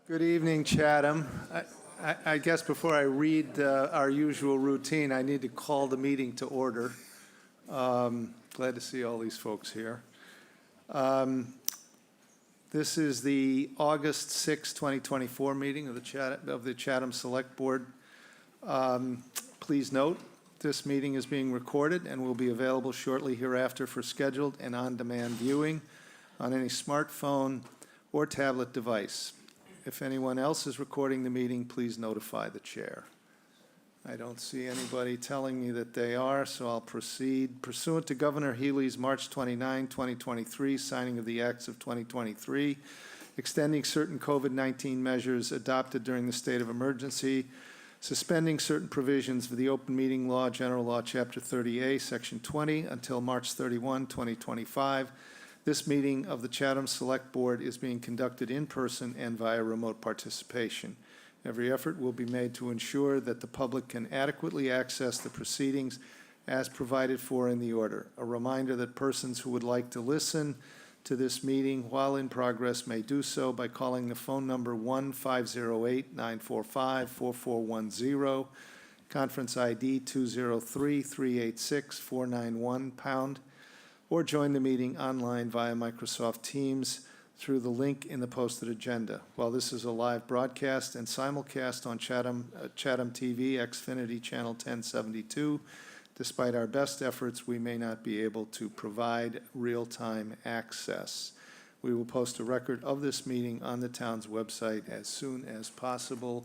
Good evening, Chatham. I guess before I read our usual routine, I need to call the meeting to order. Glad to see all these folks here. This is the August 6, 2024 meeting of the Chatham Select Board. Please note, this meeting is being recorded and will be available shortly hereafter for scheduled and on-demand viewing on any smartphone or tablet device. If anyone else is recording the meeting, please notify the chair. I don't see anybody telling me that they are, so I'll proceed. Pursuant to Governor Healy's March 29, 2023 signing of the Acts of 2023, extending certain COVID-19 measures adopted during the state of emergency, suspending certain provisions of the Open Meeting Law, General Law, Chapter 30A, Section 20, until March 31, 2025, this meeting of the Chatham Select Board is being conducted in person and via remote participation. Every effort will be made to ensure that the public can adequately access the proceedings as provided for in the order. A reminder that persons who would like to listen to this meeting while in progress may do so by calling the phone number 1-508-945-4410, conference ID 203-386-491#, or join the meeting online via Microsoft Teams through the link in the posted agenda. While this is a live broadcast and simulcast on Chatham TV, Xfinity Channel 1072, despite our best efforts, we may not be able to provide real-time access. We will post a record of this meeting on the town's website as soon as possible.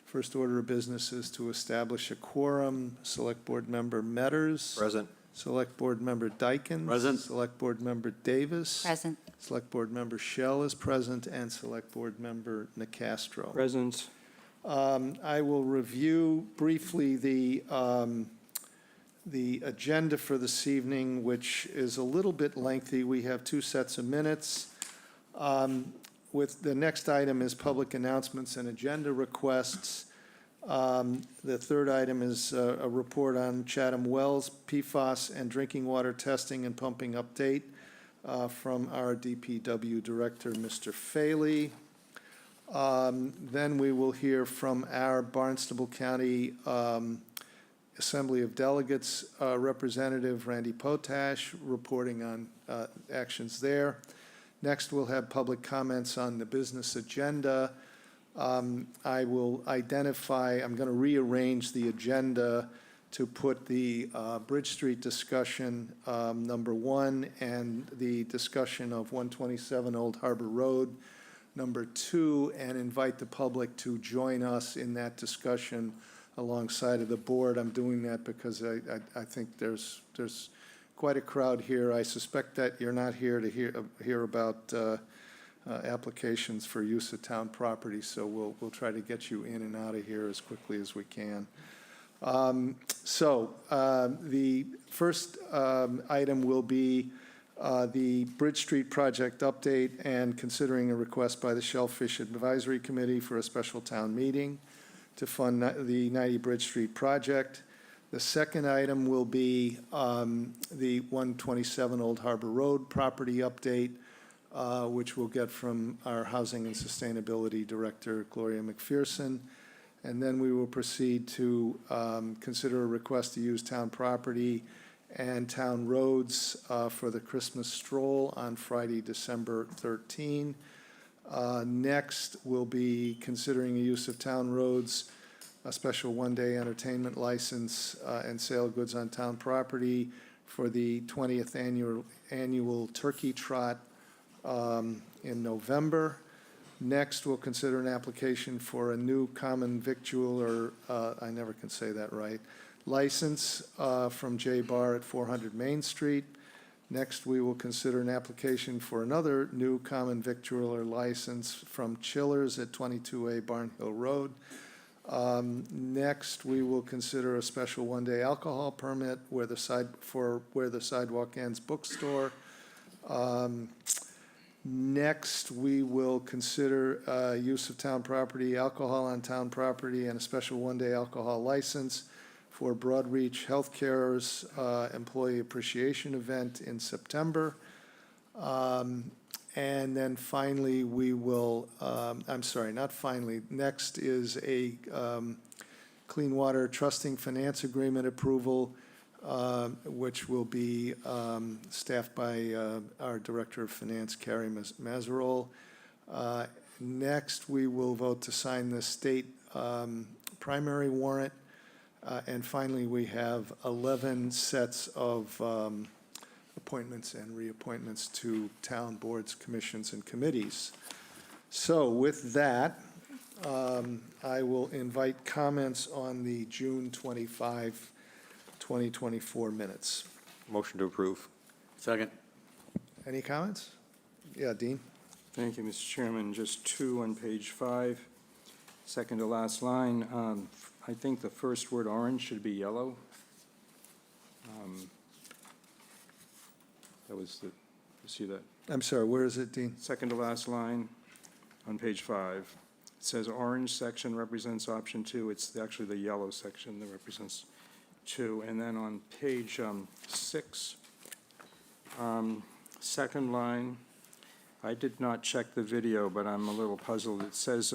First order of business is to establish a quorum. Select Board Member Metters. Present. Select Board Member Dykens. Present. Select Board Member Davis. Present. Select Board Member Shell is present, and Select Board Member Nicastro. Present. I will review briefly the agenda for this evening, which is a little bit lengthy. We have two sets of minutes. With the next item is public announcements and agenda requests. The third item is a report on Chatham Wells, PFAS, and drinking water testing and pumping update from our DPW Director, Mr. Faley. Then we will hear from our Barnstable County Assembly of Delegates Representative, Randy Potash, reporting on actions there. Next, we'll have public comments on the business agenda. I will identify, I'm going to rearrange the agenda to put the Bridge Street discussion number 1 and the discussion of 127 Old Harbor Road number 2, and invite the public to join us in that discussion alongside of the board. I'm doing that because I think there's quite a crowd here. I suspect that you're not here to hear about applications for use of town property, so we'll try to get you in and out of here as quickly as we can. The first item will be the Bridge Street project update and considering a request by the Shellfish Advisory Committee for a special town meeting to fund the 90 Bridge Street project. The second item will be the 127 Old Harbor Road property update, which we'll get from our Housing and Sustainability Director, Gloria McPherson. And then we will proceed to consider a request to use town property and town roads for the Christmas stroll on Friday, December 13. Next, we'll be considering the use of town roads, a special one-day entertainment license and sale of goods on town property for the 20th annual Turkey Trot in November. Next, we'll consider an application for a new common victualler, I never can say that right, license from J Bar at 400 Main Street. Next, we will consider an application for another new common victualler license from Chillers at 22A Barnhill Road. Next, we will consider a special one-day alcohol permit where the sidewalk ends bookstore. Next, we will consider use of town property, alcohol on town property, and a special one-day alcohol license for Broadreach Healthcare's employee appreciation event in September. And then finally, we will, I'm sorry, not finally, next is a Clean Water Trusting Finance Agreement approval, which will be staffed by our Director of Finance, Carrie Mazarol. Next, we will vote to sign the state primary warrant. And finally, we have 11 sets of appointments and reappointments to town boards, commissions, and committees. So with that, I will invite comments on the June 25, 2024 minutes. Motion to approve. Second. Any comments? Yeah, Dean? Thank you, Mr. Chairman. Just two on page 5, second to last line. I think the first word orange should be yellow. That was the, you see that? I'm sorry, where is it, Dean? Second to last line on page 5. It says orange section represents option 2. It's actually the yellow section that represents 2. And then on page 6, second line, I did not check the video, but I'm a little puzzled. It says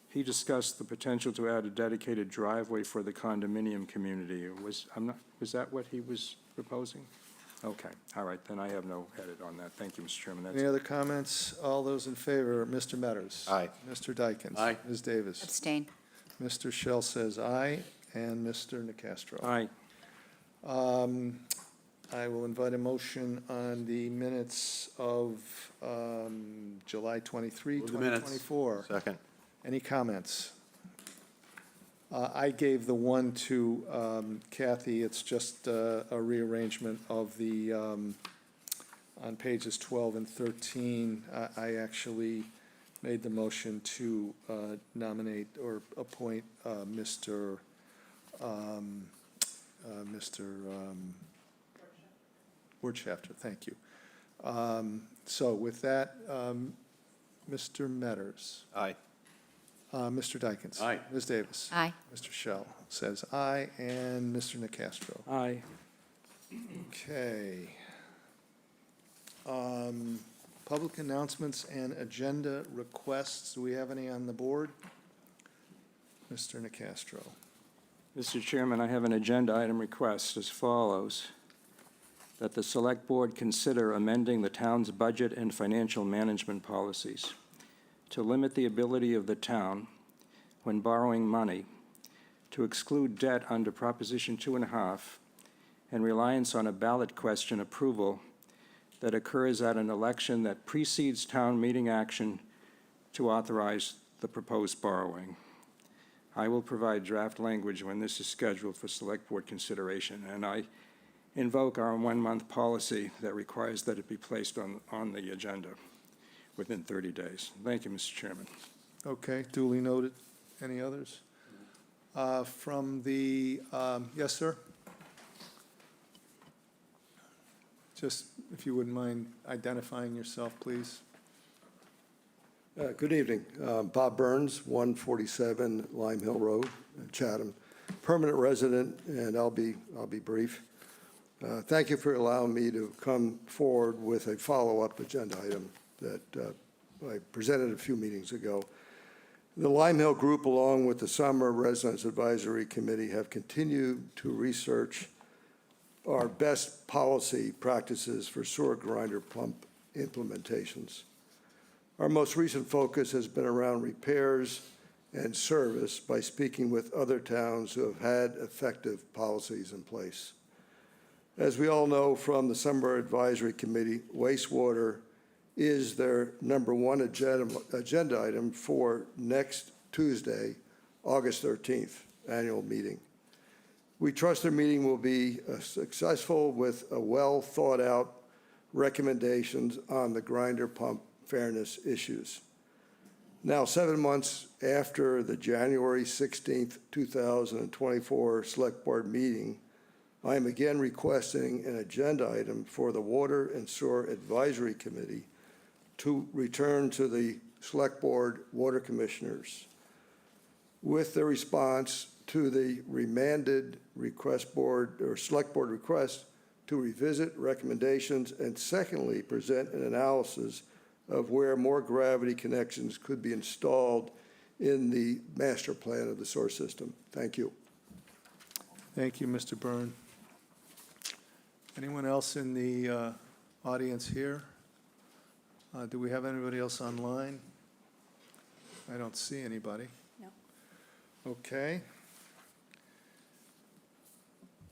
he discussed the potential to add a dedicated driveway for the condominium community. Was that what he was proposing? Okay, all right, then I have no edit on that. Thank you, Mr. Chairman. That's Any other comments? All those in favor, Mr. Metters. Aye. Mr. Dykens. Aye. Ms. Davis. Abstain. Mr. Shell says aye, and Mr. Nacastro. Aye. I will invite a motion on the minutes of July 23, Move the minutes. 2024. Second. Any comments? I gave the one to Kathy. It's just a rearrangement of the, on pages 12 and 13. I actually made the motion to nominate or appoint Mr. Wirtschafter. Thank you. So with that, Mr. Metters. Aye. Mr. Dykens. Aye. Ms. Davis. Aye. Mr. Shell says aye, and Mr. Nacastro. Aye. Okay. Public announcements and agenda requests. Do we have any on the board? Mr. Nacastro. Mr. Chairman, I have an agenda item request as follows: that the Select Board consider amending the town's budget and financial management policies to limit the ability of the town, when borrowing money, to exclude debt under Proposition 2.5 and reliance on a ballot question approval that occurs at an election that precedes town meeting action to authorize the proposed borrowing. I will provide draft language when this is scheduled for Select Board consideration, and I invoke our 1-month policy that requires that it be placed on the agenda within 30 days. Thank you, Mr. Chairman. Okay, duly noted. Any others? From the, yes, sir? Just, if you wouldn't mind identifying yourself, please. Good evening. Bob Burns, 147 Lime Hill Road, Chatham. Permanent resident, and I'll be brief. Thank you for allowing me to come forward with a follow-up agenda item that I presented a few meetings ago. The Lime Hill Group, along with the Summer Residents Advisory Committee, have continued to research our best policy practices for sewer grinder pump implementations. Our most recent focus has been around repairs and service by speaking with other towns who have had effective policies in place. As we all know from the Summer Advisory Committee, wastewater is their #1 agenda item for next Tuesday, August 13th, annual meeting. We trust their meeting will be successful with a well-thought-out recommendations on the grinder pump fairness issues. Now, 7 months after the January 16th, 2024 Select Board meeting, I am again requesting an agenda item for the Water and Sewer Advisory Committee to return to the Select Board Water Commissioners with the response to the remanded request board or Select Board request to revisit recommendations, and secondly, present an analysis of where more gravity connections could be installed in the master plan of the sewer system. Thank you. Thank you, Mr. Byrne. Anyone else in the audience here? Do we have anybody else online? I don't see anybody. No. Okay.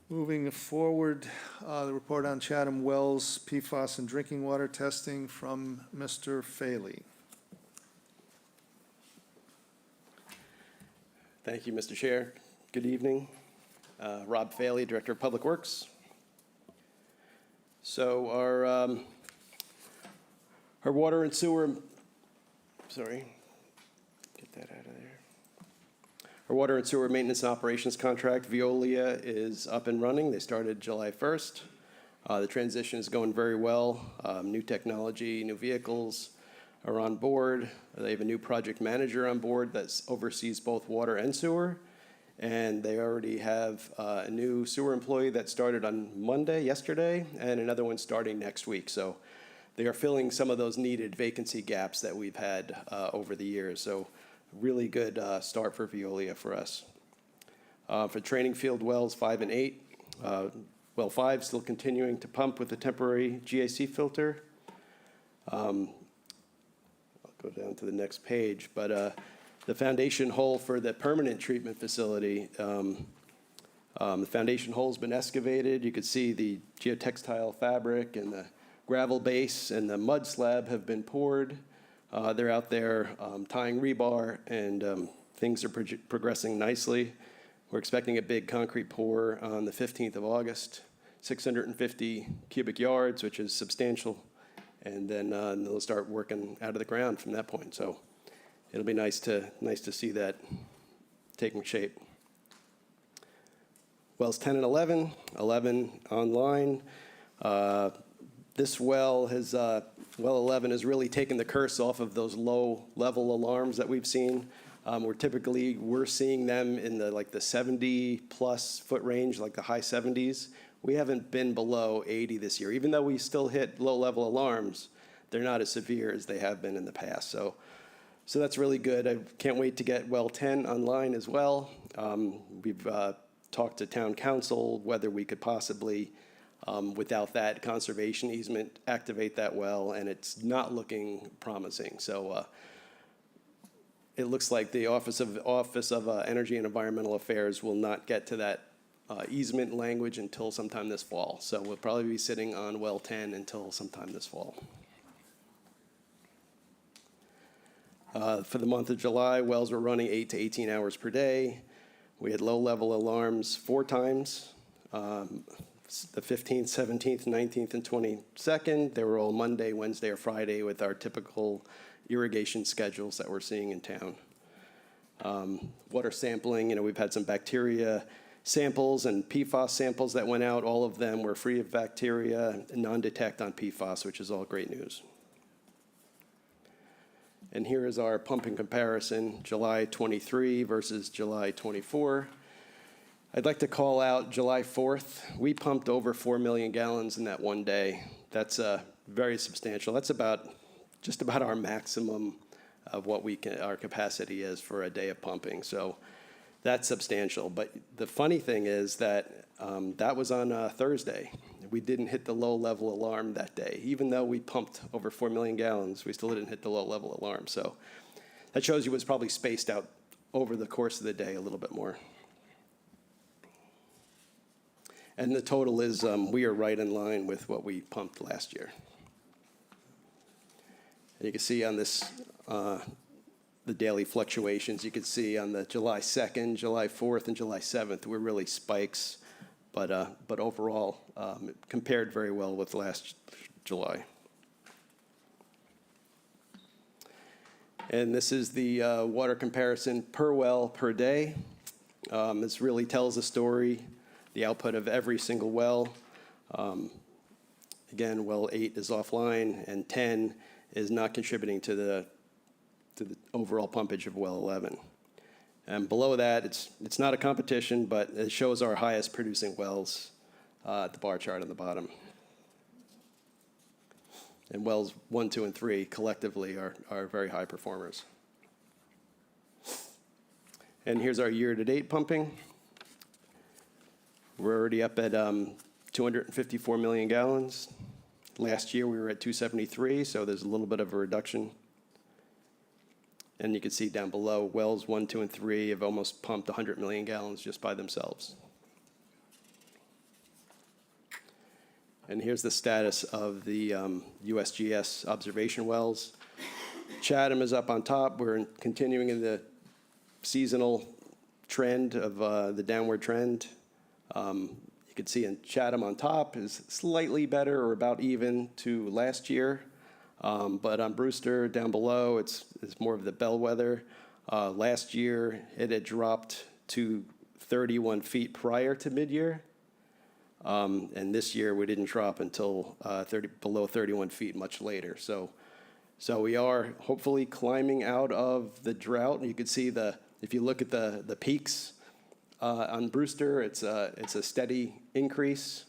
Moving forward, the report on Chatham Wells PFAS and drinking water testing from Mr. Faley. Thank you, Mr. Chair. Good evening. Rob Faley, Director of Public Works. So our water and sewer, sorry, get that out of there. Our water and sewer maintenance and operations contract, Veolia, is up and running. They started July 1st. The transition is going very well. New technology, new vehicles are on board. They have a new project manager on board that oversees both water and sewer. And they already have a new sewer employee that started on Monday, yesterday, and another one starting next week. So they are filling some of those needed vacancy gaps that we've had over the years. So really good start for Veolia for us. For training field wells 5 and 8, well 5 still continuing to pump with the temporary GAC filter. I'll go down to the next page, but the foundation hole for the permanent treatment facility, the foundation hole's been excavated. You could see the geotextile fabric and the gravel base and the mud slab have been poured. They're out there tying rebar, and things are progressing nicely. We're expecting a big concrete pour on the 15th of August, 650 cubic yards, which is substantial. And then they'll start working out of the ground from that point. So it'll be nice to see that taking shape. Wells 10 and 11, 11 online. This well has, well 11 has really taken the curse off of those low level alarms that we've seen. We're seeing them in the 70 plus foot range, like the high 70s. We haven't been below 80 this year. Even though we still hit low level alarms, they're not as severe as they have been in the past. So that's really good. I can't wait to get well 10 online as well. We've talked to town council whether we could possibly, without that conservation easement, activate that well, and it's not looking promising. So it looks like the Office of Energy and Environmental Affairs will not get to that easement language until sometime this fall. So we'll probably be sitting on well 10 until sometime this fall. For the month of July, wells were running 8 to 18 hours per day. We had low-level alarms 4 times, the 15th, 17th, 19th, and 22nd. They were all Monday, Wednesday, or Friday with our typical irrigation schedules that we're seeing in town. Water sampling, we've had some bacteria samples and PFAS samples that went out. All of them were free of bacteria, non-detect on PFAS, which is all great news. And here is our pumping comparison, July 23 versus July 24. I'd like to call out July 4th. We pumped over 4 million gallons in that one day. That's very substantial. That's just about our maximum of what our capacity is for a day of pumping. So that's substantial. But the funny thing is that that was on Thursday. We didn't hit the low-level alarm that day. Even though we pumped over 4 million gallons, we still didn't hit the low-level alarm. So that shows you it was probably spaced out over the course of the day a little bit more. And the total is we are right in line with what we pumped last year. And you can see on this, the daily fluctuations. You can see on the July 2nd, July 4th, and July 7th, we're really spikes. But overall, it compared very well with last July. And this is the water comparison per well per day. This really tells the story, the output of every single well. Again, well 8 is offline, and 10 is not contributing to the overall pumpage of well 11. And below that, it's not a competition, but it shows our highest producing wells at the bar chart on the bottom. And wells 1, 2, and 3 collectively are very high performers. And here's our year-to-date pumping. We're already up at 254 million gallons. Last year, we were at 273, so there's a little bit of a reduction. And you can see down below, wells 1, 2, and 3 have almost pumped 100 million gallons just by themselves. And here's the status of the USGS observation wells. Chatham is up on top. We're continuing in the seasonal trend of the downward trend. You can see in Chatham on top is slightly better or about even to last year. But on Brewster down below, it's more of the bellwether. Last year, it had dropped to 31 feet prior to mid-year. And this year, we didn't drop until below 31 feet much later. So we are hopefully climbing out of the drought. And you can see if you look at the peaks on Brewster, it's a steady increase.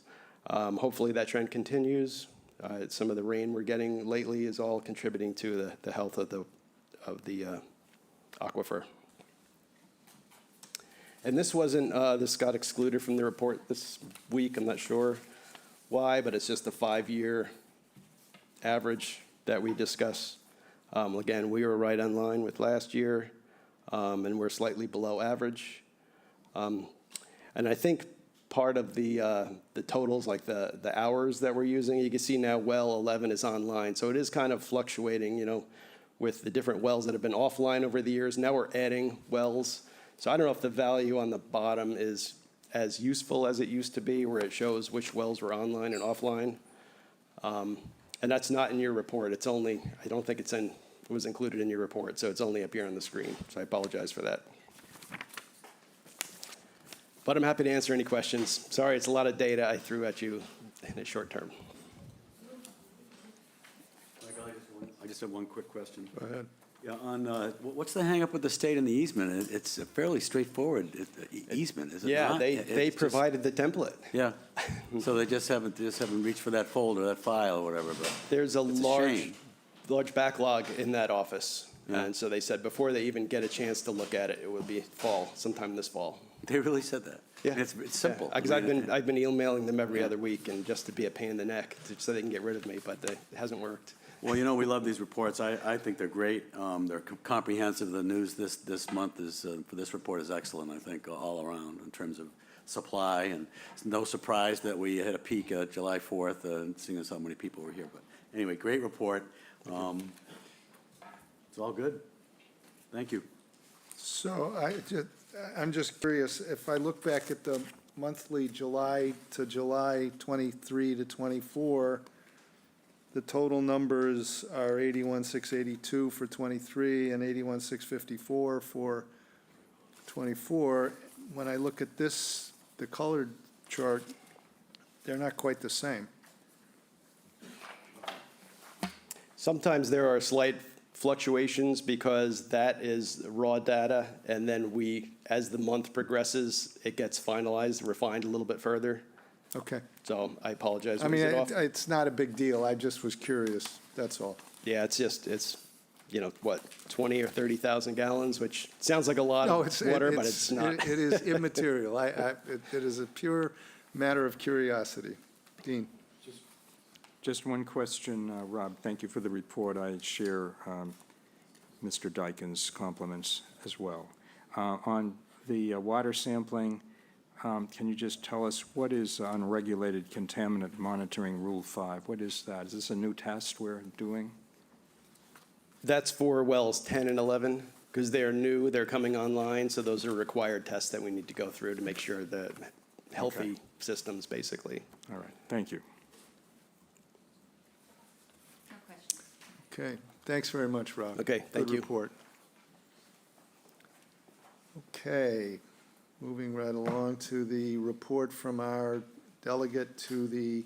Hopefully that trend continues. Some of the rain we're getting lately is all contributing to the health of the aquifer. And this got excluded from the report this week. I'm not sure why, but it's just a 5-year average that we discuss. Again, we were right on line with last year, and we're slightly below average. And I think part of the totals, like the hours that we're using, you can see now well 11 is online. So it is kind of fluctuating, with the different wells that have been offline over the years. Now we're adding wells. So I don't know if the value on the bottom is as useful as it used to be, where it shows which wells were online and offline. And that's not in your report. It's only, I don't think it was included in your report, so it's only up here on the screen. So I apologize for that. But I'm happy to answer any questions. Sorry, it's a lot of data I threw at you in a short term. Michael, I just have one quick question. Go ahead. Yeah, what's the hang-up with the state and the easement? It's a fairly straightforward easement, is it Yeah, not? they It's just- provided the template. Yeah, so they just haven't reached for that folder, that file or whatever, but There's a it's large shame. backlog in that office. Yeah. And so they said before they even get a chance to look at it, it would be fall, sometime this fall. They really said that? Yeah. It's simple. Because I mean, I've been emailing them every other week and just to be a pain in the neck so they can get rid of me, but it hasn't worked. Well, we love these reports. I think they're great. They're comprehensive. The news this month for this report is excellent, I think, all around in terms of supply. And it's no surprise that we had a peak July 4th, seeing as how many people were here. But anyway, great report. It's all good. Thank you. So I'm just curious, if I look back at the monthly July to July 23 to 24, the total numbers are 81,682 for 23 and 81,654 for 24. When I look at this, the colored chart, they're not quite the same. Sometimes there are slight fluctuations because that is raw data, and then as the month progresses, it gets finalized, refined a little bit further. Okay. So I apologize. I mean, Was it off? it's not a big deal. I just was curious, that's all. Yeah, it's what, 20 or 30,000 gallons, which sounds like a lot No, of water, but it's not. It is immaterial. It is a pure matter of curiosity. Dean? Just one question, Rob. Thank you for the report. I share Mr. Dyken's compliments as well. On the water sampling, can you just tell us what is unregulated contaminant monitoring Rule 5? What is that? Is this a new test we're doing? That's for wells 10 and 11, because they're new, they're coming online, so those are required tests that we need to go through to make sure that healthy systems, basically. All right, thank you. No questions. Okay, thanks very much, Rob. Okay, thank you. Good report. Okay, moving right along to the report from our delegate to the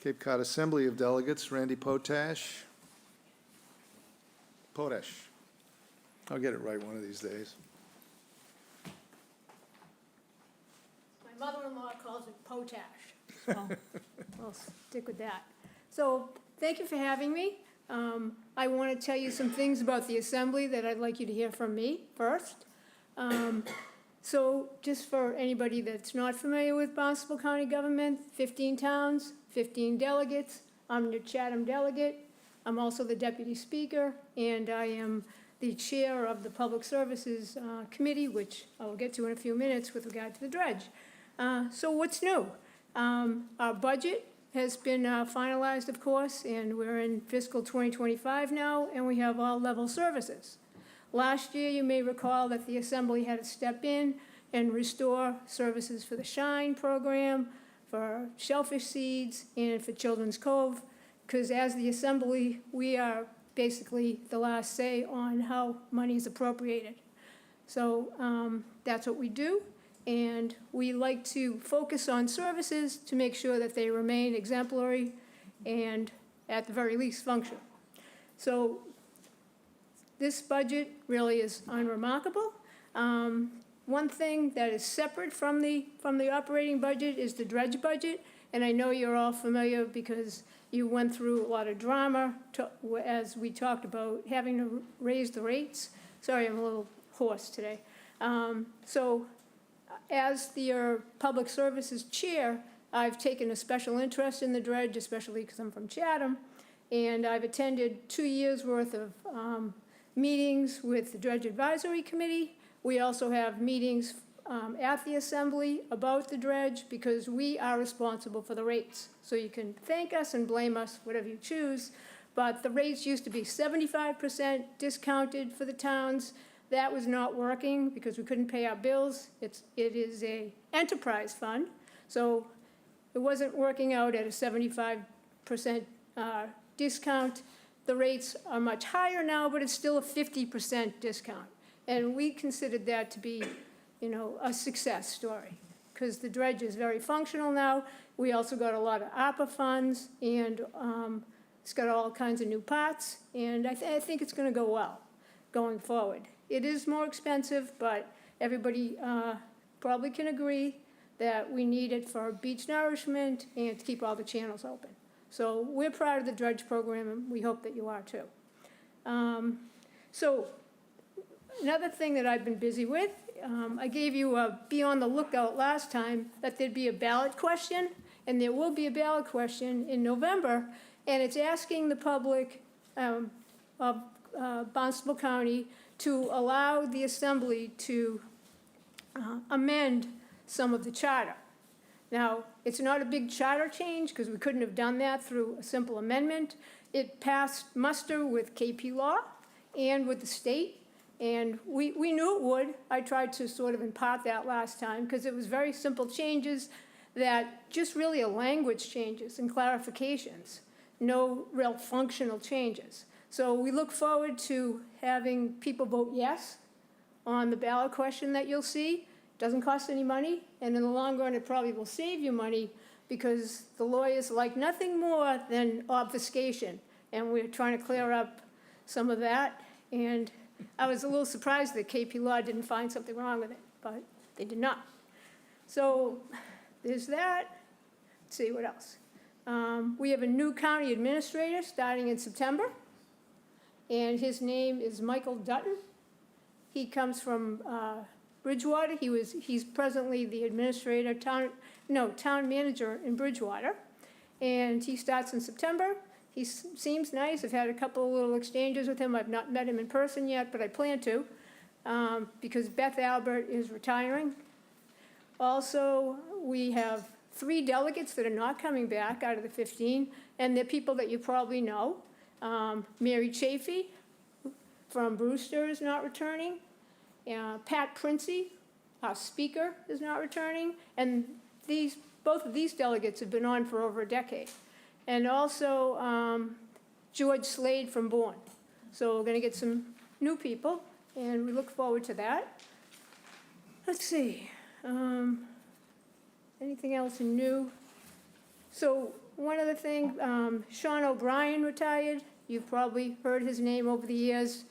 Cape Cod Assembly of Delegates, Randy Potash. I'll get it right one of these days. mother-in-law calls it potash, so I'll stick with that. So, thank you for having me. I want to tell you some things about the Assembly that I'd like you to hear from me first. So, just for anybody that's not familiar with Barnstable County government, 15 towns, 15 delegates. I'm the Chatham delegate. I'm also the deputy speaker, and I am the chair of the Public Services Committee, which I will get to in a few minutes with regard to the dredge. So what's new? Our budget has been finalized, of course, and we're in fiscal 2025 now, and we have all level services. Last year, you may recall that the Assembly had to step in and restore services for the Shine program, for shellfish seeds, and for Children's Cove, because as the Assembly, we are basically the last say on how money is appropriated. So that's what we do, and we like to focus on services to make sure that they remain exemplary and, at the very least, functional. So this budget really is unremarkable. One thing that is separate from the operating budget is the dredge budget, and I know you're all familiar because you went through a lot of drama as we talked about having to raise the rates. Sorry, I'm a little hoarse today. So as your Public Services Chair, I've taken a special interest in the dredge, especially because I'm from Chatham, and I've attended 2 years' worth of meetings with the Dredge Advisory Committee. We also have meetings at the Assembly about the dredge because we are responsible for the rates. So you can thank us and blame us, whatever you choose, but the rates used to be 75% discounted for the towns. That was not working because we couldn't pay our bills. It is a enterprise fund, so it wasn't working out at a 75% discount. The rates are much higher now, but it's still a 50% discount. And we considered that to be, a success story because the dredge is very functional now. We also got a lot of ARPA funds, and it's got all kinds of new parts, and I think it's going to go well going forward. It is more expensive, but everybody probably can agree that we need it for beach nourishment and to keep all the channels open. So we're proud of the dredge program, and we hope that you are too. So another thing that I've been busy with, I gave you a be on the lookout last time that there'd be a ballot question, and there will be a ballot question in November, and it's asking the public of Barnstable County to allow the Assembly to amend some of the charter. Now, it's not a big charter change because we couldn't have done that through a simple amendment. It passed muster with KP Law and with the state, and we knew it would. I tried to sort of impart that last time because it was very simple changes that just really are language changes and clarifications, no real functional changes. So we look forward to having people vote yes on the ballot question that you'll see. Doesn't cost any money, and in the long run, it probably will save you money because the lawyers like nothing more than obfuscation, and we're trying to clear up some of that. And I was a little surprised that KP Law didn't find something wrong with it, but they did not. So there's that. Let's see what else. We have a new county administrator starting in September, and his name is Michael Dutton. He comes from Bridgewater. He's presently the administrator, town manager in Bridgewater, and he starts in September. He seems nice. I've had a couple of little exchanges with him. I've not met him in person yet, but I plan to because Beth Albert is retiring. Also, we have 3 delegates that are not coming back out of the 15, and they're people that you probably know. Mary Chafee from Brewster is not returning. Pat Princey, our speaker, is not returning, and both of these delegates have been on for over a decade. And also George Slade from Bourne. So we're going to get some new people, and we look forward to that. Let's see. Anything else new? So one other thing, Sean O'Brien retired. You've probably heard his name over the years.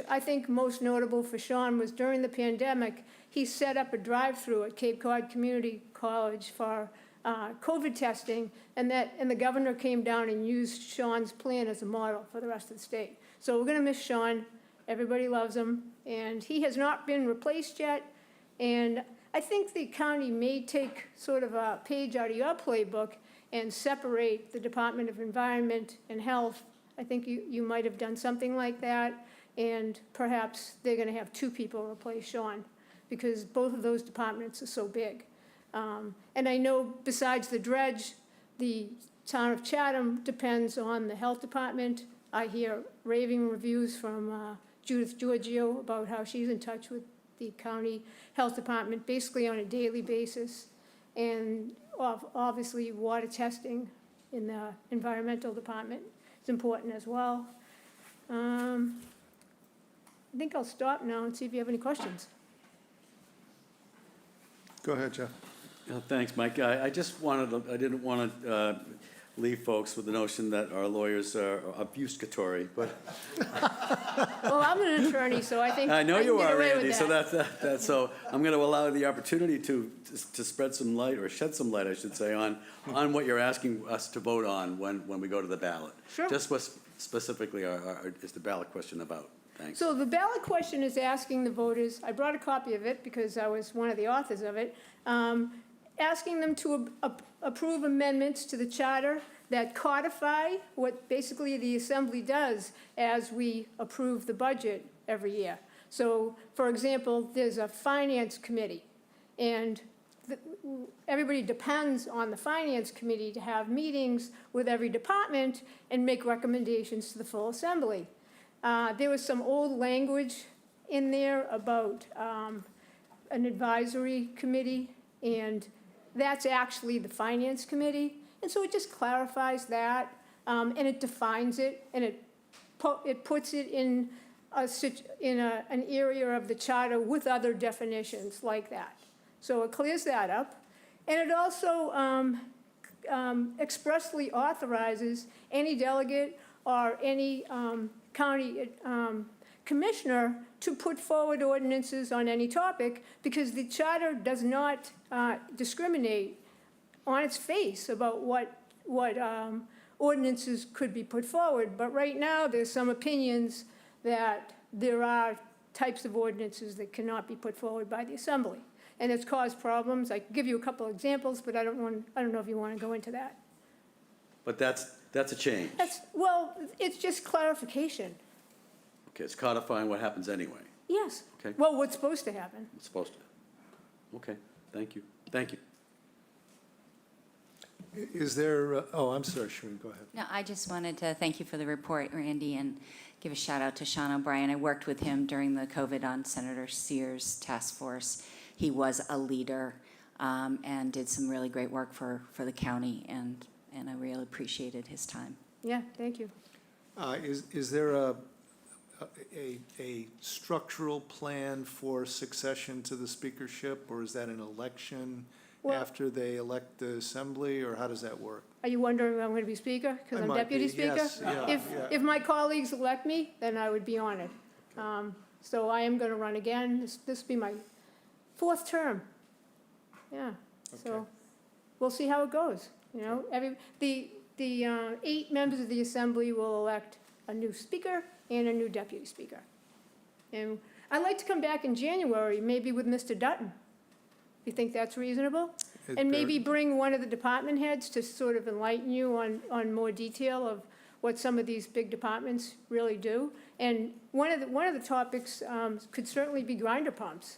I think most notable for Sean was during the pandemic, he set up a drive-through at Cape Cod Community College for COVID testing, and the governor came down and used Sean's plan as a model for the rest of the state. So we're gonna miss Sean. Everybody loves him, and he has not been replaced yet. And I think the county may take sort of a page out of your playbook and separate the Department of Environment and Health. I think you might have done something like that, and perhaps they're gonna have two people replace Sean, because both of those departments are so big. And I know besides the dredge, the town of Chatham depends on the health department. I hear raving reviews from Judith Giorgio about how she's in touch with the county health department basically on a daily basis. And obviously water testing in the environmental department is important as well. I think I'll stop now and see if you have any questions. Go ahead, Jeff. Thanks, Mike. I just I didn't want to leave folks with the notion that our lawyers are obfuscatory, but. Well, I'm an attorney, so I think I know you can get are, away with Randy, so that. so I'm going to allow the opportunity to spread some light, or shed some light, I should say, on what you're asking us to vote on when we go to the ballot. Sure. Just what specifically is the ballot question about? Thanks. So the ballot question is asking the voters, I brought a copy of it because I was one of the authors of it, asking them to approve amendments to the charter that codify what basically the Assembly does as we approve the budget every year. So, for example, there's a finance committee, and everybody depends on the finance committee to have meetings with every department and make recommendations to the full Assembly. There was some old language in there about an advisory committee, and that's actually the finance committee. And so it just clarifies that, and it defines it, and it puts it in an area of the charter with other definitions like that. So it clears that up. And it also expressly authorizes any delegate or any county commissioner to put forward ordinances on any topic, because the charter does not discriminate on its face about what ordinances could be put forward. But right now, there's some opinions that there are types of ordinances that cannot be put forward by the Assembly. And it's caused problems. I can give you a couple examples, but I don't know if you want to go into that. But that's a change. Well, it's just clarification. Okay, it's codifying what happens anyway. Yes. Okay. Well, what's supposed to happen. It's supposed to. Okay, thank you. Thank you. Is there, I'm sorry, Shereen, go ahead. No, I just wanted to thank you for the report, Randy, and give a shout out to Sean O'Brien. I worked with him during the COVID on Senator Sears' task force. He was a leader and did some really great work for the county, and I really appreciated his time. Yeah, thank you. Is there a structural plan for succession to the speakership, or is that an election after they elect the Assembly, or how does that work? Are you wondering if I'm going to be Speaker? Because I I'm might Deputy be, Speaker? yes, yeah, If my colleagues elect me, then I would be honored. So I am going to run again. This will be my 4th term. Yeah, so Okay. we'll see how it goes. You know, the 8 members of the Assembly will elect a new Speaker and a new Deputy Speaker. And I'd like to come back in January, maybe with Mr. Dutton. You think that's reasonable? And maybe bring one of the department heads to sort of enlighten you on more detail of what some of these big departments really do. And one of the topics could certainly be grinder pumps,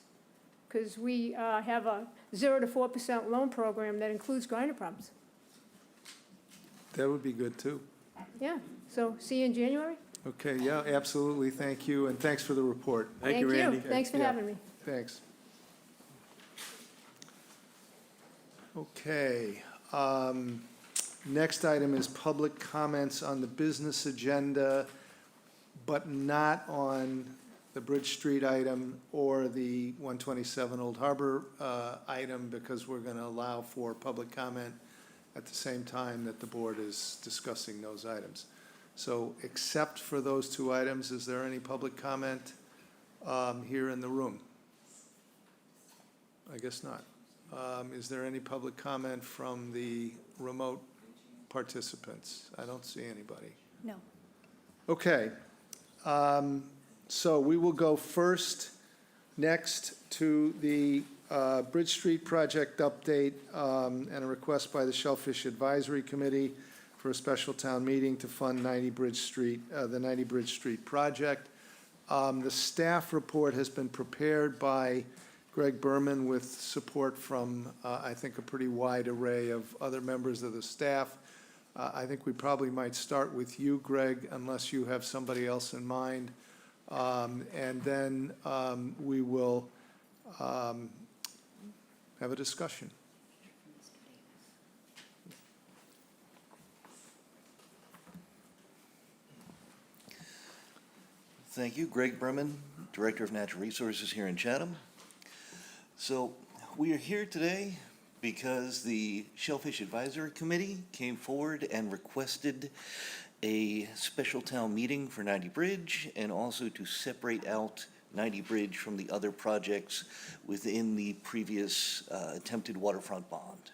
because we have a 0 to 4% loan program that includes grinder pumps. That would be good, too. Yeah, so see you in January. Okay, yeah, absolutely, thank you, and thanks for the report. Thank you, Randy. Thanks for Yeah. having me. Thanks. Okay, next item is public comments on the business agenda, but not on the Bridge Street item or the 127 Old Harbor item, because we're going to allow for public comment at the same time that the board is discussing those items. So except for those two items, is there any public comment here in the room? I guess not. Is there any public comment from the remote participants? I don't see anybody. No. Okay. So we will go next to the Bridge Street project update and a request by the Shellfish Advisory Committee for a special town meeting to fund 90 Bridge Street, the 90 Bridge Street project. The staff report has been prepared by Greg Berman with support from, I think, a pretty wide array of other members of the staff. I think we probably might start with you, Greg, unless you have somebody else in mind. And then we will have a discussion. Thank you. Greg Berman, Director of Natural Resources here in Chatham. So we are here today because the Shellfish Advisory Committee came forward and requested a special town meeting for 90 Bridge and also to separate out 90 Bridge from the other projects within the previous attempted waterfront bond.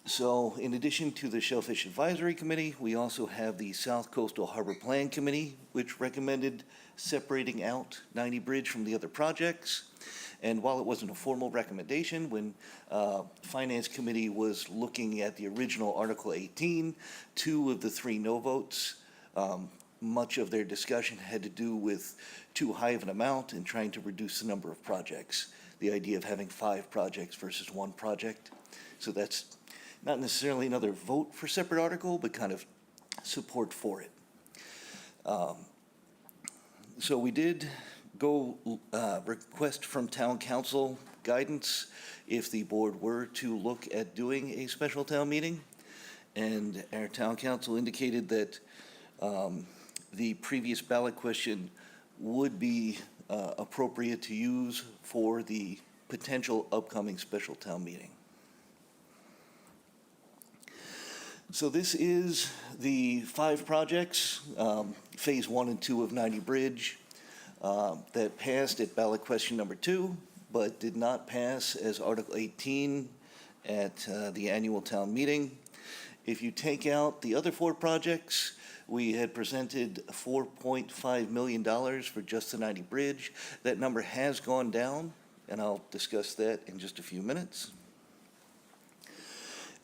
So in addition to the Shellfish Advisory Committee, we also have the South Coastal Harbor Plan Committee, which recommended separating out 90 Bridge from the other projects. And while it wasn't a formal recommendation, when Finance Committee was looking at the original Article 18, 2 of the 3 no votes, much of their discussion had to do with too high of an amount and trying to reduce the number of projects. The idea of having 5 projects versus 1 project. So that's not necessarily another vote for separate article, but kind of support for it. So we did go request from town council guidance if the board were to look at doing a special town meeting. And our town council indicated that the previous ballot question would be appropriate to use for the potential upcoming special town meeting. So this is the 5 projects, phase 1 and 2 of 90 Bridge, that passed at ballot question number 2, but did not pass as Article 18 at the annual town meeting. If you take out the other 4 projects, we had presented $4.5 million for just the 90 Bridge. That number has gone down, and I'll discuss that in just a few minutes.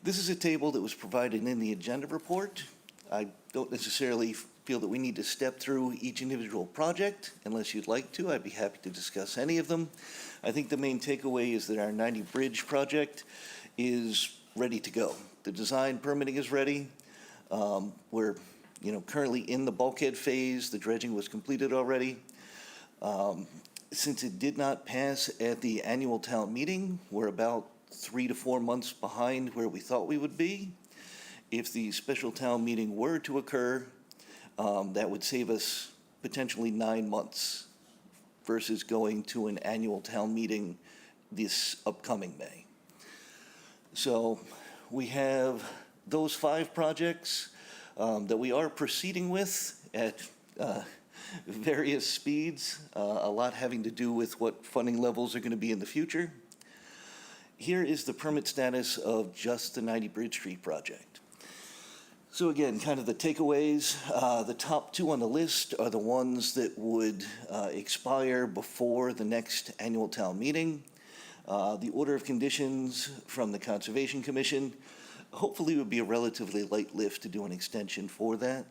This is a table that was provided in the agenda report. I don't necessarily feel that we need to step through each individual project. Unless you'd like to, I'd be happy to discuss any of them. I think the main takeaway is that our 90 Bridge project is ready to go. The design permitting is ready. We're currently in the bulkhead phase. The dredging was completed already. Since it did not pass at the annual town meeting, we're about 3 to 4 months behind where we thought we would be. If the special town meeting were to occur, that would save us potentially 9 months versus going to an annual town meeting this upcoming May. So we have those 5 projects that we are proceeding with at various speeds, a lot having to do with what funding levels are going to be in the future. Here is the permit status of just the 90 Bridge Street project. So again, kind of the takeaways, the top 2 on the list are the ones that would expire before the next annual town meeting. The order of conditions from the Conservation Commission hopefully would be a relatively light lift to do an extension for that.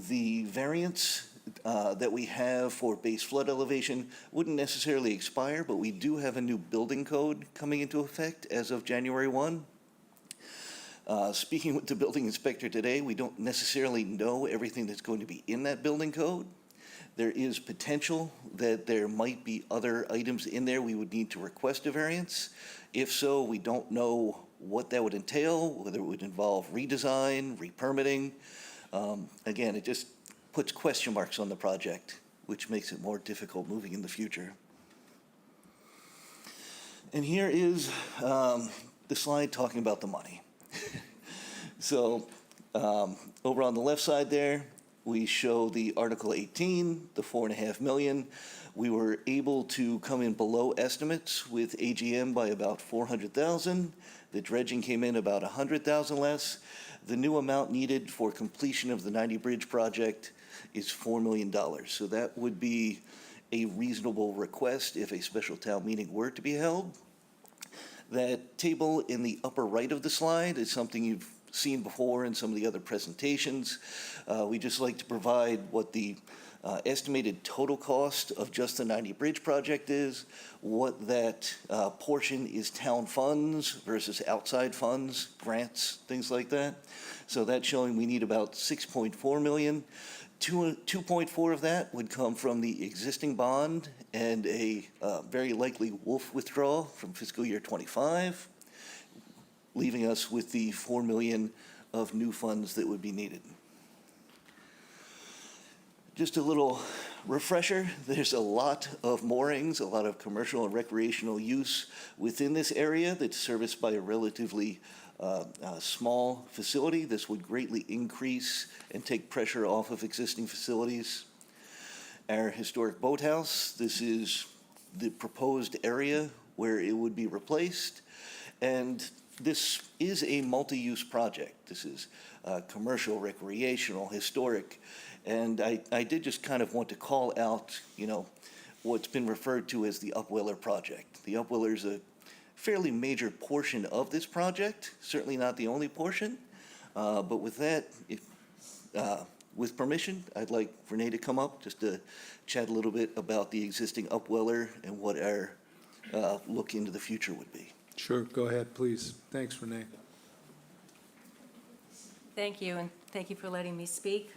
The variance that we have for base flood elevation wouldn't necessarily expire, but we do have a new building code coming into effect as of January 1. Speaking with the building inspector today, we don't necessarily know everything that's going to be in that building code. There is potential that there might be other items in there we would need to request a variance. If so, we don't know what that would entail, whether it would involve redesign, re-permitting. Again, it just puts question marks on the project, which makes it more difficult moving in the future. And here is the slide talking about the money. So Over on the left side there, we show the Article 18, the 4.5 million. We were able to come in below estimates with AGM by about 400,000. The dredging came in about 100,000 less. The new amount needed for completion of the 90 Bridge project is $4 million. So that would be a reasonable request if a special town meeting were to be held. That table in the upper right of the slide is something you've seen before in some of the other presentations. We just like to provide what the estimated total cost of just the 90 Bridge project is, what that portion is town funds versus outside funds, grants, things like that. So that's showing we need about 6.4 million. 2.4 of that would come from the existing bond and a very likely Wolf withdrawal from fiscal year 25, leaving us with the 4 million of new funds that would be needed. Just a little refresher, there's a lot of moorings, a lot of commercial and recreational use within this area that's serviced by a relatively small facility. This would greatly increase and take pressure off of existing facilities. Our historic boathouse, this is the proposed area where it would be replaced. And this is a multi-use project. This is commercial, recreational, historic. And I did just kind of want to call out, what's been referred to as the Upweller project. The Upweller is a fairly major portion of this project, certainly not the only portion. But with that, with permission, I'd like Renee to come up just to chat a little bit about the existing Upweller and what our look into the future would be. Sure, go ahead, please. Thanks, Renee. Thank you, and thank you for letting me speak.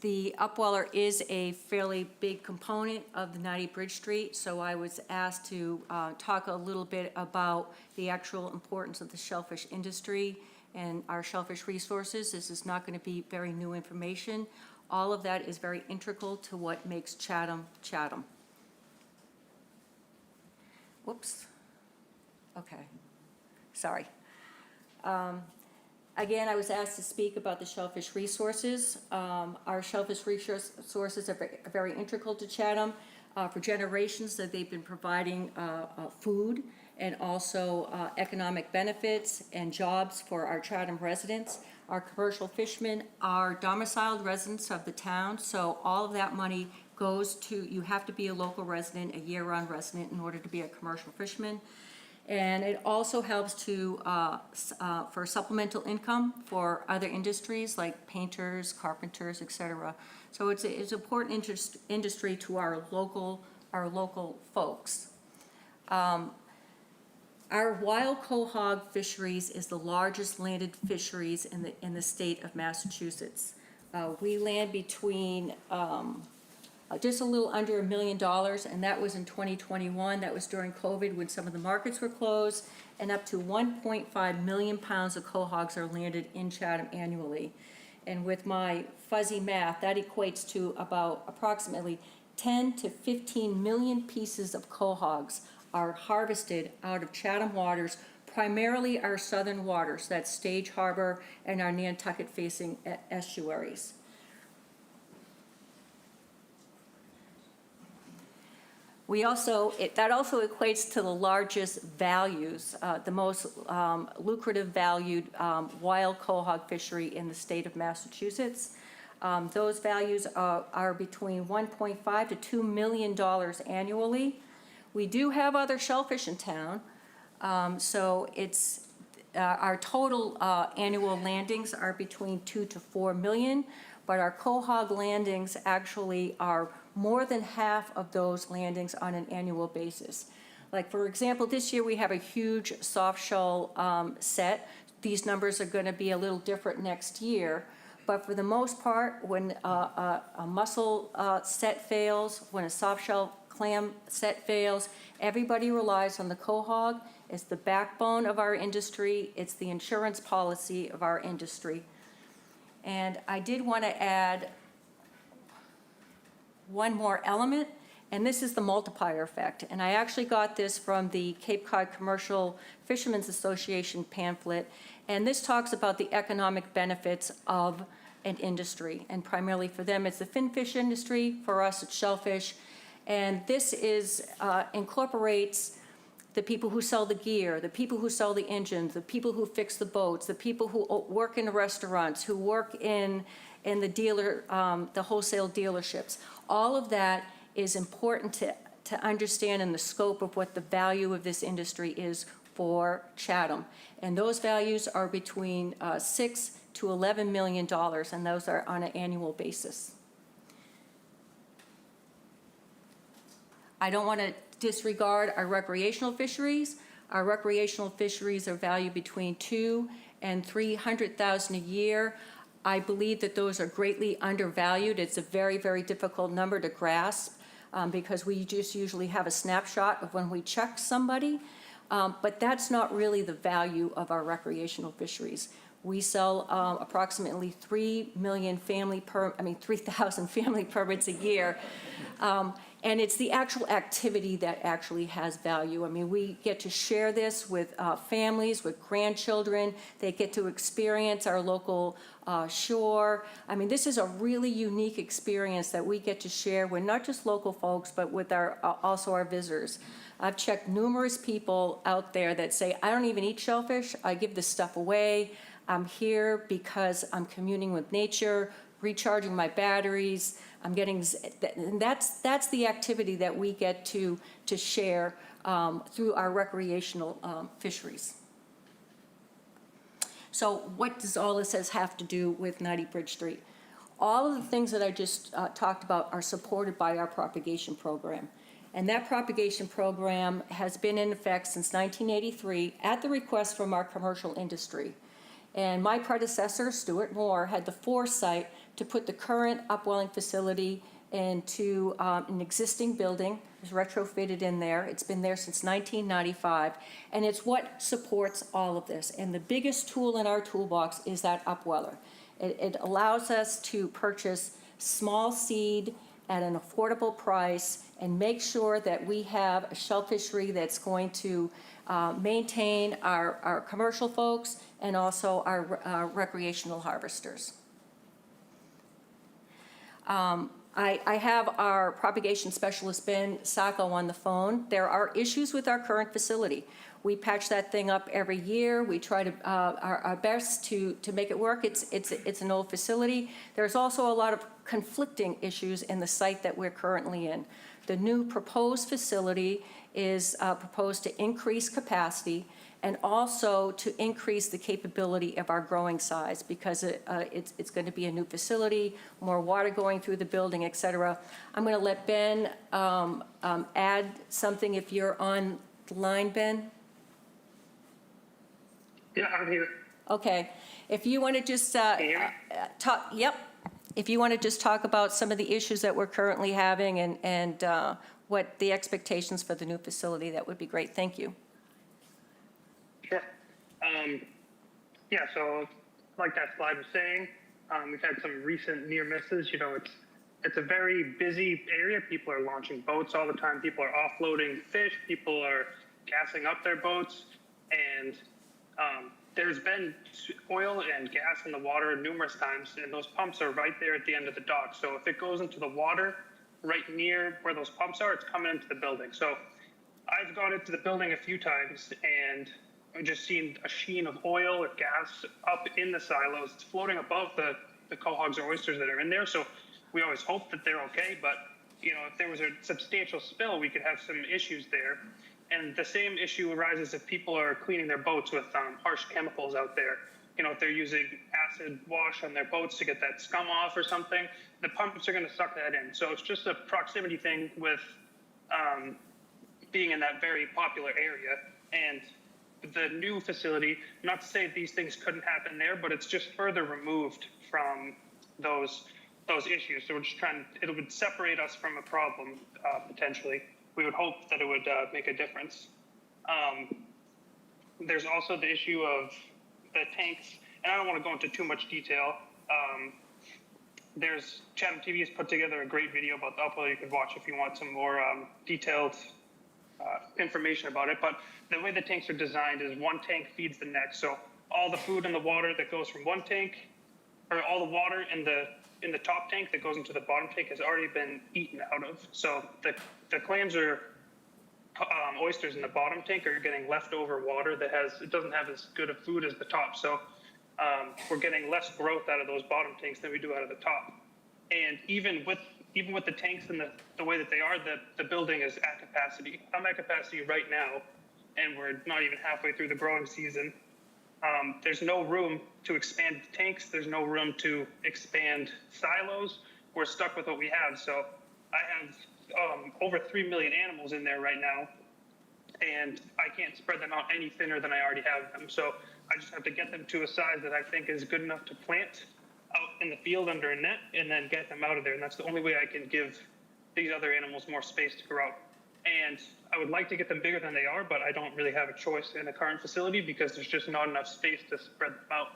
The Upweller is a fairly big component of the 90 Bridge Street, so I was asked to talk a little bit about the actual importance of the shellfish industry and our shellfish resources. This is not going to be very new information. All of that is very integral to what makes Chatham, Chatham. Whoops. Okay, sorry. Again, I was asked to speak about the shellfish resources. Our shellfish resources are very integral to Chatham. For generations that they've been providing food and also economic benefits and jobs for our Chatham residents. Our commercial fishermen are domiciled residents of the town, so all of that money goes to, you have to be a local resident, a year-round resident in order to be a commercial fisherman. And it also helps to, for supplemental income for other industries like painters, carpenters, et cetera. So it's an important industry to our local folks. Our wild quahog fisheries is the largest landed fisheries in the state of Massachusetts. We land between just a little under $1 million, and that was in 2021. That was during COVID when some of the markets were closed, and up to 1.5 million pounds of quahogs are landed in Chatham annually. And with my fuzzy math, that equates to about approximately 10 to 15 million pieces of quahogs are harvested out of Chatham waters, primarily our southern waters, that's Stage Harbor and our Nantucket-facing estuaries. That also equates to the largest values, the most lucrative valued wild quahog fishery in the state of Massachusetts. Those values are between $1.5 to $2 million annually. We do have other shellfish in town, so it's our total annual landings are between 2 to 4 million, but our quahog landings actually are more than half of those landings on an annual basis. Like, for example, this year we have a huge soft shell set. These numbers are going to be a little different next year, but for the most part, when a mussel set fails, when a soft shell clam set fails, everybody relies on the quahog. It's the backbone of our industry. It's the insurance policy of our industry. And I did want to add one more element, And this is the multiplier effect. And I actually got this from the Cape Cod Commercial Fishermen's Association pamphlet. And this talks about the economic benefits of an industry. And primarily for them, it's the finfish industry. For us, it's shellfish. And this incorporates the people who sell the gear, the people who sell the engines, the people who fix the boats, the people who work in the restaurants, who work in the wholesale dealerships. All of that is important to understand in the scope of what the value of this industry is for Chatham. And those values are between $6 to $11 million, and those are on an annual basis. I don't want to disregard our recreational fisheries. Our recreational fisheries are valued between $200,000 and $300,000 a year. I believe that those are greatly undervalued. It's a very, very difficult number to grasp because we just usually have a snapshot of when we check somebody, but that's not really the value of our recreational fisheries. We sell approximately 3,000 family permits a year. And it's the actual activity that actually has value. I mean, we get to share this with families, with grandchildren. They get to experience our local shore. I mean, this is a really unique experience that we get to share with not just local folks, but with also our visitors. I've checked numerous people out there that say, I don't even eat shellfish. I give this stuff away. I'm here because I'm communing with nature, recharging my batteries. I'm getting, and that's the activity that we get to share through our recreational fisheries. So what does all this have to do with 90 Bridge Street? All of the things that I just talked about are supported by our propagation program. And that propagation program has been in effect since 1983 at the request from our commercial industry. And my predecessor, Stuart Moore, had the foresight to put the current upwelling facility into an existing building. It was retrofitted in there. It's been there since 1995, and it's what supports all of this. And the biggest tool in our toolbox is that upweller. It allows us to purchase small seed at an affordable price and make sure that we have a shell fishery that's going to maintain our commercial folks and also our recreational harvesters. I have our propagation specialist, Ben Sacco, on the phone. There are issues with our current facility. We patch that thing up every year. We try to our best to make it work. It's an old facility. There's also a lot of conflicting issues in the site that we're currently in. The new proposed facility is proposed to increase capacity and also to increase the capability of our growing size because it's going to be a new facility, more water going through the building, et cetera. I'm going to let Ben add something if you're on the line, Ben. Yeah, I'm here. Okay. If you want to just talk, yep. If you want to just talk about some of the issues that we're currently having and what the expectations for the new facility, that would be great. Thank you. Sure. Yeah, so like that slide was saying, we've had some recent near misses. You know, it's a very busy area. People are launching boats all the time. People are offloading fish. People are gassing up their boats. And there's been oil and gas in the water numerous times, and those pumps are right there at the end of the dock. So if it goes into the water right near where those pumps are, it's coming into the building. So I've gone into the building a few times, and I've just seen a sheen of oil or gas up in the silos. It's floating above the quahogs or oysters that are in there. So we always hope that they're okay. But, you know, if there was a substantial spill, we could have some issues there. And the same issue arises if people are cleaning their boats with harsh chemicals out there. You know, if they're using acid wash on their boats to get that scum off or something, the pumps are going to suck that in. So it's just a proximity thing with being in that very popular area. And the new facility, not to say these things couldn't happen there, but it's just further removed from those issues. So we're just it would separate us from a problem potentially. We would hope that it would make a difference. There's also the issue of the tanks, and I don't want to go into too much detail, there's Chatham TV has put together a great video about the upwell you could watch if you want some more detailed information about it. But the way the tanks are designed is one tank feeds the next. So all the food and the water that goes from one tank, or all the water in the top tank that goes into the bottom tank has already been eaten out of. So the clams or oysters in the bottom tank are getting leftover water that it doesn't have as good of food as the top. So we're getting less growth out of those bottom tanks than we do out of the top. And even with the tanks and the way that they are, the building is at capacity. I'm at capacity right now, and we're not even halfway through the growing season. There's no room to expand the tanks. There's no room to expand silos. We're stuck with what we have. So I have over 3 million animals in there right now, and I can't spread them out any thinner than I already have them. So I just have to get them to a size that I think is good enough to plant out in the field under a net and then get them out of there. And that's the only way I can give these other animals more space to grow. And I would like to get them bigger than they are, but I don't really have a choice in the current facility because there's just not enough space to spread them out.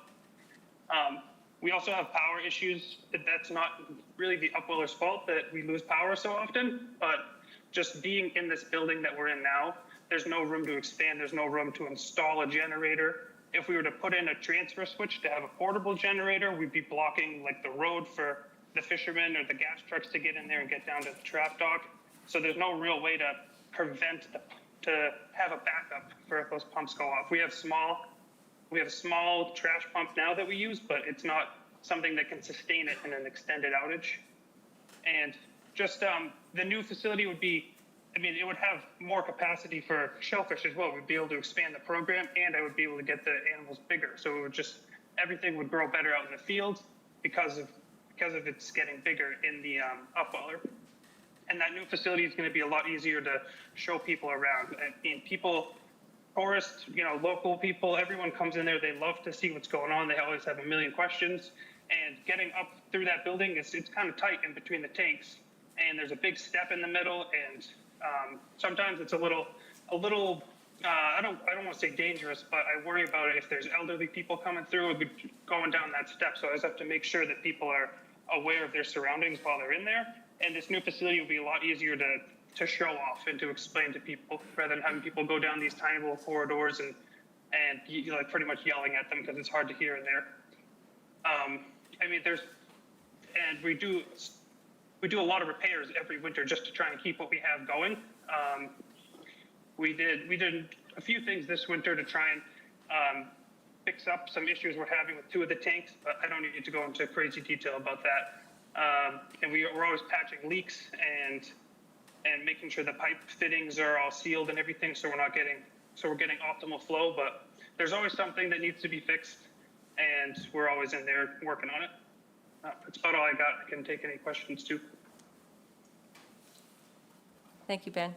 We also have power issues. That's not really the upweller's fault that we lose power so often, but just being in this building that we're in now, there's no room to expand. There's no room to install a generator. If we were to put in a transfer switch to have a portable generator, we'd be blocking like the road for the fishermen or the gas trucks to get in there and get down to the trap dock. So there's no real way to prevent to have a backup for if those pumps go off. We have a small trash pump now that we use, but it's not something that can sustain it in an extended outage. And just the new facility would be, it would have more capacity for shellfish as well. We'd be able to expand the program, and I would be able to get the animals bigger. So it would everything would grow better out in the field because of it's getting bigger in the upweller. And that new facility is going to be a lot easier to show people around. People, tourists, local people, everyone comes in there. They love to see what's going on. They always have a million questions. And getting up through that building, it's kind of tight in between the tanks. And there's a big step in the middle, and sometimes it's a little. I don't want to say dangerous, but I worry about it if there's elderly people coming through going down that step. So I just have to make sure that people are aware of their surroundings while they're in there. And this new facility will be a lot easier to show off and to explain to people rather than having people go down these tiny little corridors and pretty much yelling at them because it's hard to hear in there. We do a lot of repairs every winter just to try and keep what we have going. We did a few things this winter to try and fix up some issues we're having with 2 of the tanks, but I don't need to go into crazy detail about that. And we're always patching leaks and making sure the pipe fittings are all sealed and everything, so we're getting optimal flow. But there's always something that needs to be fixed, and we're always in there working on it. That's about all I got. I can take any questions too. Thank you, Ben.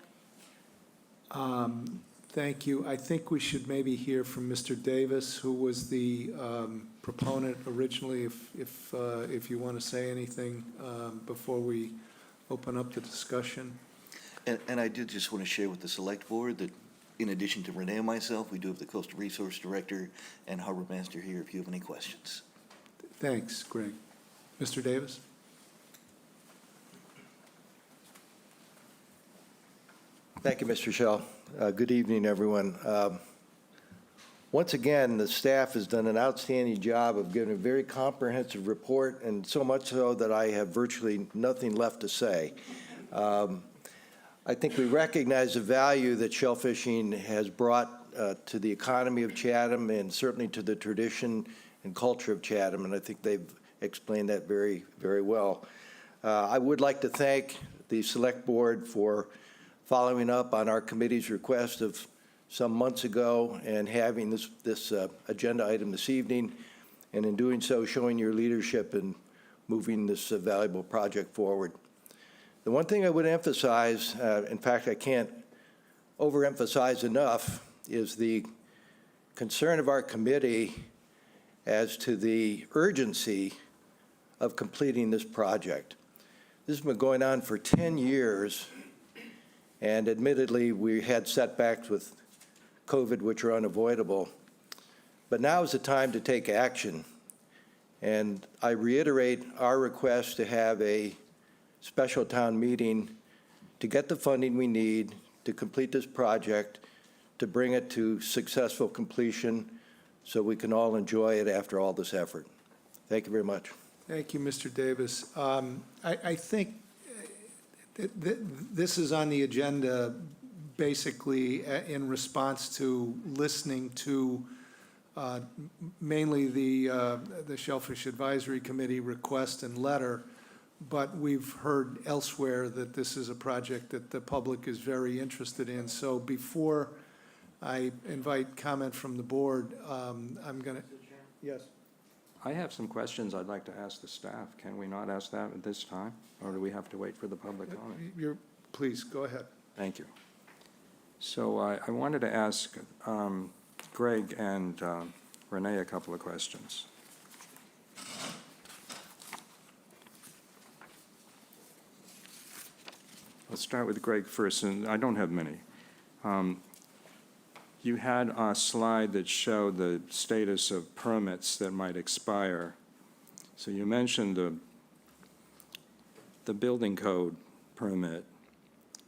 Thank you. I think we should maybe hear from Mr. Davis, who was the proponent originally, if you want to say anything before we open up the discussion. And I did just want to share with the Select Board that in addition to Renee and myself, we do have the Coastal Resource Director and Harbor Master here if you have any questions. Thanks, Greg. Mr. Davis? Thank you, Mr. Shell. Good evening, everyone. Once again, the staff has done an outstanding job of giving a very comprehensive report, and so much so that I have virtually nothing left to say. I think we recognize the value that shellfishing has brought to the economy of Chatham and certainly to the tradition and culture of Chatham, and I think they've explained that very, very well. I would like to thank the Select Board for following up on our committee's request of some months ago and having this agenda item this evening, and in doing so, showing your leadership in moving this valuable project forward. The one thing I would emphasize, in fact, I can't overemphasize enough, is the concern of our committee as to the urgency of completing this project. This has been going on for 10 years, and admittedly, we had setbacks with COVID, which are unavoidable. But now is the time to take action. And I reiterate our request to have a special town meeting to get the funding we need to complete this project, to bring it to successful completion so we can all enjoy it after all this effort. Thank you very much. Thank you, Mr. Davis. I think this is on the agenda basically in response to listening to mainly the Shellfish Advisory Committee request and letter, but we've heard elsewhere that this is a project that the public is very interested in. So before I invite comment from the board, I'm going to, yes. I have some questions I'd like to ask the staff. Can we not ask that at this time, or do we have to wait for the public comment? Please, go ahead. Thank you. So I wanted to ask Greg and Renee a couple of questions. Let's start with Greg first, and I don't have many. You had a slide that showed the status of permits that might expire. So you mentioned the building code permit.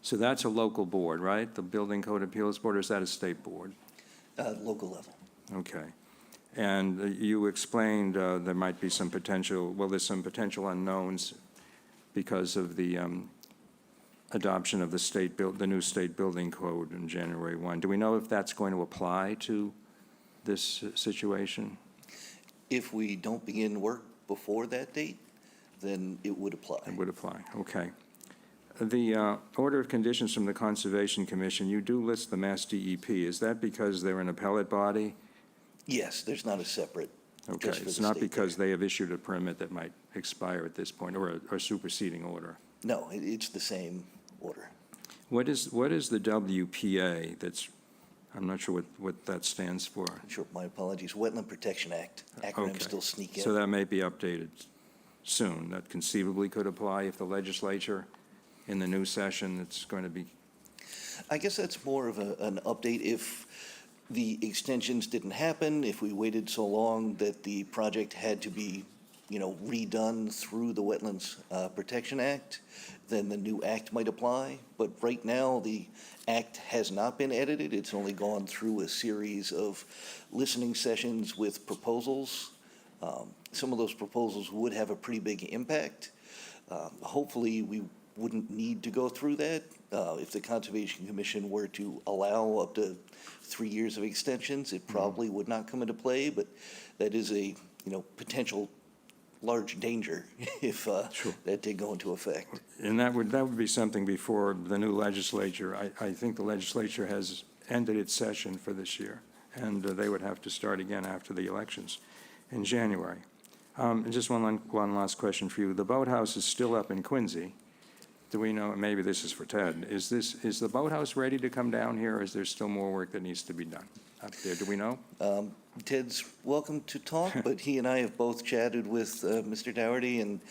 So that's a local board, right? The Building Code Appeals Board, or is that a state board? Local level. Okay. And you explained there might be some potential, well, there's some potential unknowns because of the adoption of the new state building code in January 1. Do we know if that's going to apply to this situation? If we don't begin work before that date, then it would apply. It would apply, okay. The order of conditions from the Conservation Commission, you do list the Mass DEP. Is that because they're an appellate body? Yes, there's not a separate, Okay, just for it's the not state because there. they have issued a permit that might expire at this point, or a superseding order. No, it's the same order. What is the WPA that's, I'm not sure what that stands for. Sure, my apologies. Wetland Protection Act. Acronyms Okay. still sneak in. So that may be updated soon. That conceivably could apply if the legislature, in the new session, it's going to be, I guess that's more of an update. If the extensions didn't happen, if we waited so long that the project had to be, redone through the Wetlands Protection Act, then the new act might apply. But right now, the act has not been edited. It's only gone through a series of listening sessions with proposals. Some of those proposals would have a pretty big impact. Hopefully, we wouldn't need to go through that. If the Conservation Commission were to allow up to 3 years of extensions, it probably would not come into play, but that is a, potential large danger if that did go into effect. and that would be something before the new legislature. I think the legislature has ended its session for this year, and they would have to start again after the elections in January. And just one last question for you. The boathouse is still up in Quincy. Do we know, maybe this is for Ted, is the boathouse ready to come down here, or is there still more work that needs to be done up there? Do we know? Ted's welcome to talk, but he and I have both chatted with Mr. Dougherty, and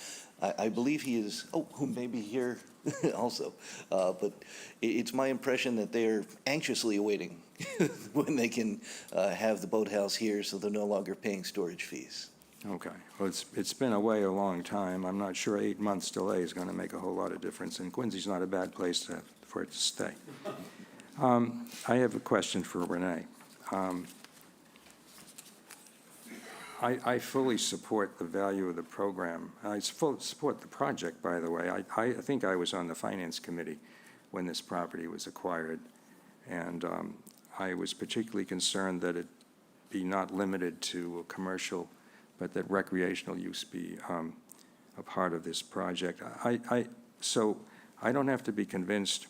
I believe he is, who may be here also. But it's my impression that they're anxiously awaiting when they can have the boathouse here so they're no longer paying storage fees. Okay. Well, it's been away a long time. I'm not sure 8 months delay is going to make a whole lot of difference, and Quincy's not a bad place for it to stay. I have a question for Renee. I fully support the value of the program. I support the project, by the way. I think I was on the Finance Committee when this property was acquired, and I was particularly concerned that it be not limited to a commercial, but that recreational use be a part of this project. So I don't have to be convinced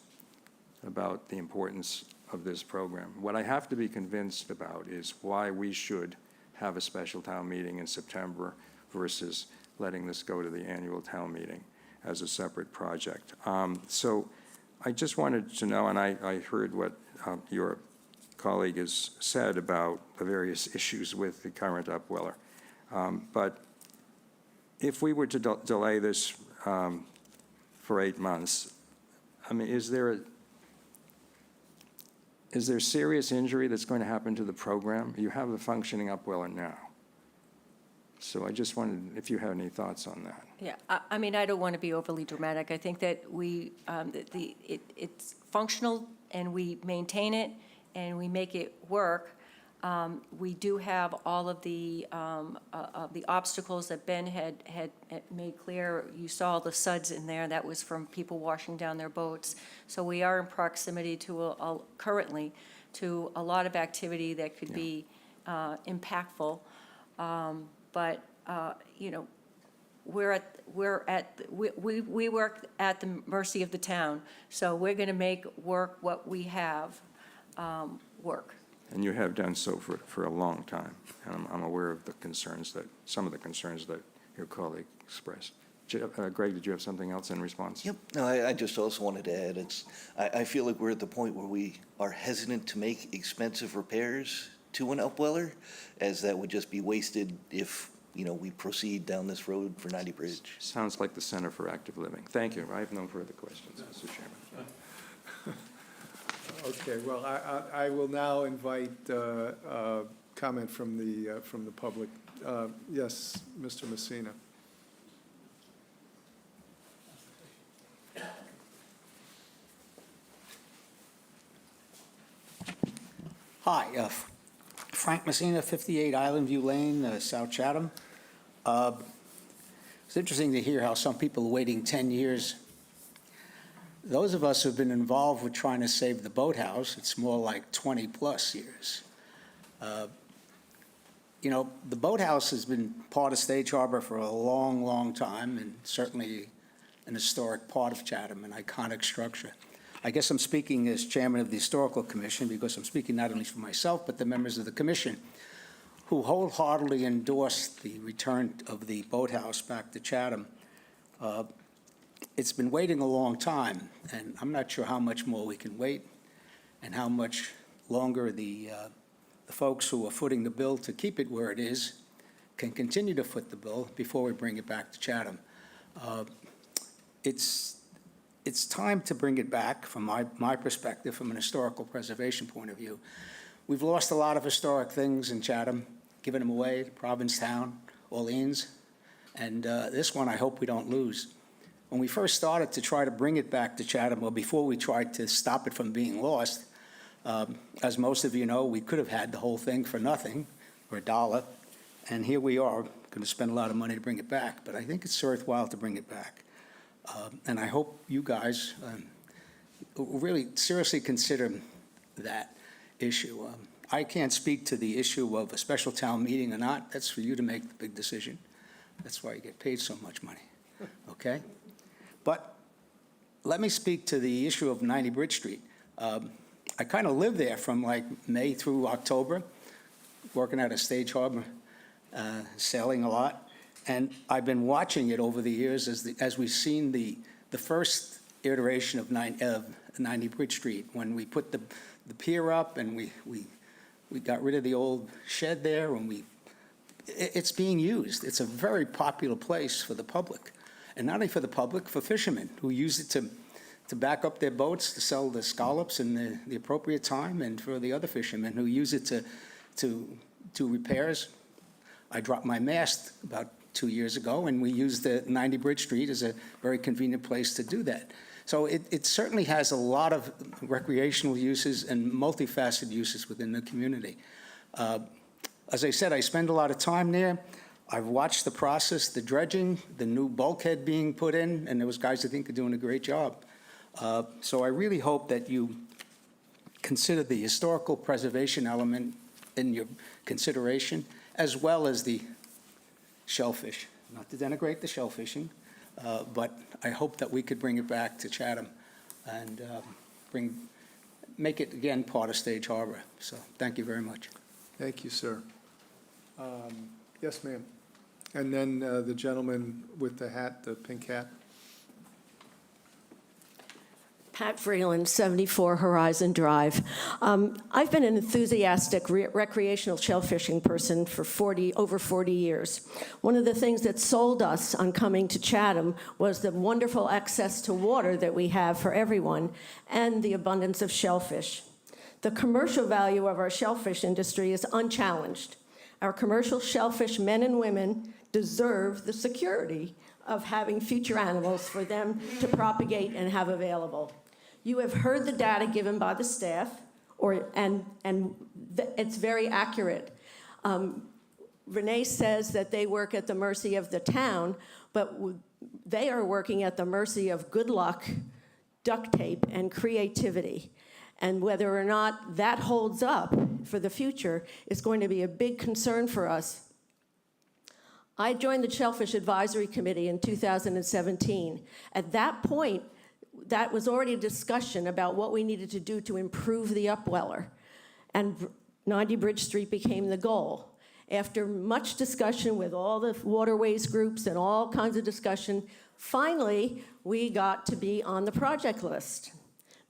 about the importance of this program. What I have to be convinced about is why we should have a special town meeting in September versus letting this go to the annual town meeting as a separate project. So I just wanted to know, and I heard what your colleague has said about the various issues with the current upweller. But if we were to delay this for 8 months, I mean, is there serious injury that's going to happen to the program? You have a functioning upweller now. So I just wondered if you had any thoughts on that. Yeah, I mean, I don't want to be overly dramatic. I think that it's functional, and we maintain it, and we make it work. We do have all of the obstacles that Ben had made clear. You saw the suds in there. That was from people washing down their boats. So we are in proximity to, currently, to a lot of activity that could be impactful. But, you know, we work at the mercy of the town. So we're going to make work what we have work. And you have done so for a long time. And I'm aware of the concerns some of the concerns that your colleague expressed. Greg, did you have something else in response? Yep, no, I just also wanted to add, I feel like we're at the point where we are hesitant to make expensive repairs to an upweller, as that would just be wasted if, you know, we proceed down this road for 90 Bridge. Sounds like the Center for Active Living. Thank you. I have no further questions, Mr. Chairman. Okay, well, I will now invite comment from the public. Yes, Mr. Messina. Hi, Frank Messina, 58 Island View Lane, South Chatham. It's interesting to hear how some people are waiting 10 years. Those of us who've been involved with trying to save the boathouse, it's more like 20-plus years. You know, the boathouse has been part of Stage Harbor for a long, long time, and certainly an historic part of Chatham, an iconic structure. I guess I'm speaking as chairman of the Historical Commission because I'm speaking not only for myself, but the members of the commission who wholeheartedly endorsed the return of the boathouse back to Chatham. It's been waiting a long time, and I'm not sure how much more we can wait and how much longer the folks who are footing the bill to keep it where it is can continue to foot the bill before we bring it back to Chatham. It's time to bring it back from my perspective, from an historical preservation point of view. We've lost a lot of historic things in Chatham, given them away, Provincetown, Orleans, and this one I hope we don't lose. When we first started to try to bring it back to Chatham, or before we tried to stop it from being lost, as most of you know, we could have had the whole thing for nothing, for $1, and here we are, going to spend a lot of money to bring it back, but I think it's worthwhile to bring it back. And I hope you guys really seriously consider that issue. I can't speak to the issue of a special town meeting or not. That's for you to make the big decision. That's why you get paid so much money, okay? But let me speak to the issue of 90 Bridge Street. I kind of lived there from like May through October, working at a Stage Harbor, sailing a lot. And I've been watching it over the years as we've seen the first iteration of 90 Bridge Street, when we put the pier up and we got rid of the old shed there, and it's being used. It's a very popular place for the public. And not only for the public, for fishermen who use it to back up their boats, to sell the scallops in the appropriate time, and for the other fishermen who use it to repairs. I dropped my mast about 2 years ago, and we used the 90 Bridge Street as a very convenient place to do that. So it certainly has a lot of recreational uses and multifaceted uses within the community. As I said, I spend a lot of time there. I've watched the process, the dredging, the new bulkhead being put in, and those guys I think are doing a great job. So I really hope that you consider the historical preservation element in your consideration, as well as the shellfish. Not to denigrate the shellfishing, but I hope that we could bring it back to Chatham and make it again part of Stage Harbor. So thank you very much. Thank you, sir. Yes, ma'am. And then the gentleman with the hat, the pink hat. Pat Freeland, 74 Horizon Drive. I've been an enthusiastic recreational shell fishing person for over 40 years. One of the things that sold us on coming to Chatham was the wonderful access to water that we have for everyone and the abundance of shellfish. The commercial value of our shellfish industry is unchallenged. Our commercial shellfish men and women deserve the security of having future animals for them to propagate and have available. You have heard the data given by the staff, and it's very accurate. Renee says that they work at the mercy of the town, but they are working at the mercy of good luck, duct tape, and creativity. And whether or not that holds up for the future is going to be a big concern for us. I joined the Shellfish Advisory Committee in 2017. At that point, that was already a discussion about what we needed to do to improve the upweller. And 90 Bridge Street became the goal. After much discussion with all the waterways groups and all kinds of discussion, finally, we got to be on the project list.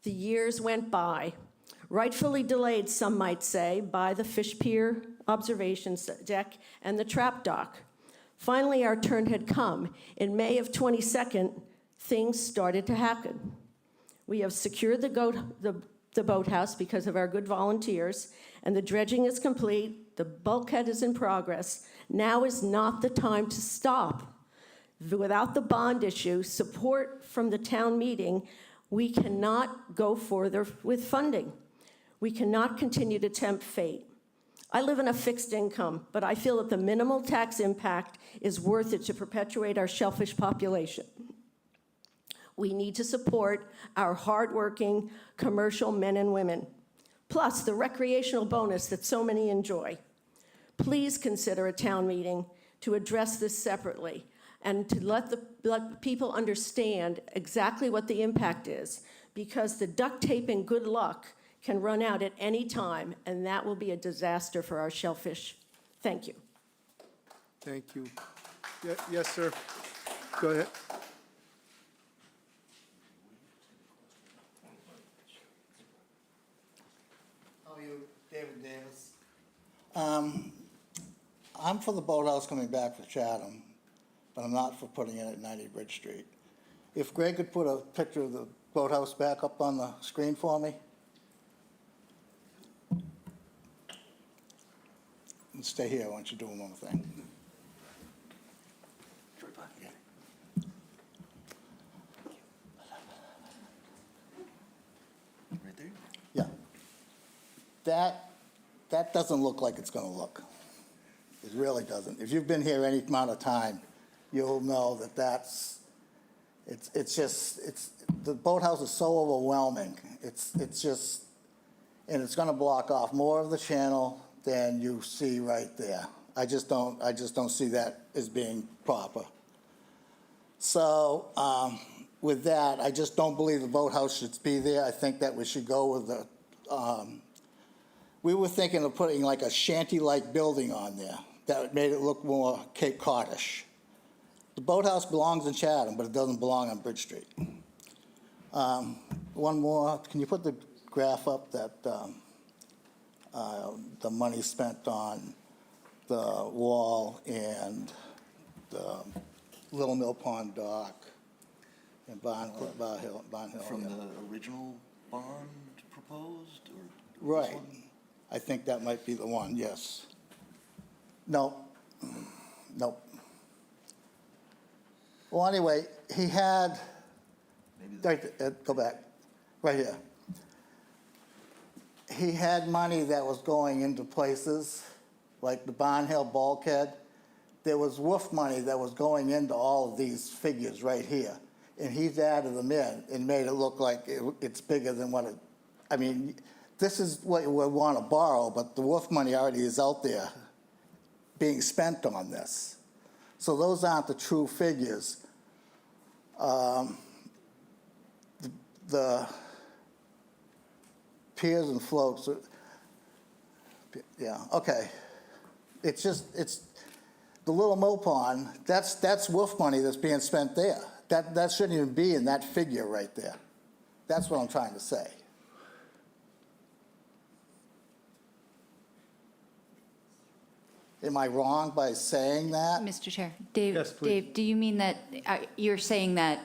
The years went by, rightfully delayed, some might say, by the fish pier observation deck and the trap dock. Finally, our turn had come. In May of 22nd, things started to happen. We have secured the boathouse because of our good volunteers, and the dredging is complete. The bulkhead is in progress. Now is not the time to stop. Without the bond issue, support from the town meeting, we cannot go further with funding. We cannot continue to tempt fate. I live on a fixed income, but I feel that the minimal tax impact is worth it to perpetuate our shellfish population. We need to support our hardworking commercial men and women, plus the recreational bonus that so many enjoy. Please consider a town meeting to address this separately and to let people understand exactly what the impact is, because the duct tape and good luck can run out at any time, and that will be a disaster for our shellfish. Thank you. Thank you. Yes, sir. Go ahead. How are you? David Davis. I'm for the boathouse coming back for Chatham, but I'm not for putting it at 90 Bridge Street. If Greg could put a picture of the boathouse back up on the screen for me. And stay here, I want you to do one more thing. Right there? Yeah. That doesn't look like it's gonna look. It really doesn't. If you've been here any amount of time, you'll know that the boathouse is so overwhelming. It's just, and it's gonna block off more of the channel than you see right there. I just don't see that as being proper. So, with that, I just don't believe the boathouse should be there. I think that we should go with the, we were thinking of putting like a shanty-like building on there that made it look more Cape Cod-ish. The boathouse belongs in Chatham, but it doesn't belong on Bridge Street. One more, can you put the graph up that the money spent on the wall and the Little Mill Pond dock and Barn Hill. From yeah. the original bond proposed, or? Right. I think that might be the one, yes. No. Nope. Well, anyway, he had, go back, right here. He had money that was going into places like the Barn Hill bulkhead. There was WOOF money that was going into all of these figures right here. And he's added them in and made it look like it's bigger than what it, I mean, this is what we want to borrow, but the WOOF money already is out there being spent on this. So those aren't the true figures. The piers and floats, yeah, okay. It's the Little Mill Pond, that's WOOF money that's being spent there. That shouldn't even be in that figure right there. That's what I'm trying to say. Am I wrong by saying that? Mr. Chair, Dave, Yes, please. Dave, do you mean that, you're saying that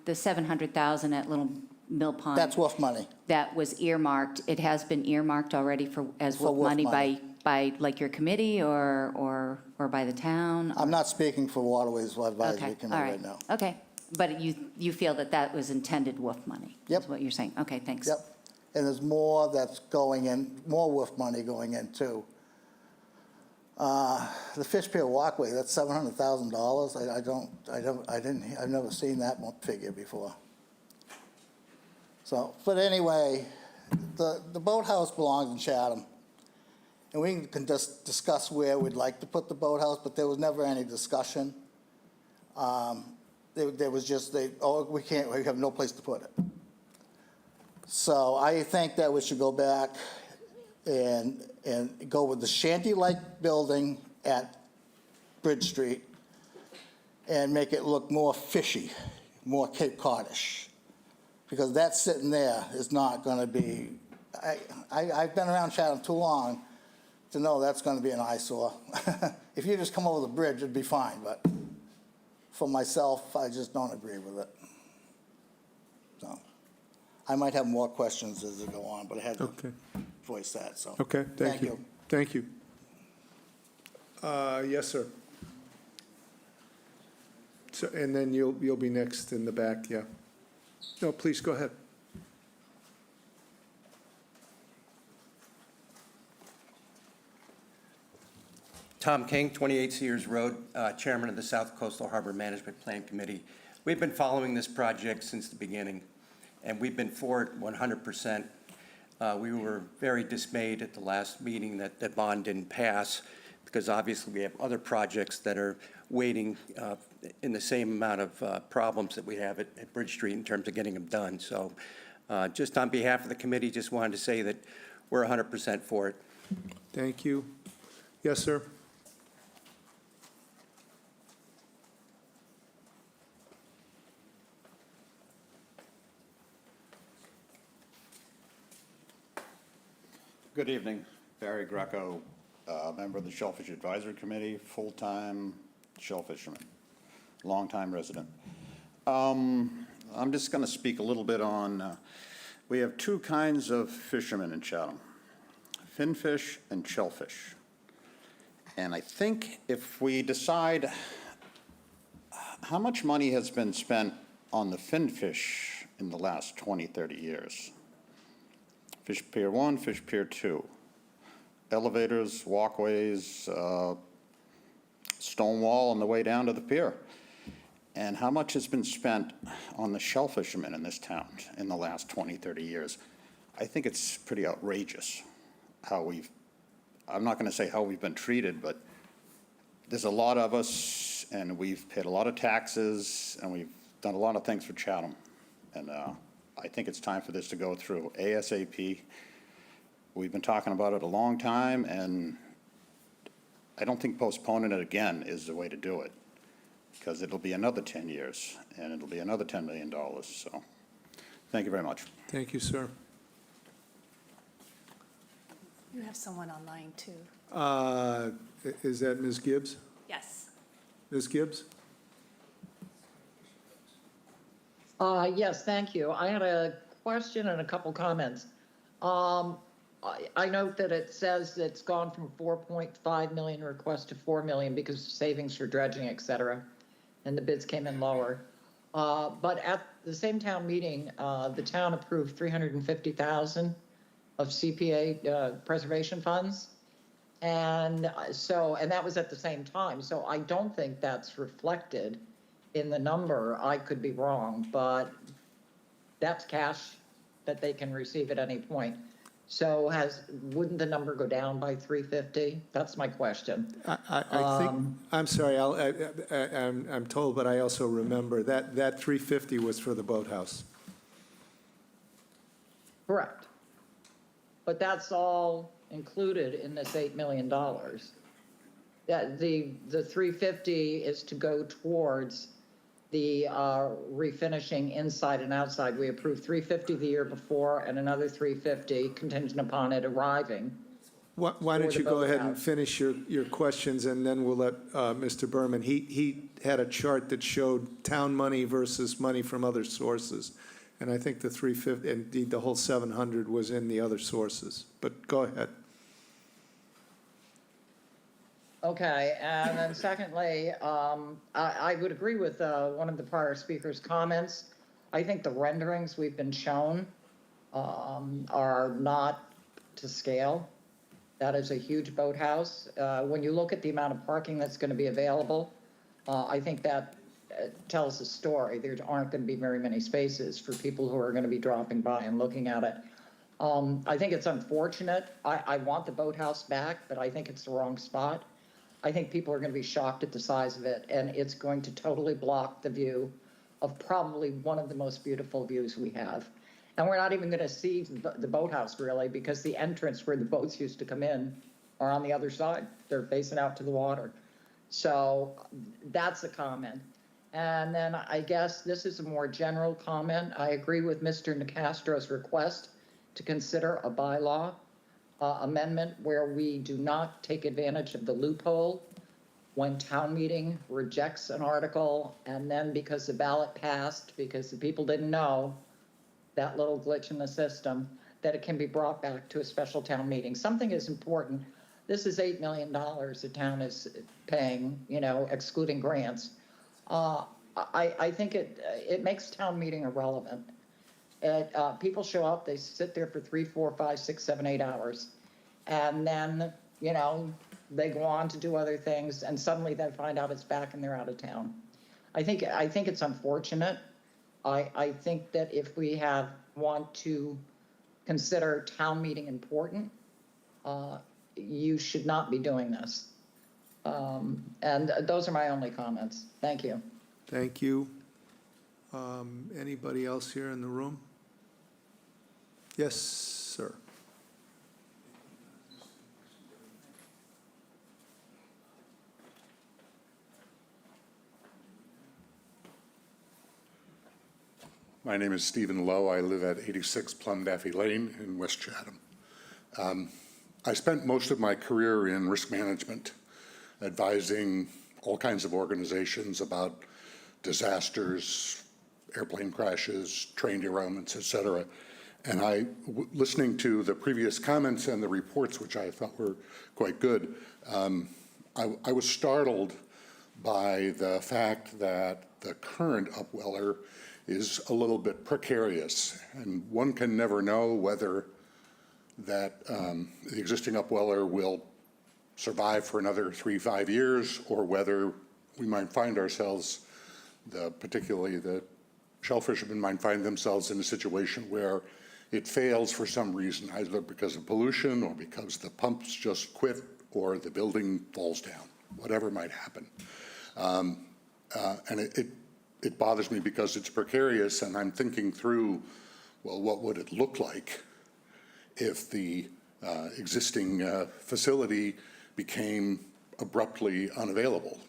the 700,000 at Little Mill Pond? That's WOOF money. That was earmarked, it has been earmarked already as For WOOF WOOF money money. by like your committee or or by the town? I'm not speaking for Waterways Advisory Okay, all Committee right. right now. Okay, but you feel that that was intended WOOF money? Yep. Is what you're saying? Okay, thanks. Yep. And there's more that's going in, more WIF money going in too. The Fish Pier Walkway, that's $700,000. I've never seen that figure before. So, but anyway, the boathouse belongs in Chatham. And we can just discuss where we'd like to put the boathouse, but there was never any discussion. There was just, we have no place to put it. So I think that we should go back and go with the shanty-like building at Bridge Street and make it look more fishy, more Cape Codish. Because that sitting there is not gonna be, I've been around Chatham too long to know that's gonna be an eyesore. If you just come over the bridge, it'd be fine, but for myself, I just don't agree with it. So, I might have more questions as they go on, but I had to Okay. voice that, so. Okay, thank you. Thank you. Yes, sir. So, and then you'll be next in the back, yeah. No, please, go ahead. Tom King, 28 Sears Road, Chairman of the South Coastal Harbor Management Plan Committee. We've been following this project since the beginning, and we've been for it 100%. We were very dismayed at the last meeting that the bond didn't pass, because obviously we have other projects that are waiting in the same amount of problems that we have at Bridge Street in terms of getting them done. So just on behalf of the committee, just wanted to say that we're 100% for it. Thank you. Yes, sir. Good evening. Barry Greco, member of the Shellfish Advisory Committee, full-time shellfisherman, longtime resident. I'm just going to speak a little bit on, we have two kinds of fishermen in Chatham, finfish and shellfish. And I think if we decide how much money has been spent on the finfish in the last 20, 30 years, Fish Pier 1, Fish Pier 2. Elevators, walkways, stone wall on the way down to the pier. And how much has been spent on the shellfishermen in this town in the last 20, 30 years? I think it's pretty outrageous how I'm not going to say how we've been treated, but there's a lot of us, and we've paid a lot of taxes, and we've done a lot of things for Chatham. And I think it's time for this to go through ASAP. We've been talking about it a long time, and I don't think postponing it again is the way to do it, because it'll be another 10 years, and it'll be another $10 million. So thank you very much. Thank you, sir. You have someone online, too. Is that Ms. Gibbs? Yes. Ms. Gibbs? Yes, thank you. I had a question and a couple comments. I note that it says it's gone from 4.5 million requests to 4 million because of savings for dredging, et cetera, and the bids came in lower. But at the same town meeting, the town approved 350,000 of CPA preservation funds. And that was at the same time. So I don't think that's reflected in the number. I could be wrong, but that's cash that they can receive at any point. So wouldn't the number go down by 350? That's my question. I think, I'm sorry, I'm told, but I also remember that 350 was for the boathouse. Correct. But that's all included in this $8 million. That the 350 is to go towards the refinishing inside and outside. We approved 350 the year before and another 350 contingent upon it arriving. Why don't you go ahead and finish your questions, and then we'll let Mr. Berman. He had a chart that showed town money versus money from other sources. And I think the 350, indeed the whole 700 was in the other sources. But go ahead. Okay, and then secondly, I would agree with one of the prior speakers' comments. I think the renderings we've been shown are not to scale. That is a huge boathouse. When you look at the amount of parking that's going to be available, I think that tells the story. There aren't going to be very many spaces for people who are going to be dropping by and looking at it. I think it's unfortunate. I want the boathouse back, but I think it's the wrong spot. I think people are going to be shocked at the size of it, and it's going to totally block the view of probably one of the most beautiful views we have. And we're not even going to see the boathouse, really, because the entrance where the boats used to come in are on the other side. They're facing out to the water. So that's a comment. And then I guess this is a more general comment. I agree with Mr. Nicastro's request to consider a bylaw amendment where we do not take advantage of the loophole when town meeting rejects an article, and then because the ballot passed, because the people didn't know that little glitch in the system, that it can be brought back to a special town meeting. Something is important. This is $8 million the town is paying, you know, excluding grants. I think it makes town meeting irrelevant. People show up, they sit there for 3, 4, 5, 6, 7, 8 hours. And then, you know, they go on to do other things, and suddenly they find out it's back and they're out of town. I think it's unfortunate. I think that if we want to consider town meeting important, you should not be doing this. And those are my only comments. Thank you. Thank you. Anybody else here in the room? Yes, sir. My name is Stephen Lowe. I live at 86 Plum Daffy Lane in West Chatham. I spent most of my career in risk management, advising all kinds of organizations about disasters, airplane crashes, train derailments, et cetera. And listening to the previous comments and the reports, which I thought were quite good, I was startled by the fact that the current upweller is a little bit precarious, and one can never know whether that the existing upweller will survive for another 3-5 years, or whether we might find ourselves, particularly the shellfishermen might find themselves in a situation where it fails for some reason, either because of pollution or because the pumps just quit or the building falls down, whatever might happen. And it bothers me because it's precarious, and I'm thinking through, well, what would it look like if the existing facility became abruptly unavailable,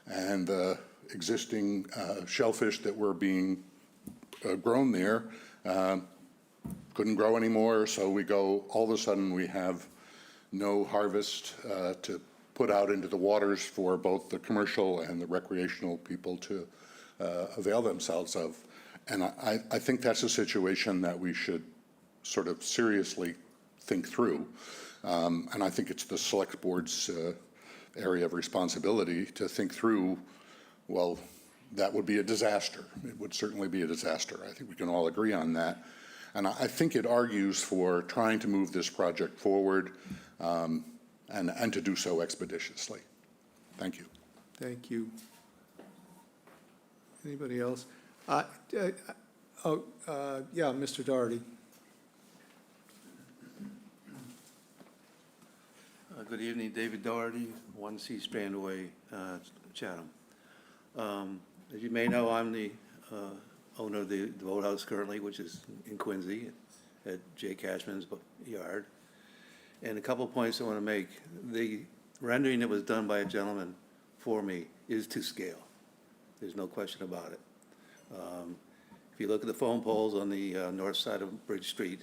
and the existing shellfish that were being grown there couldn't grow anymore, so all of a sudden we have no harvest to put out into the waters for both the commercial and the recreational people to avail themselves of. And I think that's a situation that we should sort of seriously think through. And I think it's the select board's area of responsibility to think through, well, that would be a disaster. It would certainly be a disaster. I think we can all agree on that. And I think it argues for trying to move this project forward and to do so expeditiously. Thank you. Thank you. Anybody else? Yeah, Mr. Doherty. Good evening, David Doherty, 1C Strandway, Chatham. As you may know, I'm the owner of the boathouse currently, which is in Quincy at Jay Cashman's yard. And a couple points I want to make. The rendering that was done by a gentleman for me is to scale. There's no question about it. If you look at the phone poles on the north side of Bridge Street,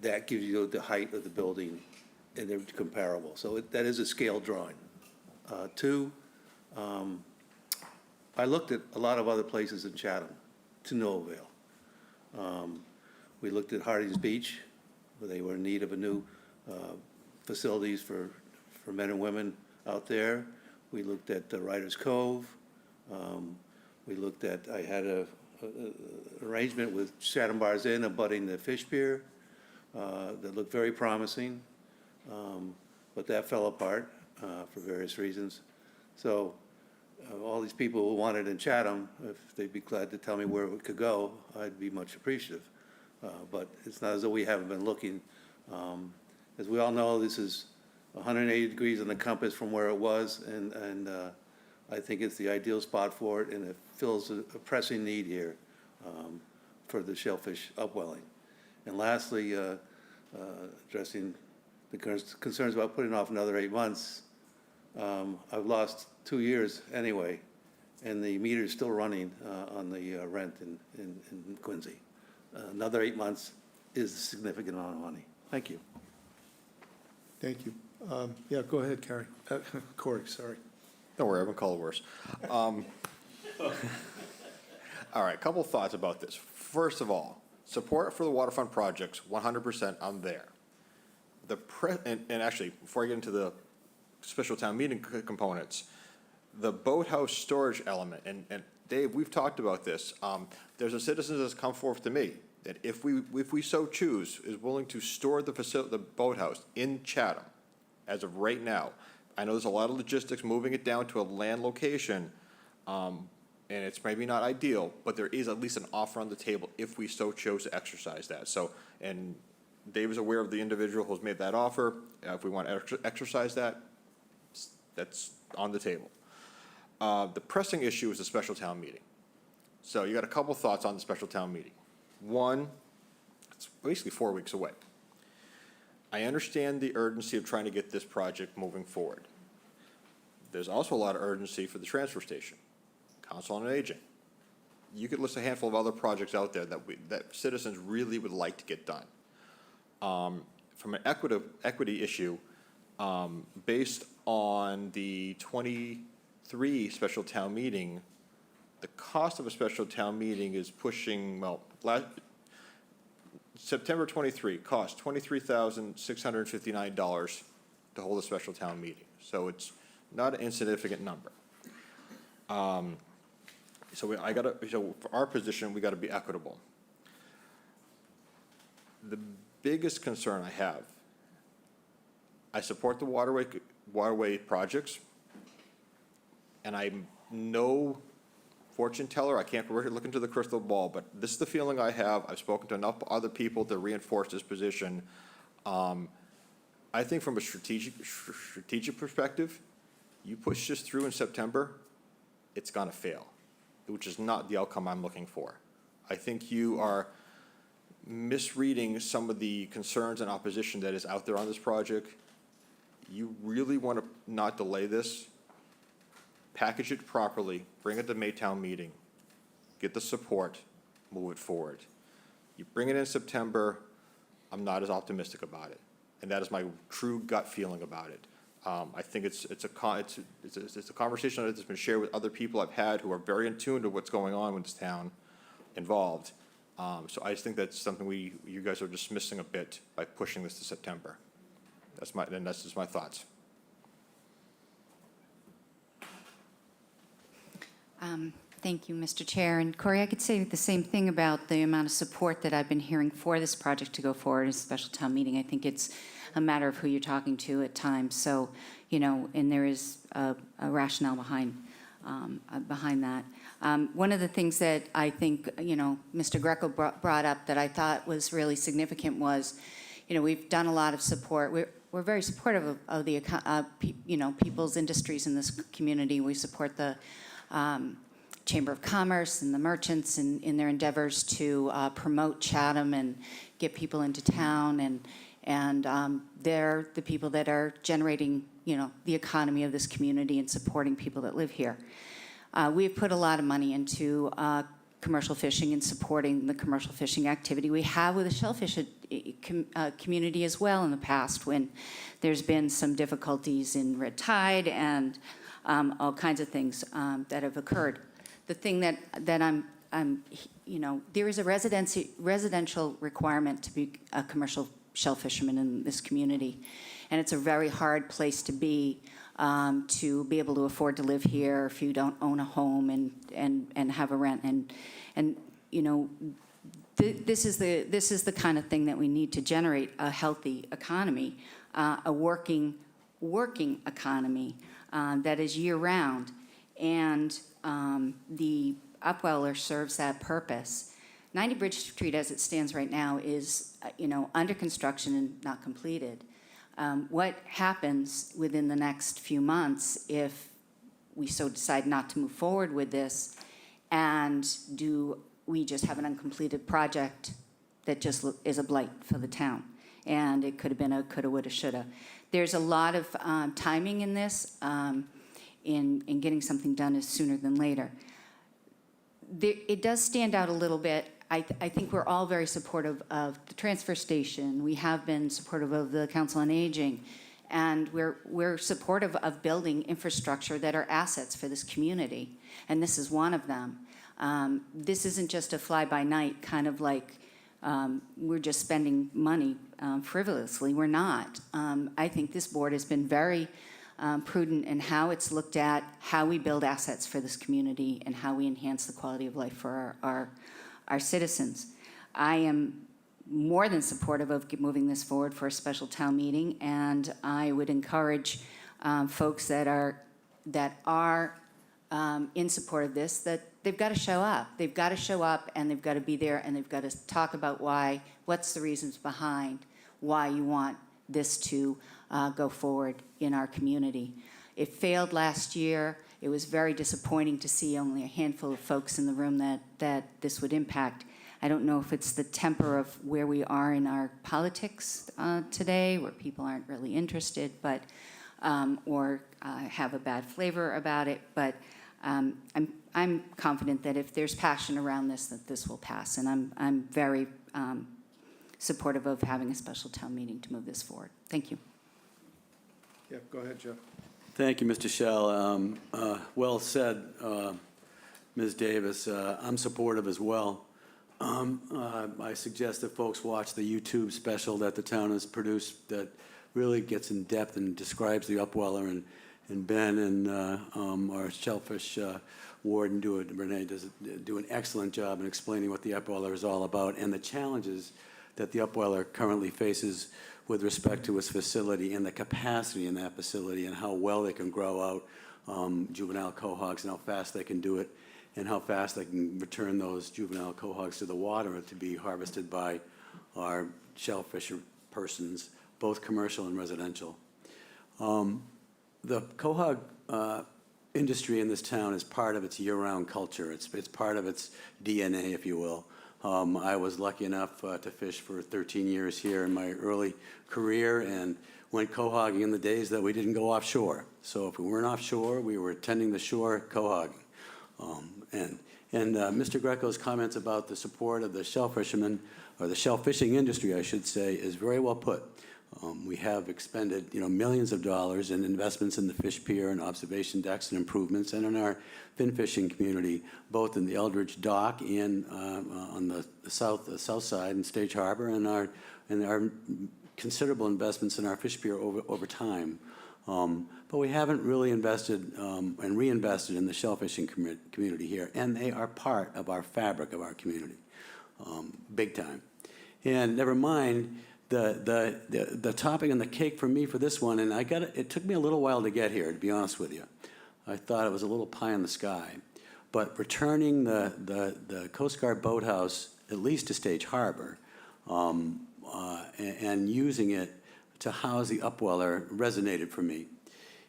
that gives you the height of the building, and they're comparable. So that is a scale drawing. Two, I looked at a lot of other places in Chatham to no avail. We looked at Harding's Beach, where they were in need of a new facilities for men and women out there. We looked at the Riders Cove. We looked at, I had a arrangement with Chatham Bars Inn abutting the fish pier that looked very promising, but that fell apart for various reasons. So all these people who wanted in Chatham, if they'd be glad to tell me where it could go, I'd be much appreciative. But it's not as though we haven't been looking. As we all know, this is 180 degrees on the compass from where it was, and I think it's the ideal spot for it, and it fills a pressing need here for the shellfish upwelling. And lastly, addressing the concerns about putting off another 8 months, I've lost 2 years anyway, and the meter's still running on the rent in Quincy. Another 8 months is a significant amount of money. Thank you. Thank you. Yeah, go ahead, Carrie. Corey, sorry. Don't worry, I haven't called worse. All right, a couple thoughts about this. First of all, support for the waterfront projects, 100%, I'm there. And actually, before I get into the special town meeting components, the boathouse storage element, and Dave, we've talked about this. There's a citizen that's come forth to me that if we so choose, is willing to store the boathouse in Chatham as of right now. I know there's a lot of logistics moving it down to a land location, and it's maybe not ideal, but there is at least an offer on the table if we so chose to exercise that. So, and Dave is aware of the individual who's made that offer. If we want to exercise that, that's on the table. The pressing issue is the special town meeting. So you got a couple thoughts on the special town meeting. One, it's basically 4 weeks away. I understand the urgency of trying to get this project moving forward. There's also a lot of urgency for the transfer station, Council on Aging. You could list a handful of other projects out there that citizens really would like to get done. From an equity issue, based on the 23 special town meeting, the cost of a special town meeting is pushing, well, September 23 cost $23,659 to hold a special town meeting. So it's not an insignificant number. So for our position, we got to be equitable. The biggest concern I have, I support the waterway projects, and I'm no fortune teller. I can't look into the crystal ball, but this is the feeling I have. I've spoken to enough other people to reinforce this position. I think from a strategic perspective, you push this through in September, it's gonna fail, which is not the outcome I'm looking for. I think you are misreading some of the concerns and opposition that is out there on this project. You really want to not delay this. Package it properly, bring it to Maytown meeting, get the support, move it forward. You bring it in September, I'm not as optimistic about it, and that is my true gut feeling about it. I think it's a conversation that's been shared with other people I've had who are very in tune to what's going on with this town involved. So I just think that's something you guys are dismissing a bit by pushing this to September. That's just my thoughts. Thank you, Mr. Chair. And Corey, I could say the same thing about the amount of support that I've been hearing for this project to go forward as a special town meeting. I think it's a matter of who you're talking to at times. So, and there is a rationale behind that. One of the things that I think, Mr. Greco brought up that I thought was really significant was, we've done a lot of support. We're very supportive of the, people's industries in this community. We support the Chamber of Commerce and the merchants in their endeavors to promote Chatham and get people into town, and they're the people that are generating, the economy of this community and supporting people that live here. We've put a lot of money into commercial fishing and supporting the commercial fishing activity we have with the shellfish community as well in the past when there's been some difficulties in red tide and all kinds of things that have occurred. The thing that I'm there is a residential requirement to be a commercial shell fisherman in this community, and it's a very hard place to be to be able to afford to live here if you don't own a home and have a rent. And you know, this is the kind of thing that we need to generate a healthy economy, a working economy that is year-round. And the Upweller serves that purpose. 90 Bridge Street, as it stands right now, is under construction and not completed. What happens within the next few months if we so decide not to move forward with this, and do we just have an uncompleted project that just is a blight for the town? And it could have been a coulda, woulda, shoulda. There's a lot of timing in this, in getting something done is sooner than later. It does stand out a little bit. I think we're all very supportive of the transfer station. We have been supportive of the Council on Aging, and we're supportive of building infrastructure that are assets for this community, and this is one of them. This isn't just a fly-by-night kind of like we're just spending money frivolously. We're not. I think this board has been very prudent in how it's looked at, how we build assets for this community, and how we enhance the quality of life for our citizens. I am more than supportive of moving this forward for a special town meeting, and I would encourage folks that are in support of this, that they've got to show up. They've got to show up, and they've got to be there, and they've got to talk about what's the reasons behind why you want this to go forward in our community. It failed last year. It was very disappointing to see only a handful of folks in the room that this would impact. I don't know if it's the temper of where we are in our politics today, where people aren't really interested, but or have a bad flavor about it. But I'm confident that if there's passion around this, that this will pass. And I'm very supportive of having a special town meeting to move this forward. Thank you. Yeah, go ahead, Jeff. Thank you, Mr. Shell. Well said, Ms. Davis. I'm supportive as well. I suggest that folks watch the YouTube special that the town has produced that really gets in depth and describes the Upweller, and Ben and our shellfish warden Renee do an excellent job in explaining what the Upweller is all about and the challenges that the Upweller currently faces with respect to its facility and the capacity in that facility and how well they can grow out juvenile quahogs and how fast they can do it and how fast they can return those juvenile quahogs to the water to be harvested by our shellfisher persons, both commercial and residential. The quahog industry in this town is part of its year-round culture. It's part of its DNA, if you will. I was lucky enough to fish for 13 years here in my early career and went quahogging in the days that we didn't go offshore. So if we weren't offshore, we were tending the shore quahogging. Mr. Greco's comments about the support of the shell fishermen, or the shell fishing industry, I should say, is very well put. We have expended, millions of dollars in investments in the fish pier and observation decks and improvements, and in our fin fishing community, both in the Eldridge Dock and on the south side in Stage Harbor, and our considerable investments in our fish pier over time. But we haven't really invested and reinvested in the shell fishing community here, and they are part of our fabric of our community, big time. And never mind the topic and the cake for me for this one, and it took me a little while to get here, to be honest with you. I thought it was a little pie in the sky. But returning the Coast Guard boathouse, at least to Stage Harbor, and using it to house the Upweller resonated for me.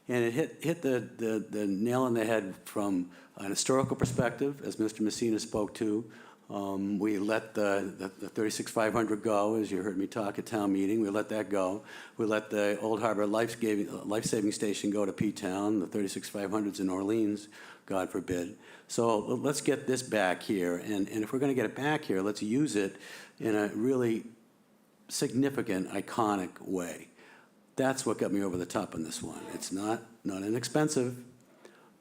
And it hit the nail on the head from an historical perspective, as Mr. Messina spoke to. We let the 36,500 go, as you heard me talk at town meeting. We let that go. We let the Old Harbor life-saving station go to P-Town. The 36,500's in Orleans, God forbid. So let's get this back here. And if we're going to get it back here, let's use it in a really significant, iconic way. That's what got me over the top on this one. It's not inexpensive.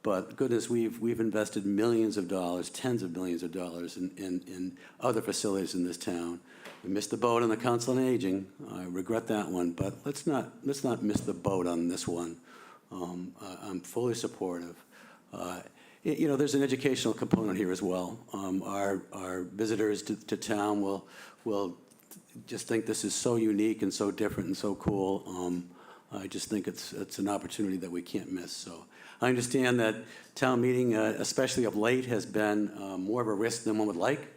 But goodness, we've invested millions of dollars, tens of millions of dollars in other facilities in this town. We missed the boat on the Council on Aging. I regret that one, but let's not miss the boat on this one. I'm fully supportive. You know, there's an educational component here as well. Our visitors to town will just think this is so unique and so different and so cool. I just think it's an opportunity that we can't miss. So I understand that town meeting, especially of late, has been more of a risk than one would like.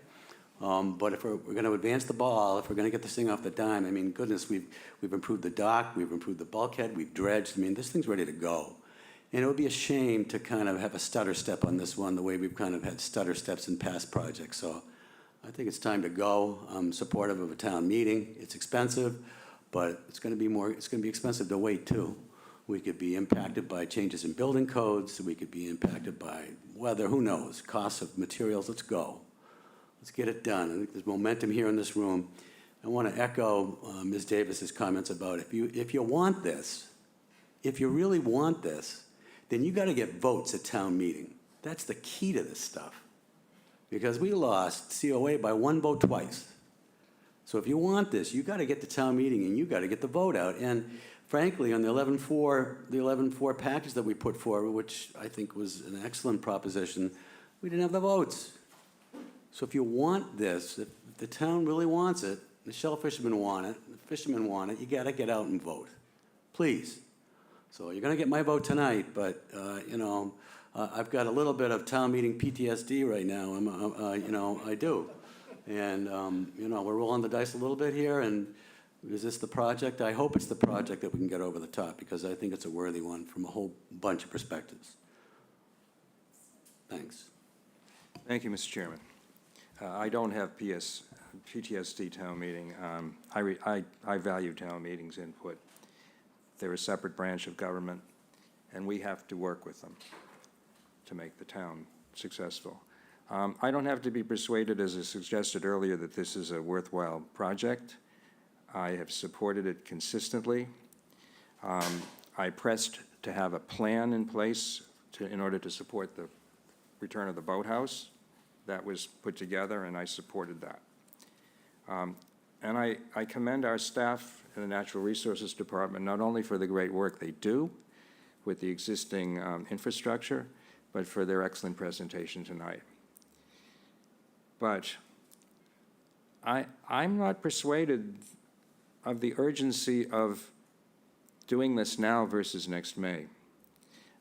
But if we're going to advance the ball, if we're going to get this thing off the dime, I mean, goodness, we've improved the dock, we've improved the bulkhead, we've dredged. I mean, this thing's ready to go. And it would be a shame to kind of have a stutter step on this one the way we've kind of had stutter steps in past projects. So I think it's time to go. I'm supportive of a town meeting. It's expensive, but it's going to be expensive to wait too. We could be impacted by changes in building codes. We could be impacted by weather, who knows, costs of materials. Let's go. Let's get it done. I think there's momentum here in this room. I want to echo Ms. Davis's comments about if you want this, if you really want this, then you got to get votes at town meeting. That's the key to this stuff. Because we lost COA by 1 vote twice. So if you want this, you got to get to town meeting and you got to get the vote out. And frankly, on the 11-4 package that we put forward, which I think was an excellent proposition, we didn't have the votes. So if you want this, if the town really wants it, the shellfishermen want it, the fishermen want it, you got to get out and vote. Please. So you're going to get my vote tonight, but, you know, I've got a little bit of town meeting PTSD right now. You know, I do. And, you know, we're rolling the dice a little bit here. And is this the project? I hope it's the project that we can get over the top, because I think it's a worthy one from a whole bunch of perspectives. Thanks. Thank you, Mr. Chairman. I don't have PTSD town meeting. I value town meetings' input. They're a separate branch of government, and we have to work with them to make the town successful. I don't have to be persuaded, as I suggested earlier, that this is a worthwhile project. I have supported it consistently. I pressed to have a plan in place in order to support the return of the boathouse. That was put together, and I supported that. And I commend our staff in the Natural Resources Department not only for the great work they do with the existing infrastructure, but for their excellent presentation tonight. But I'm not persuaded of the urgency of doing this now versus next May.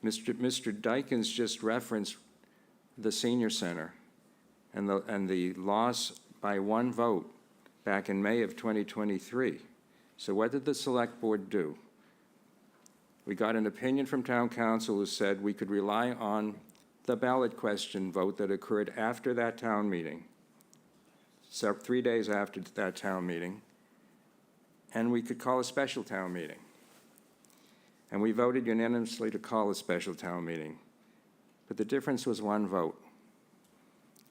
Mr. Dykens just referenced the senior center and the loss by 1 vote back in May of 2023. So what did the select board do? We got an opinion from town council who said we could rely on the ballot question vote that occurred after that town meeting, so 3 days after that town meeting, and we could call a special town meeting. And we voted unanimously to call a special town meeting. But the difference was 1 vote.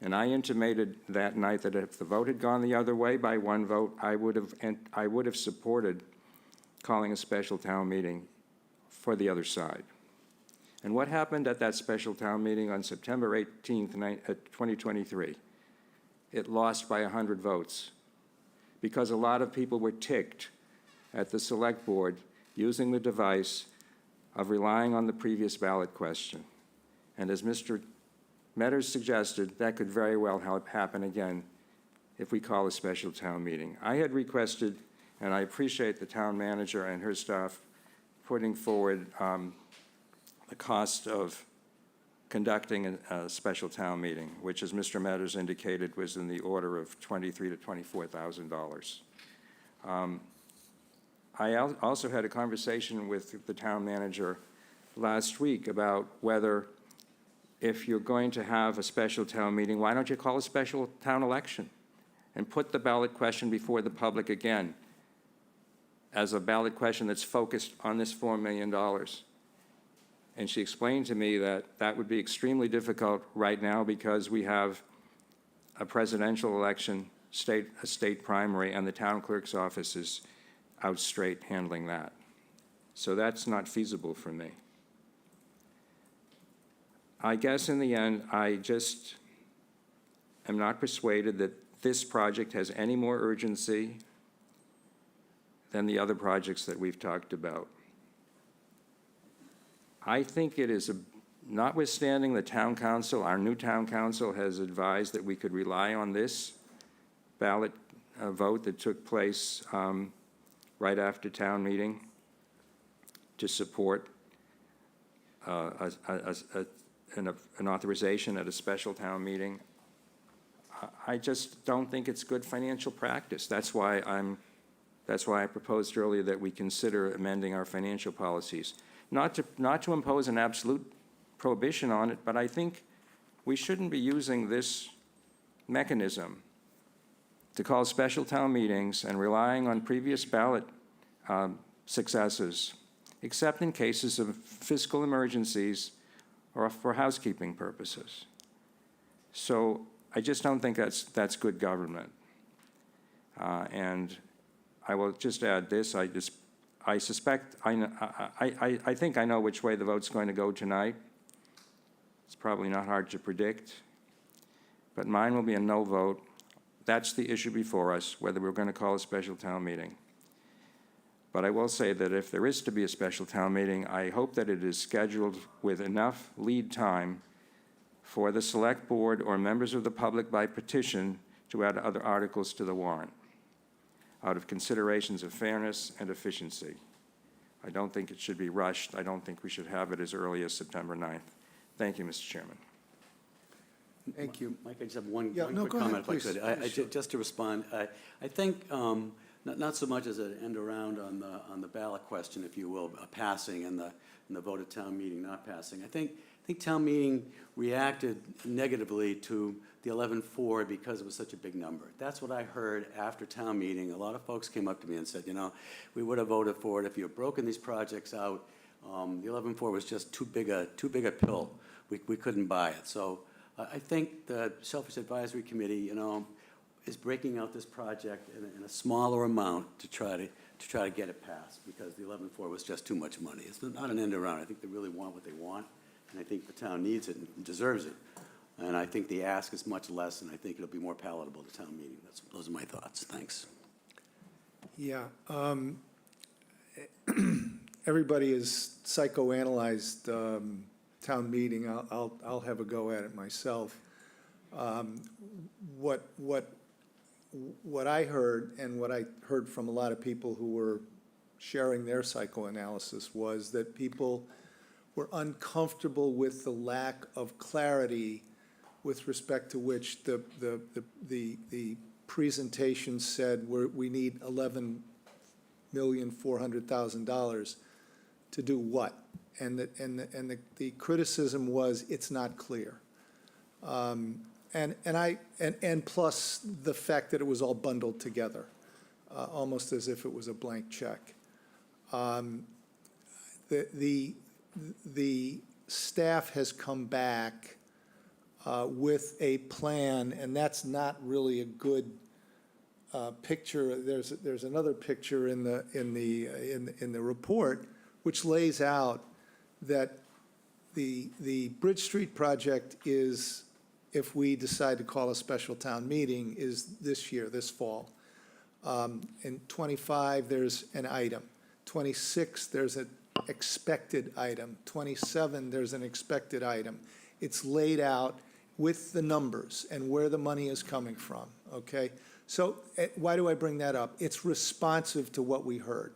And I intimated that night that if the vote had gone the other way by 1 vote, I would have supported calling a special town meeting for the other side. And what happened at that special town meeting on September 18th, 2023? It lost by 100 votes because a lot of people were ticked at the select board using the device of relying on the previous ballot question. And as Mr. Metters suggested, that could very well happen again if we call a special town meeting. I had requested, and I appreciate the town manager and her staff putting forward the cost of conducting a special town meeting, which, as Mr. Metters indicated, was in the order of $23,000 to $24,000. I also had a conversation with the town manager last week about whether, if you're going to have a special town meeting, why don't you call a special town election and put the ballot question before the public again as a ballot question that's focused on this $4 million. And she explained to me that that would be extremely difficult right now because we have a presidential election, a state primary, and the town clerk's office is out straight handling that. So that's not feasible for me. I guess in the end, I just am not persuaded that this project has any more urgency than the other projects that we've talked about. I think it is, notwithstanding the town council, our new town council has advised that we could rely on this ballot vote that took place right after town meeting to support an authorization at a special town meeting. I just don't think it's good financial practice. That's why I proposed earlier that we consider amending our financial policies. Not to impose an absolute prohibition on it, but I think we shouldn't be using this mechanism to call special town meetings and relying on previous ballot successes, except in cases of fiscal emergencies or for housekeeping purposes. So I just don't think that's good government. And I will just add this, I suspect, I think I know which way the vote's going to go tonight. It's probably not hard to predict, but mine will be a no vote. That's the issue before us, whether we're going to call a special town meeting. But I will say that if there is to be a special town meeting, I hope that it is scheduled with enough lead time for the select board or members of the public by petition to add other articles to the warrant, out of considerations of fairness and efficiency. I don't think it should be rushed. I don't think we should have it as early as September 9th. Thank you, Mr. Chairman. Thank you. Mike, I just have one Yeah, no, quick go ahead, comment, if I could. please. Sure. Just to respond, I think, not so much as an end around on the ballot question, if you will, a passing and the vote at town meeting not passing. I think town meeting reacted negatively to the 11-4 because it was such a big number. That's what I heard after town meeting. A lot of folks came up to me and said, we would have voted for it if you had broken these projects out. The 11-4 was just too big a pill. We couldn't buy it. So I think the Shellfish Advisory Committee, is breaking out this project in a smaller amount to try to get it passed, because the 11-4 was just too much money. It's not an end around. I think they really want what they want, and I think the town needs it and deserves it. And I think the ask is much less, and I think it'll be more palatable to town meeting. Those are my thoughts. Thanks. Yeah. Everybody has psychoanalyzed town meeting. I'll have a go at it myself. What I heard, and what I heard from a lot of people who were sharing their psychoanalysis, was that people were uncomfortable with the lack of clarity with respect to which the presentation said we need $11,400,000 to do what, and the criticism was it's not clear, and plus the fact that it was all bundled together, almost as if it was a blank check. The staff has come back with a plan, and that's not really a good picture. There's another picture in the report which lays out that the Bridge Street project is, if we decide to call a special town meeting, is this year, this fall. In 25, there's an item. 26, there's an expected item. 27, there's an expected item. It's laid out with the numbers and where the money is coming from, okay? So why do I bring that up? It's responsive to what we heard.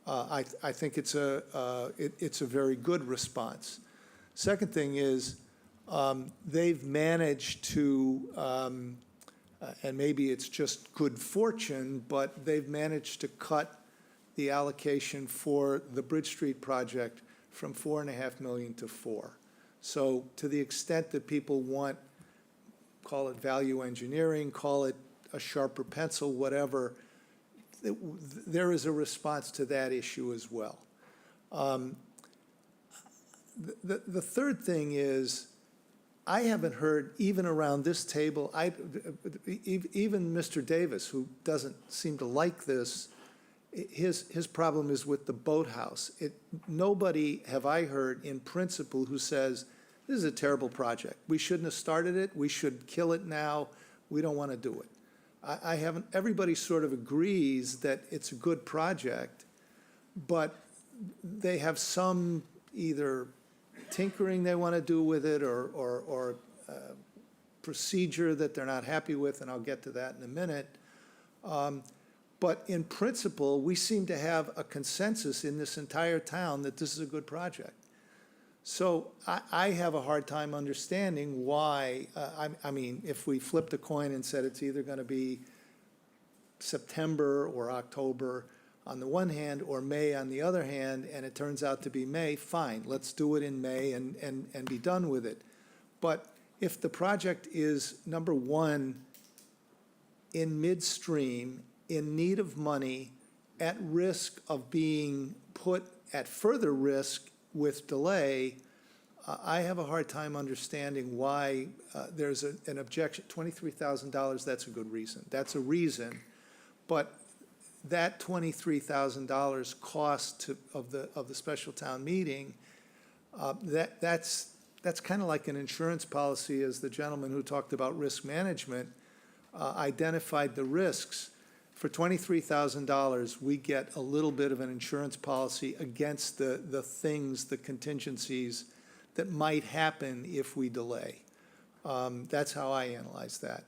I think it's a very good response. Second thing is, they've managed to, and maybe it's just good fortune, but they've managed to cut the allocation for the Bridge Street project from $4.5 million to $4 million. So to the extent that people want, call it value engineering, call it a sharper pencil, whatever, there is a response to that issue as well. The third thing is, I haven't heard, even around this table, even Mr. Davis, who doesn't seem to like this, his problem is with the boathouse. Nobody have I heard in principle who says, this is a terrible project. We shouldn't have started it. We should kill it now. We don't want to do it. I haven't, everybody sort of agrees that it's a good project, but they have some either tinkering they want to do with it or procedure that they're not happy with, and I'll get to that in a minute. But in principle, we seem to have a consensus in this entire town that this is a good project. So I have a hard time understanding why, I mean, if we flipped a coin and said it's either going to be September or October on the one hand, or May on the other hand, and it turns out to be May, fine, let's do it in May and be done with it. But if the project is, number one, in midstream, in need of money, at risk of being put at further risk with delay, I have a hard time understanding why there's an objection. $23,000, that's a good reason. That's a reason. But that $23,000 cost of the special town meeting, that's kind of like an insurance policy, as the gentleman who talked about risk management identified the risks. For $23,000, we get a little bit of an insurance policy against the things, the contingencies that might happen if we delay. That's how I analyze that.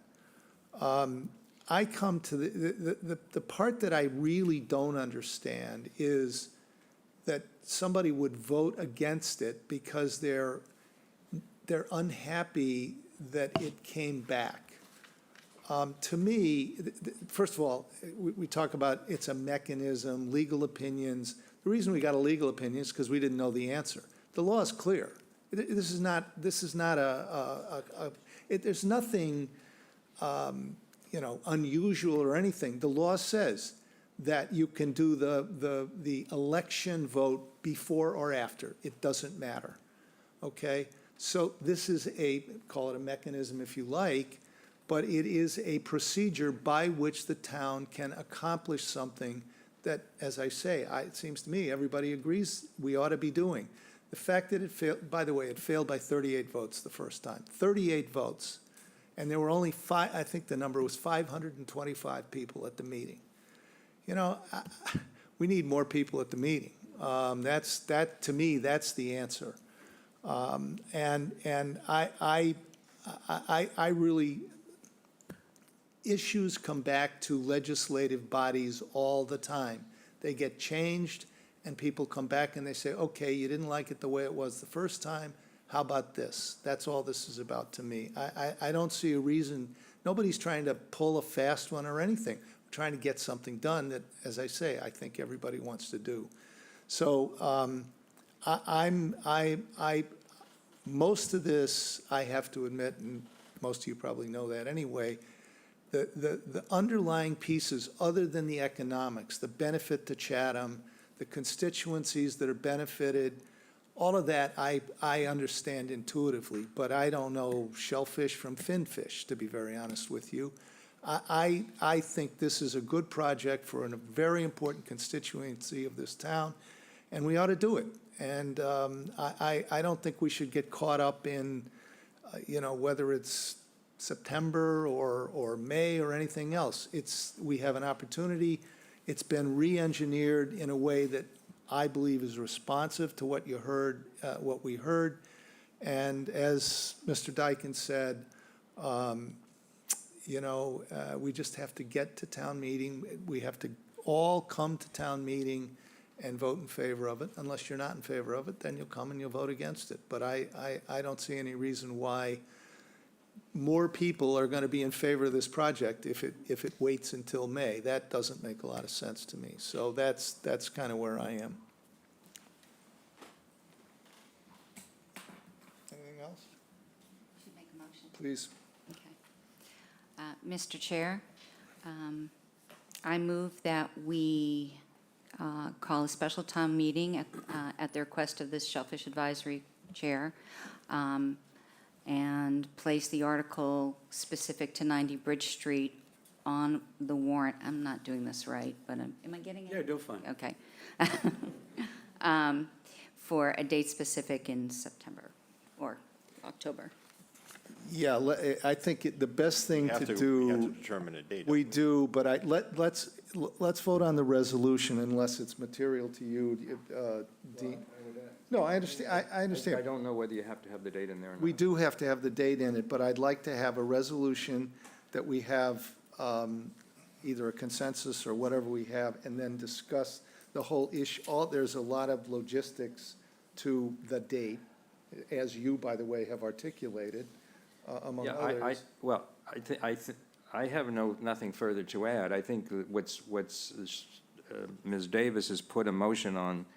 I come to the part that I really don't understand is that somebody would vote against it because they're unhappy that it came back. To me, first of all, we talk about it's a mechanism, legal opinions. The reason we got a legal opinion is because we didn't know the answer. The law is clear. This is not there's nothing, unusual or anything. The law says that you can do the election vote before or after. It doesn't matter, okay? So this is call it a mechanism if you like, but it is a procedure by which the town can accomplish something that, as I say, it seems to me everybody agrees we ought to be doing. The fact that it failed, by the way, it failed by 38 votes the first time, 38 votes. And there were only I think the number was 525 people at the meeting. We need more people at the meeting. To me, that's the answer. And I really, issues come back to legislative bodies all the time. They get changed, and people come back and they say, okay, you didn't like it the way it was the first time. How about this? That's all this is about to me. I don't see a reason. Nobody's trying to pull a fast one or anything. We're trying to get something done that, as I say, I think everybody wants to do. So most of this, I have to admit, and most of you probably know that anyway, the underlying pieces, other than the economics, the benefit to Chatham, the constituencies that are benefited, all of that I understand intuitively, but I don't know shellfish from finfish, to be very honest with you. I think this is a good project for a very important constituency of this town, and we ought to do it. And I don't think we should get caught up in, whether it's September or May or anything else. We have an opportunity. It's been re-engineered in a way that I believe is responsive to what you heard, what we heard. And as Mr. Dyken said, we just have to get to town meeting. We have to all come to town meeting and vote in favor of it. Unless you're not in favor of it, then you'll come and you'll vote against it. But I don't see any reason why more people are going to be in favor of this project if it waits until May. That doesn't make a lot of sense to me. So that's kind of where I am. Anything else? Should make a motion. Please. Okay. Mr. Chair, I move that we call a special town meeting at the request of this Shellfish Advisory Chair, and place the article specific to 90 Bridge Street on the warrant. I'm not doing this right, but am I getting it? Yeah, do fine. Okay. For a date specific in September or October. Yeah, I think the best thing to We have to do, determine a date. we do, but let's vote on the resolution unless it's material to you, Dean. No, I understand, I understand. I don't know whether you have to have the date in there or not. We do have to have the date in it, but I'd like to have a resolution that we have either a consensus or whatever we have, and then discuss the whole issue. There's a lot of logistics to the date, as you, by the way, have articulated, among Yeah, others. well, I have nothing further to add. I think that Ms. Davis has put a motion on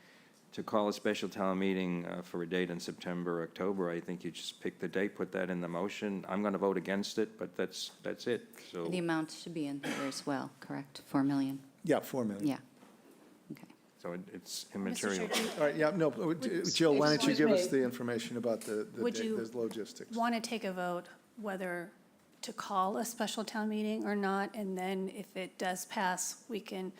to call a special town meeting for a date in September, October. I think you just pick the date, put that in the motion. I'm going to vote against it, but that's it, so. The amount should be in here as well, correct? 4 million? Yeah, 4 million. Yeah. Okay. So it's immaterial. All right, yeah, no, Jill, why don't you Excuse give us me. the information about the Would date, you the logistics? Want to take a vote whether to call a special town meeting or not? And then if it does pass, we can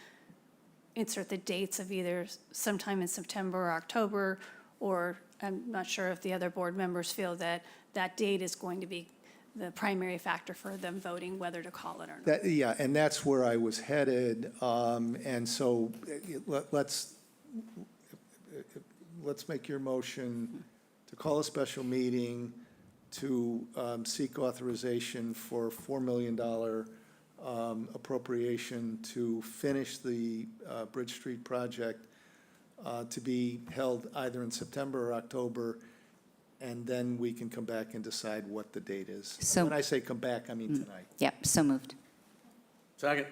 insert the dates of either sometime in September or October, or I'm not sure if the other board members feel that that date is going to be the primary factor for them voting whether to call it or not. Yeah, and that's where I was headed, and so let's make your motion to call a special meeting to seek authorization for $4 million appropriation to finish the Bridge Street project to be held either in September or October, and then we can come back and decide what the date is. So- When I say come back, I mean tonight. Yep, so moved. Second.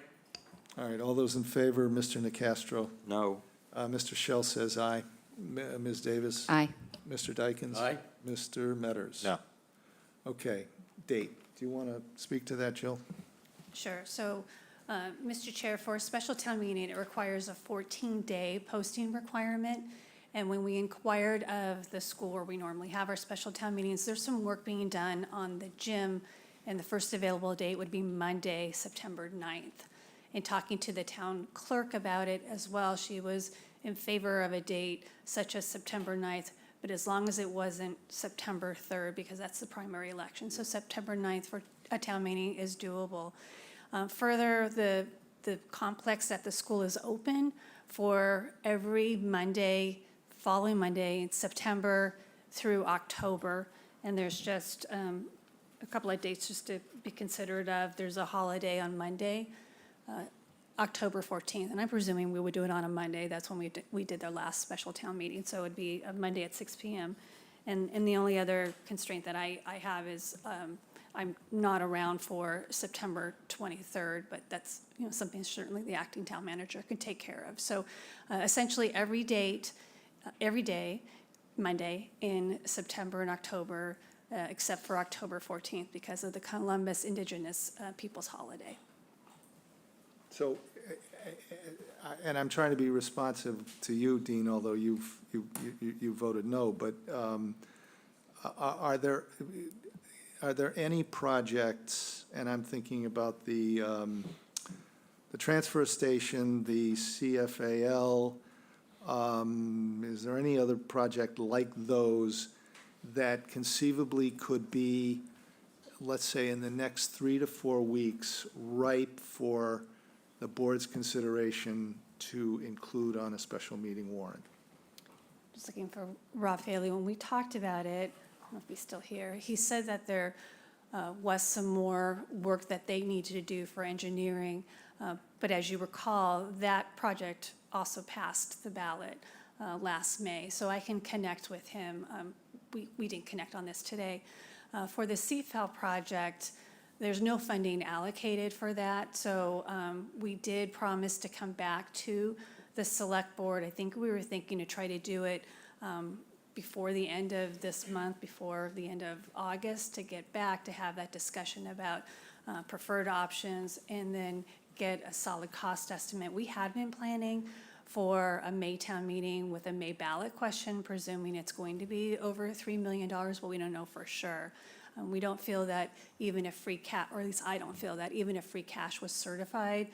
All right, all those in favor, Mr. Nacastro? No. Mr. Shell says aye. Ms. Davis? Aye. Mr. Dykens? Aye. Mr. Metters? No. Okay, date. Do you want to speak to that, Jill? Sure. So, Mr. Chair, for a special town meeting, it requires a 14-day posting requirement. And when we inquired of the school where we normally have our special town meetings, there's some work being done on the gym, and the first available date would be Monday, September 9th. In talking to the town clerk about it as well, she was in favor of a date such as September 9th, but as long as it wasn't September 3rd, because that's the primary election. So September 9th for a town meeting is doable. Further, the complex at the school is open for every Monday, following Monday in September through October. And there's just a couple of dates just to be considerate of. There's a holiday on Monday, October 14th, and I'm presuming we would do it on a Monday. That's when we did their last special town meeting, so it would be a Monday at 6 p.m. And the only other constraint that I have is I'm not around for September 23rd, but that's something certainly the acting town manager can take care of. So essentially every day, Monday in September and October, except for October 14th because of the Columbus Indigenous Peoples holiday. So, and I'm trying to be responsive to you, Dean, although you voted no, but are there any projects, and I'm thinking about the transfer station, the CFAL, is there any other project like those that conceivably could be, let's say, in the next 3 to 4 weeks, ripe for the board's consideration to include on a special meeting warrant? Just looking for Rob Haley. When we talked about it, I don't know if he's still here, he said that there was some more work that they needed to do for engineering. But as you recall, that project also passed the ballot last May. So I can connect with him. We didn't connect on this today. For the CFAL project, there's no funding allocated for that. So we did promise to come back to the select board. I think we were thinking to try to do it before the end of this month, before the end of August, to get back to have that discussion about preferred options and then get a solid cost estimate. We had been planning for a May town meeting with a May ballot question, presuming it's going to be over $3 million, but we don't know for sure. We don't feel that even if free cash, or at least I don't feel that even if free cash was certified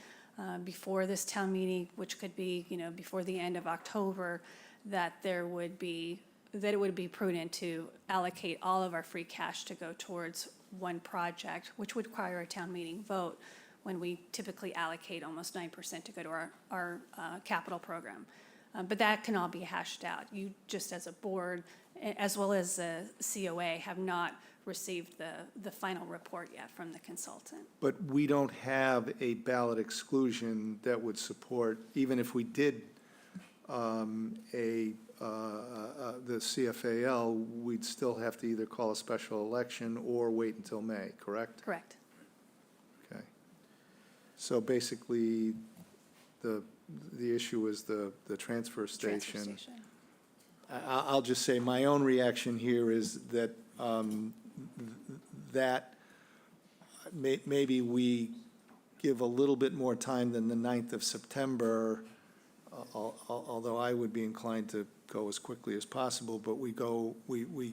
before this town meeting, which could be, before the end of October, that it would be prudent to allocate all of our free cash to go towards one project, which would require a town meeting vote when we typically allocate almost 9% to go to our capital program. But that can all be hashed out. You just as a board, as well as the COA, have not received the final report yet from the consultant. But we don't have a ballot exclusion that would support, even if we did the CFAL, we'd still have to either call a special election or wait until May, correct? Correct. Okay. So basically, the issue is the transfer station. I'll just say, my own reaction here is that, maybe we give a little bit more time than the 9th of September, although I would be inclined to go as quickly as possible, but we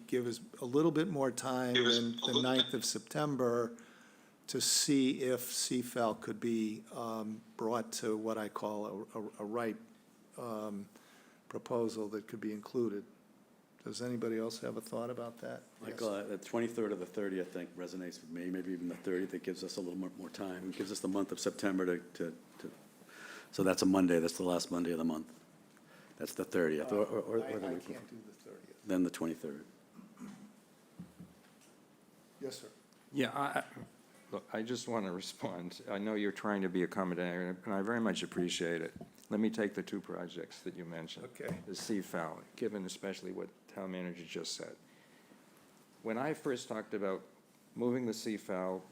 give us a little bit more time than the 9th of September to see if CFAL could be brought to what I call a right proposal that could be included. Does anybody else have a thought about that? Michael, the 23rd or the 30th, I think, resonates with me, maybe even the 30th. It gives us a little more time. It gives us the month of September so that's a Monday, that's the last Monday of the month. That's the 30th, or I the week can't before. do the 30th. Then the 23rd. Yes, sir. Yeah, look, I just want to respond. I know you're trying to be accommodating, and I very much appreciate it. Let me take the two projects that you mentioned. Okay. The CFAL, given especially what town manager just said. When I first talked about moving the CFAL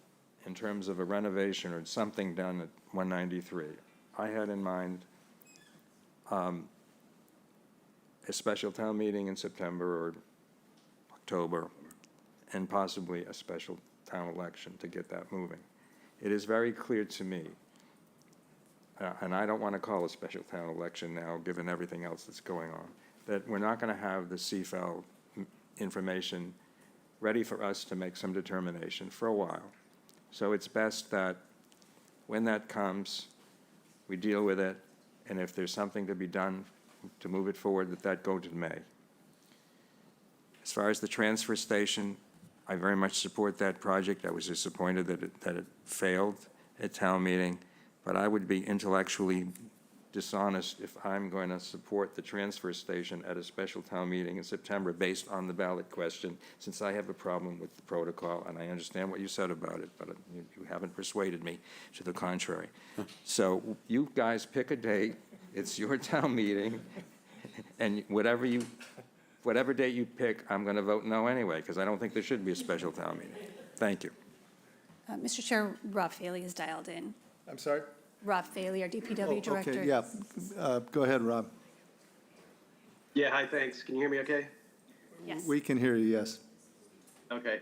in terms of a renovation or something done at 193, I had in mind a special town meeting in September or October, and possibly a special town election to get that moving. It is very clear to me, and I don't want to call a special town election now, given everything else that's going on, that we're not going to have the CFAL information ready for us to make some determination for a while. So it's best that when that comes, we deal with it, and if there's something to be done to move it forward, that go to May. As far as the transfer station, I very much support that project. I was disappointed that it failed at town meeting, but I would be intellectually dishonest if I'm going to support the transfer station at a special town meeting in September based on the ballot question, since I have a problem with the protocol, and I understand what you said about it, but you haven't persuaded me to the contrary. So you guys pick a date, it's your town meeting, and whatever date you pick, I'm going to vote no anyway, because I don't think there should be a special town meeting. Thank you. Mr. Chair, Rob Faley is dialed in. I'm sorry? Rob Faley, our DPW Director. Okay, yeah. Go ahead, Rob. Yeah, hi, thanks. Can you hear me okay? Yes. We can hear you, yes. Okay.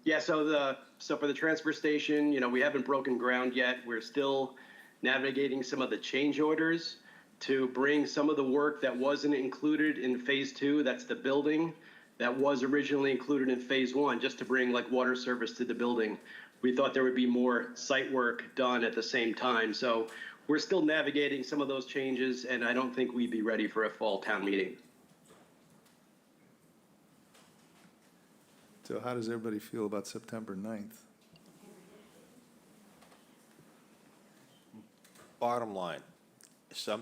Yeah, so for the transfer station, we haven't broken ground yet. We're still navigating some of the change orders to bring some of the work that wasn't included in phase 2, that's the building, that was originally included in phase 1, just to bring like water service to the building. We thought there would be more site work done at the same time. So we're still navigating some of those changes, and I don't think we'd be ready for a fall town meeting. So how does everybody feel about September 9th? Bottom line,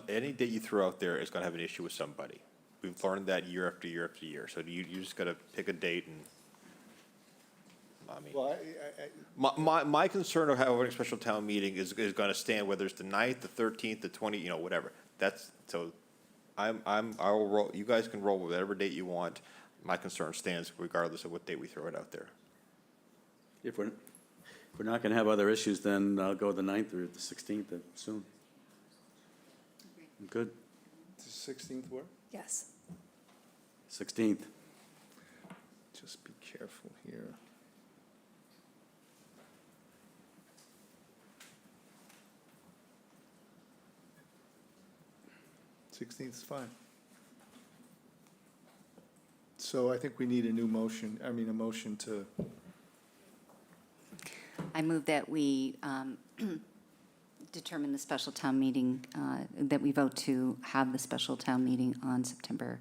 any date you throw out there is going to have an issue with somebody. We've learned that year after year after year. So you just got to pick a date and, I mean, Well, my concern of having a special town meeting is going to stand, whether it's the 9th, the 13th, the 20th, whatever. So I'll roll, you guys can roll with whatever date you want. My concern stands regardless of what date we throw it out there. If we're not going to have other issues, then I'll go the 9th or the 16th soon. I'm good. Does 16th work? Yes. 16th. Just be careful here. Sixteenth is fine. So I think we need a motion to, I move that we determine the special town meeting, that we vote to have the special town meeting on September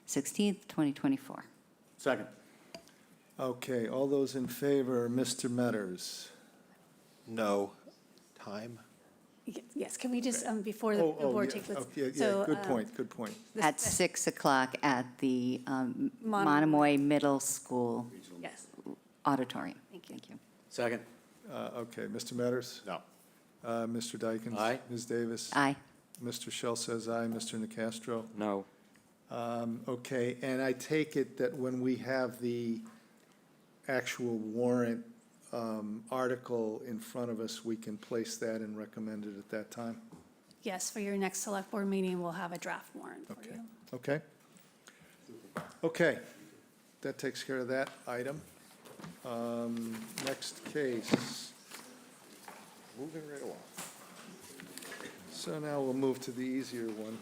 16th, 2024. Second. okay, all those in favor, Mr. Metters, No. Time? Yes, can we just, before the board takes this? Yeah, so, good point, good point. At 6 o'clock at the Monomoy Middle School Yes, auditorium. thank you. Second? Okay, Mr. Metters? No. Mr. Dykens? Aye. Ms. Davis? Aye. Mr. Shell says aye. Mr. Nacastro? No. Okay, and I take it that when we have the actual warrant article in front of us, we can place that and recommend it at that time? Yes, for your next select board meeting, we'll have a draft warrant for you. Okay. Okay, that takes care of that item. Next case. Moving right along. So now we'll move to the easier one.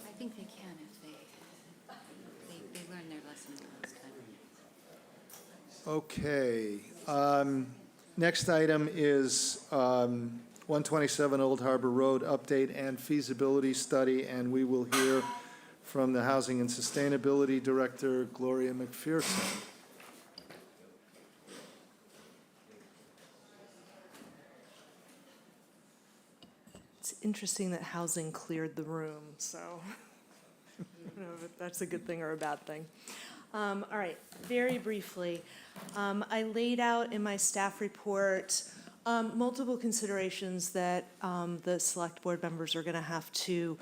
I think they can if they learn their lesson last time. Okay. Next item is 127 Old Harbor Road update and feasibility study, and we will hear from the Housing and Sustainability Director, Gloria McPherson. It's interesting that housing cleared the room, so I don't know if that's a good thing or a bad thing. All right, very briefly, I laid out in my staff report multiple considerations that the select board members are going to have to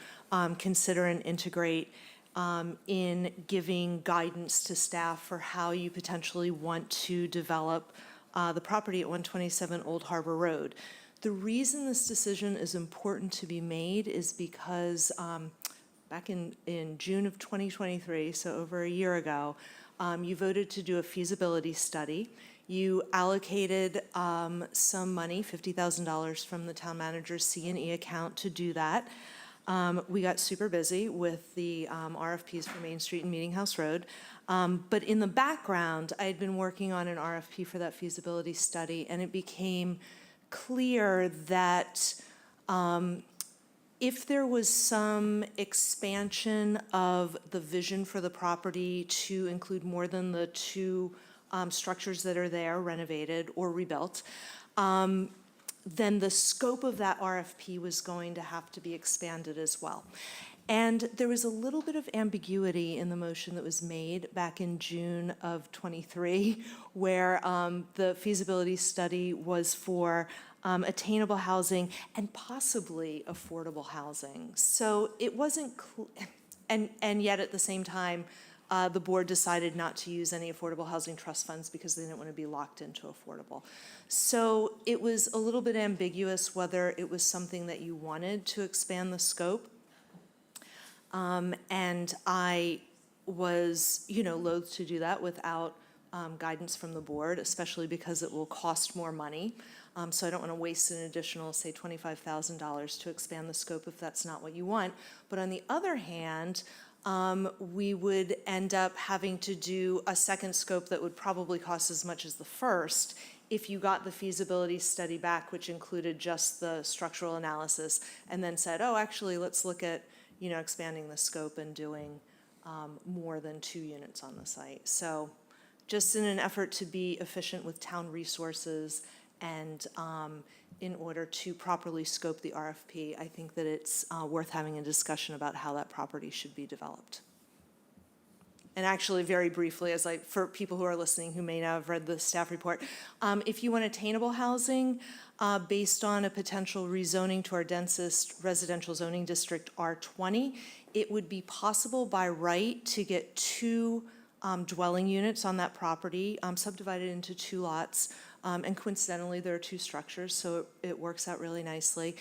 consider and integrate in giving guidance to staff for how you potentially want to develop the property at 127 Old Harbor Road. The reason this decision is important to be made is because back in June of 2023, so over a year ago, you voted to do a feasibility study. You allocated some money, $50,000 from the town manager's C&E account to do that. We got super busy with the RFPs for Main Street and Meeting House Road. But in the background, I had been working on an RFP for that feasibility study, and it became clear that if there was some expansion of the vision for the property to include more than the two structures that are there, renovated or rebuilt, then the scope of that RFP was going to have to be expanded as well. And there was a little bit of ambiguity in the motion that was made back in June of ’23, where the feasibility study was for attainable housing and possibly affordable housing. So it wasn't, and yet at the same time, the board decided not to use any affordable housing trust funds because they didn't want to be locked into affordable. So it was a little bit ambiguous whether it was something that you wanted to expand the scope. And I was, loath to do that without guidance from the board, especially because it will cost more money. So I don't want to waste an additional, say, $25,000 to expand the scope if that's not what you want. But on the other hand, we would end up having to do a second scope that would probably cost as much as the first if you got the feasibility study back, which included just the structural analysis, and then said, oh, actually, let's look at expanding the scope and doing more than 2 units on the site. So just in an effort to be efficient with town resources and in order to properly scope the RFP, I think that it's worth having a discussion about how that property should be developed. And actually, very briefly, for people who are listening who may not have read the staff report, if you want attainable housing based on a potential rezoning to our densest residential zoning district, R20, it would be possible by right to get 2 dwelling units on that property, subdivided into 2 lots. And coincidentally, there are 2 structures, so it works out really nicely.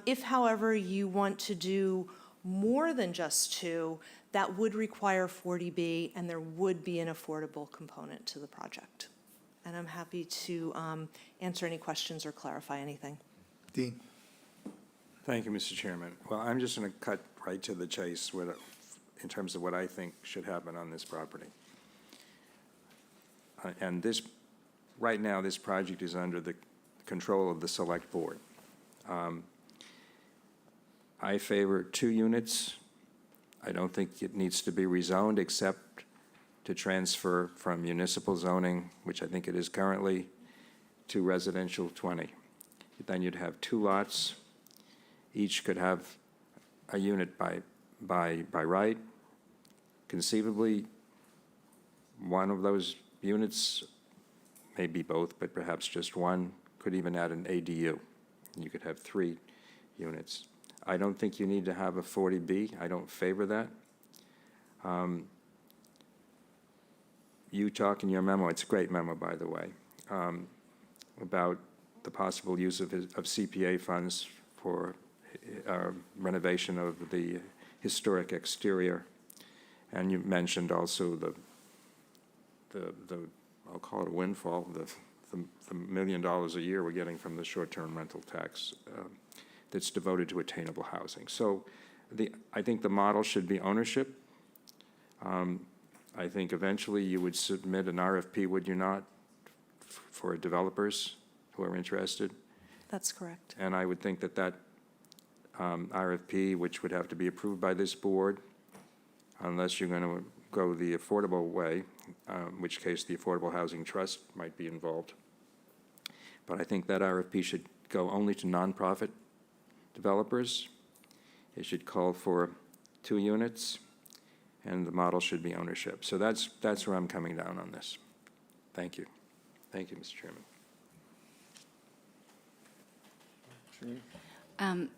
If, however, you want to do more than just 2, that would require 40B, and there would be an affordable component to the project. And I'm happy to answer any questions or clarify anything. Dean. Thank you, Mr. Chairman. Well, I'm just going to cut right to the chase in terms of what I think should happen on this property. And right now, this project is under the control of the Select Board. I favor 2 units I don't think it needs to be rezoned except to transfer from municipal zoning, which I think it is currently, to residential 20. Then you'd have 2 lots. Each could have a unit by right. Conceivably, one of those units, maybe both, but perhaps just one, could even add an ADU. You could have 3 units. I don't think you need to have a 40B. I don't favor that. You talk in your memo, it's a great memo, by the way, about the possible use of CPA funds for renovation of the historic exterior. And you mentioned also the I'll call it a windfall, the $1 million a year we're getting from the short-term rental tax that's devoted to attainable housing. So I think the model should be ownership. I think eventually you would submit an RFP, would you not, for developers who are interested? That's correct. And I would think that RFP, which would have to be approved by this board, unless you're going to go the affordable way, in which case the Affordable Housing Trust might be involved. But I think that RFP should go only to nonprofit developers. It should call for 2 units, and the model should be ownership. So that's where I'm coming down on this. Thank you. Thank you, Mr. Chairman.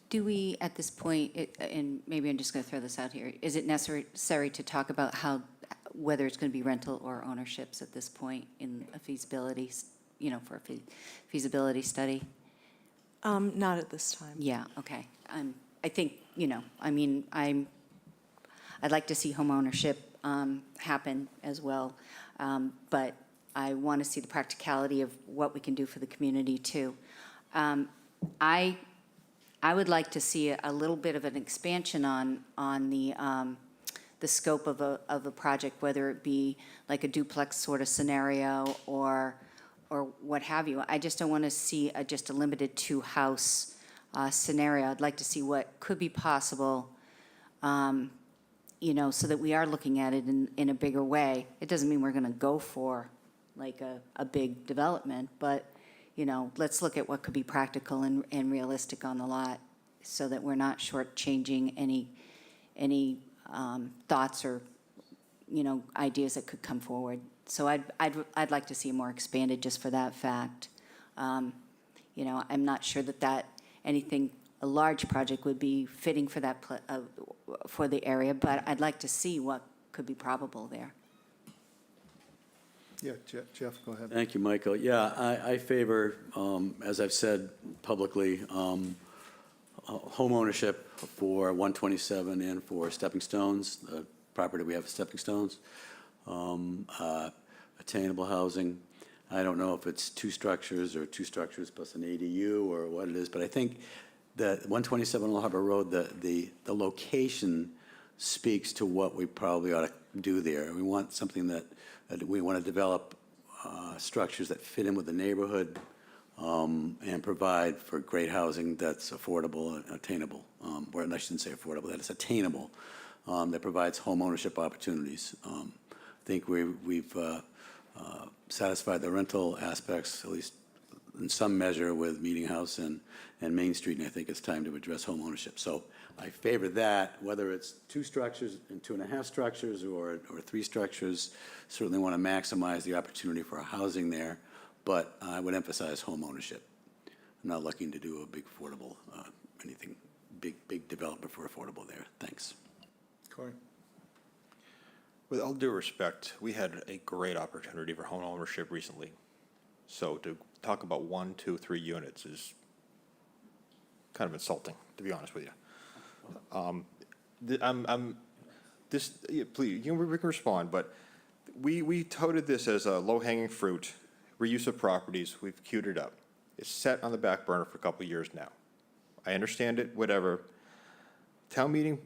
Do we, at this point, and maybe I'm just going to throw this out here, is it necessary to talk about whether it's going to be rental or ownerships at this point in a feasibility, for a feasibility study? Not at this time. Yeah, okay. I think, I'd like to see home ownership happen as well, but I want to see the practicality of what we can do for the community too. I would like to see a little bit of an expansion on the scope of a project, whether it be like a duplex sort of scenario or what have you. I just don't want to see just a limited 2-house scenario. I'd like to see what could be possible, so that we are looking at it in a bigger way. It doesn't mean we're going to go for like a big development, but let's look at what could be practical and realistic on the lot, so that we're not shortchanging any thoughts or ideas that could come forward. So I'd like to see more expanded just for that fact. I'm not sure that a large project would be fitting for that for the area, but I'd like to see what could be probable there. Yeah, Jeff, go ahead. Thank you, Michael. Yeah, I favor, as I've said publicly, home ownership for 127 and for Stepping Stones, the property we have at Stepping Stones. Attainable housing. I don't know if it's 2 structures or 2 structures plus an ADU or what it is, but I think that 127 Old Harbor Road, the location speaks to what we probably ought to do there. We want something that we want to develop structures that fit in with the neighborhood and provide for great housing that's affordable and attainable. Or I shouldn't say affordable, that it's attainable, that provides home ownership opportunities. I think we've satisfied the rental aspects, at least in some measure, with Meeting House and Main Street, and I think it's time to address home ownership. So I favor that, whether it's 2 structures and 2.5 structures or 3 structures. Certainly want to maximize the opportunity for housing there, but I would emphasize home ownership. I'm not looking to do a big affordable, anything big development for affordable there. Thanks. Corey? With all due respect, we had a great opportunity for home ownership recently. So to talk about 1, 2, 3 units is kind of insulting, to be honest with you. Please, we can respond, but we touted this as a low-hanging fruit, reuse of properties. We've queued it up. It's set on the back burner for a couple of years now. I understand it, whatever. Town meeting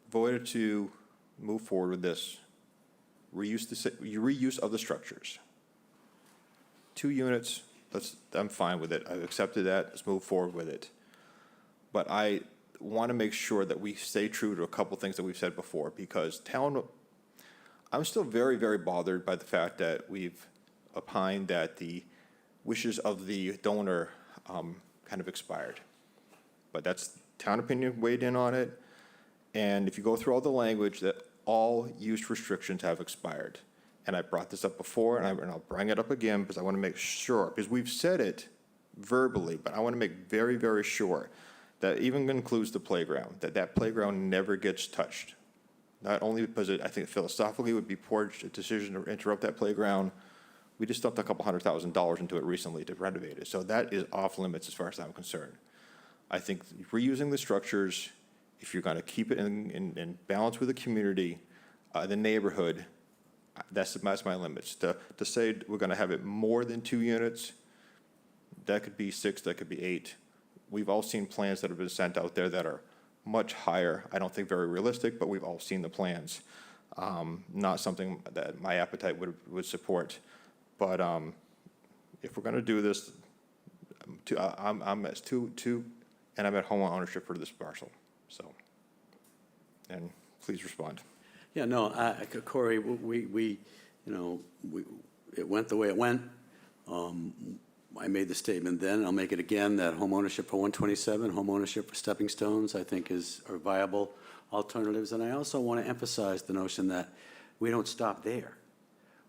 voted to move forward with this, reuse of the structures. 2 units, I'm fine with it. I've accepted that. Let's move forward with it. But want to make sure that we stay true to a couple things that we've said before, because I'm still very, very bothered by the fact that we've opined that the wishes of the donor kind of expired. But that's town opinion weighed in on it. And if you go through all the language, that all use restrictions have expired. And I brought this up before, and I'll bring it up again because I want to make sure, because we've said it verbally, but I want to make very, very sure that even includes the playground, that playground never gets touched. Not only because I think philosophically it would be poor decision to interrupt that playground, we just dumped a couple $100,000 into it recently to renovate it. So that is off limits as far as I'm concerned. I think reusing the structures, if you're going to keep it in balance with the community, the neighborhood, that's my limits. To say we're going to have it more than 2 units, that could be 6, that could be 8. We've all seen plans that have been sent out there that are much higher. I don't think very realistic, but we've all seen the plans. Not something that my appetite would support. But if we're going to do this, I'm at 2, and I'm at home ownership for this parcel. So, and please respond. Yeah, no, Corey, it went the way it went. I made the statement then, I'll make it again, that home ownership for 127, home ownership for Stepping Stones, I think are viable alternatives. And I also want to emphasize the notion that we don't stop there.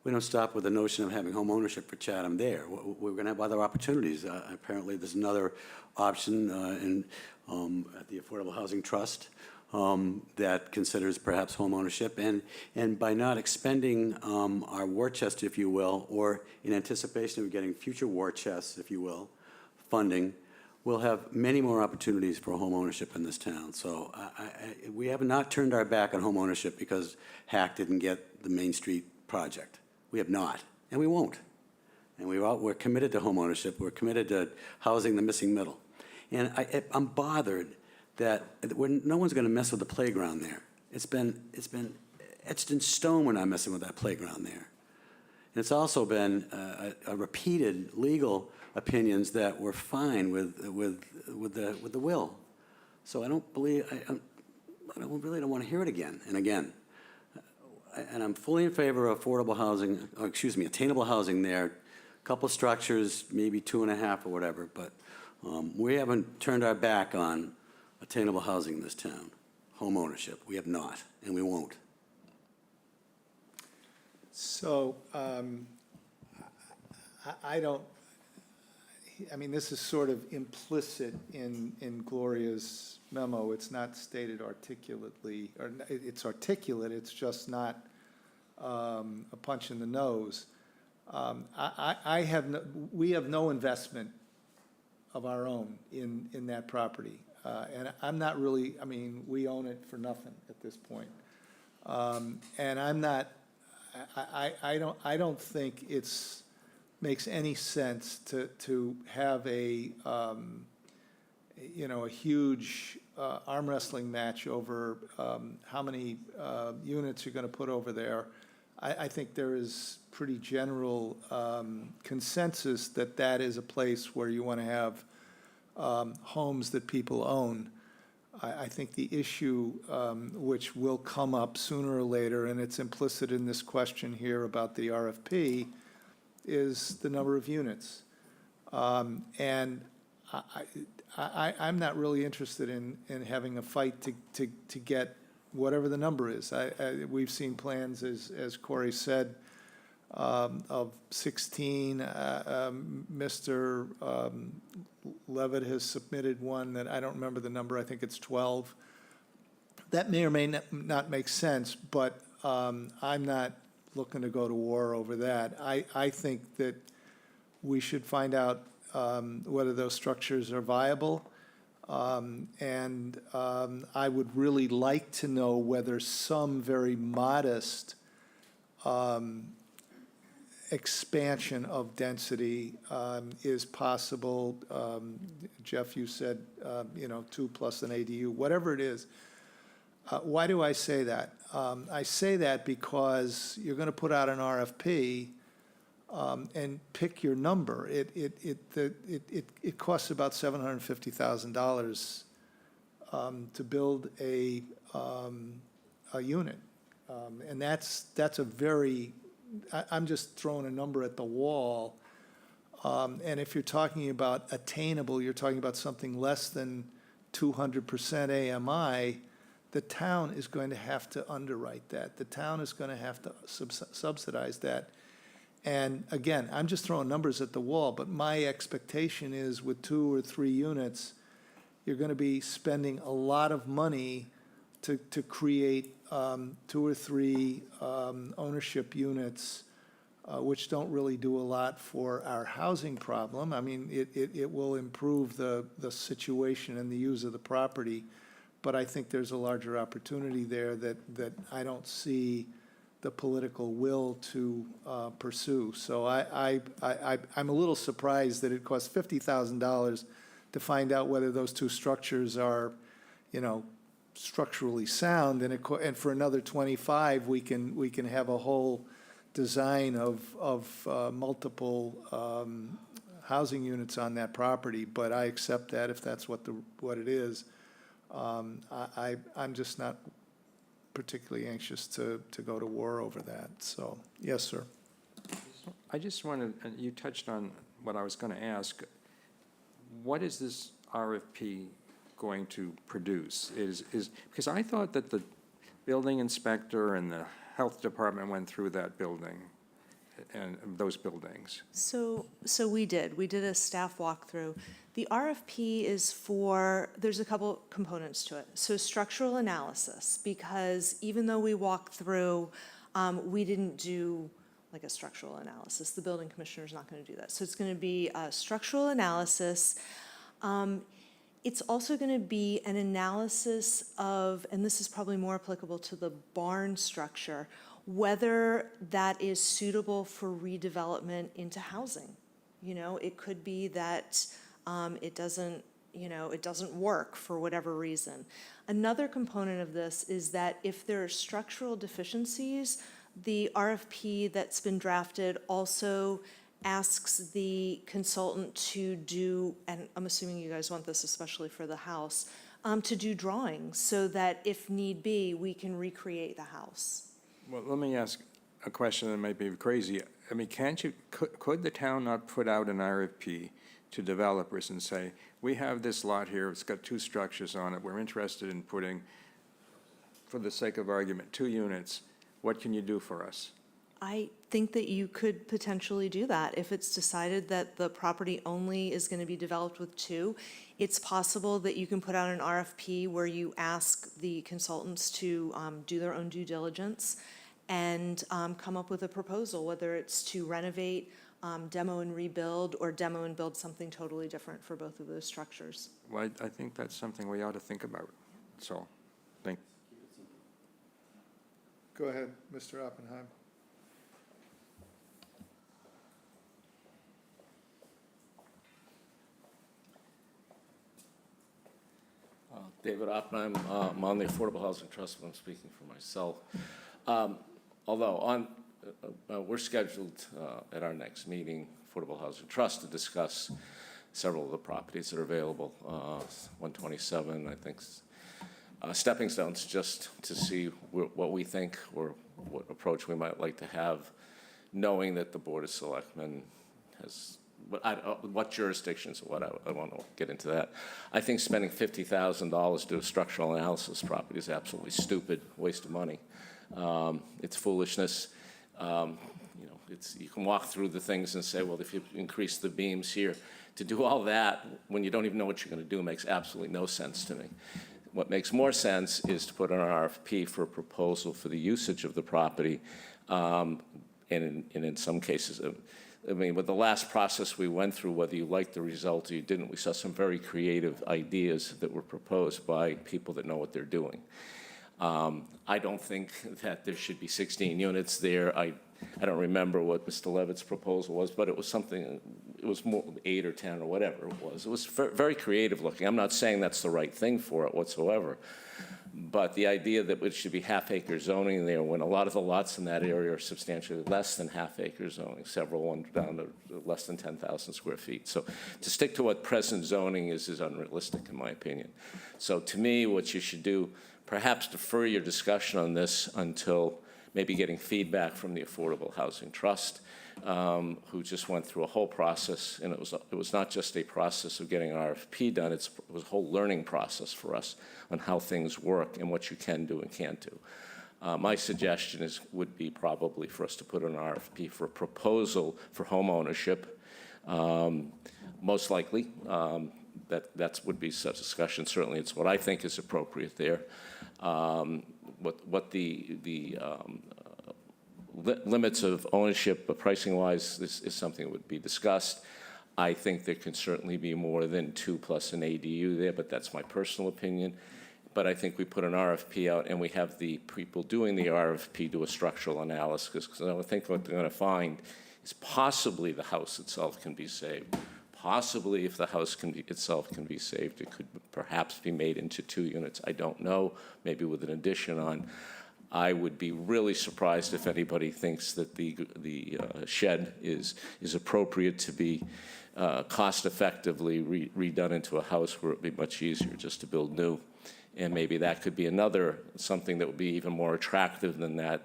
We don't stop with the notion of having home ownership for Chatham there. We're going to have other opportunities. Apparently, there's another option at the Affordable Housing Trust that considers perhaps home ownership. And by not expending our war chest, if you will, or in anticipation of getting future war chests, if you will, funding, we'll have many more opportunities for home ownership in this town. So we have not turned our back on home ownership because Hack didn't get the Main Street project. We have not, and we won't. And we're committed to home ownership. We're committed to housing the missing middle. And I'm bothered that no one's going to mess with the playground there. It's been etched in stone we're not messing with that playground there. And it's also been a repeated legal opinions that we're fine with the will. So I don't believe I really don't want to hear it again and again. And I'm fully in favor of affordable housing, attainable housing there. A couple structures, maybe 2.5 or whatever, but we haven't turned our back on attainable housing in this town. Home ownership, we have not, and we won't. So, this is sort of implicit in Gloria's memo. It's not stated articulately, or it's articulate, it's just not a punch in the nose. We have no investment of our own in that property. And I'm not really, we own it for nothing at this point. And I'm not, I don't think it's makes any sense to have a huge arm wrestling match over how many units you're going to put over there. I think there is pretty general consensus that is a place where you want to have homes that people own. I think the issue, which will come up sooner or later, and it's implicit in this question here about the RFP, is the number of units. And I'm not really interested in having a fight to get whatever the number is. We've seen plans, as Corey said, of 16. Mr. Levitt has submitted one that I don't remember the number. I think it's 12. That may or may not make sense, but I'm not looking to go to war over that. I think that we should find out whether those structures are viable. And I would really like to know whether some very modest expansion of density is possible. Jeff, you said, 2 plus an ADU, whatever it is. Why do I say that? I say that because you're going to put out an RFP and pick your number. It costs about $750,000 to build a unit. And that's a very, I'm just throwing a number at the wall. And if you're talking about attainable, you're talking about something less than 200% AMI, the town is going to have to underwrite that. The town is going to have to subsidize that. And again, I'm just throwing numbers at the wall, but my expectation is with 2 or 3 units, you're going to be spending a lot of money to create 2 or 3 ownership units, which don't really do a lot for our housing problem. I mean, it will improve the situation and the use of the property, but I think there's a larger opportunity there that I don't see the political will to pursue. So I'm a little surprised that it costs $50,000 to find out whether those 2 structures are, structurally sound, and for another 25, we can have a whole design of multiple housing units on that property. But I accept that if that's what it is. I'm just not particularly anxious to go to war over that. So, yes, sir. I just wanted, and you touched on what I was going to ask. What is this RFP going to produce? Because I thought that the building inspector and the health department went through that building and those buildings. So we did a staff walkthrough. The RFP is for, there's a couple components to it. So structural analysis, because even though we walked through, we didn't do like a structural analysis. The building commissioner is not going to do that. So it's going to be a structural analysis. It's also going to be an analysis of, and this is probably more applicable to the barn structure, whether that is suitable for redevelopment into housing. It could be that it doesn't work for whatever reason. Another component of this is that if there are structural deficiencies, the RFP that's been drafted also asks the consultant to do, and I'm assuming you guys want this especially for the house, to do drawings so that if need be, we can recreate the house. Well, let me ask a question that might be crazy. I mean, could the town not put out an RFP to developers and say, we have this lot here, it's got 2 structures on it, we're interested in putting, for the sake of argument, 2 units, what can you do for us? I think that you could potentially do that. If it's decided that the property only is going to be developed with 2, it's possible that you can put out an RFP where you ask the consultants to do their own due diligence and come up with a proposal, whether it's to renovate, demo and rebuild, or demo and build something totally different for both of those structures. Well, I think that's something we ought to think about. So, thank you. Go ahead, Mr. Oppenheim. David Oppenheim, I'm on the Affordable Housing Trust, but I'm speaking for myself. Although we're scheduled at our next meeting, Affordable Housing Trust, to discuss several of the properties that are available. 127, I think, stepping stones, just to see what we think or what approach we might like to have, knowing that the Board of Selectmen has what jurisdictions, I won't get into that. I think spending $50,000 to do a structural analysis property is absolutely stupid, waste of money. It's foolishness. You can walk through the things and say, well, if you increase the beams here, to do all that when you don't even know what you're going to do makes absolutely no sense to me. What makes more sense is to put an RFP for a proposal for the usage of the property, and in some cases, I mean, with the last process we went through, whether you liked the result or you didn't, we saw some very creative ideas that were proposed by people that know what they're doing. I don't think that there should be 16 units there. I I don't remember what Mr. Levitt's proposal was, but it was something, it was more 8 or 10 or whatever it was. It was very creative looking. I'm not saying that's the right thing for it whatsoever. But the idea that it should be half-acre zoning there, when a lot of the lots in that area are substantially less than half-acre zoning, several ones down to less than 10,000 square feet. So to stick to what present zoning is unrealistic, in my opinion. So to me, what you should do, perhaps defer your discussion on this until maybe getting feedback from the Affordable Housing Trust, who just went through a whole process, and it was not just a process of getting an RFP done, it was a whole learning process for us on how things work and what you can do and can't do. My suggestion would be probably for us to put an RFP for a proposal for home ownership. Most likely, that would be such discussion. Certainly, it's what I think is appropriate there. What the limits of ownership, pricing-wise, this is something that would be discussed. I think there can certainly be more than 2 plus an ADU there, but that's my personal opinion. But I think we put an RFP out and we have the people doing the RFP do a structural analysis, because I think what they're going to find is possibly the house itself can be saved. Possibly, if the house itself can be saved, it could perhaps be made into 2 units. I don't know, maybe with an addition on. I would be really surprised if anybody thinks that the shed is appropriate to be cost-effectively redone into a house where it would be much easier just to build new. And maybe that could be something that would be even more attractive than that,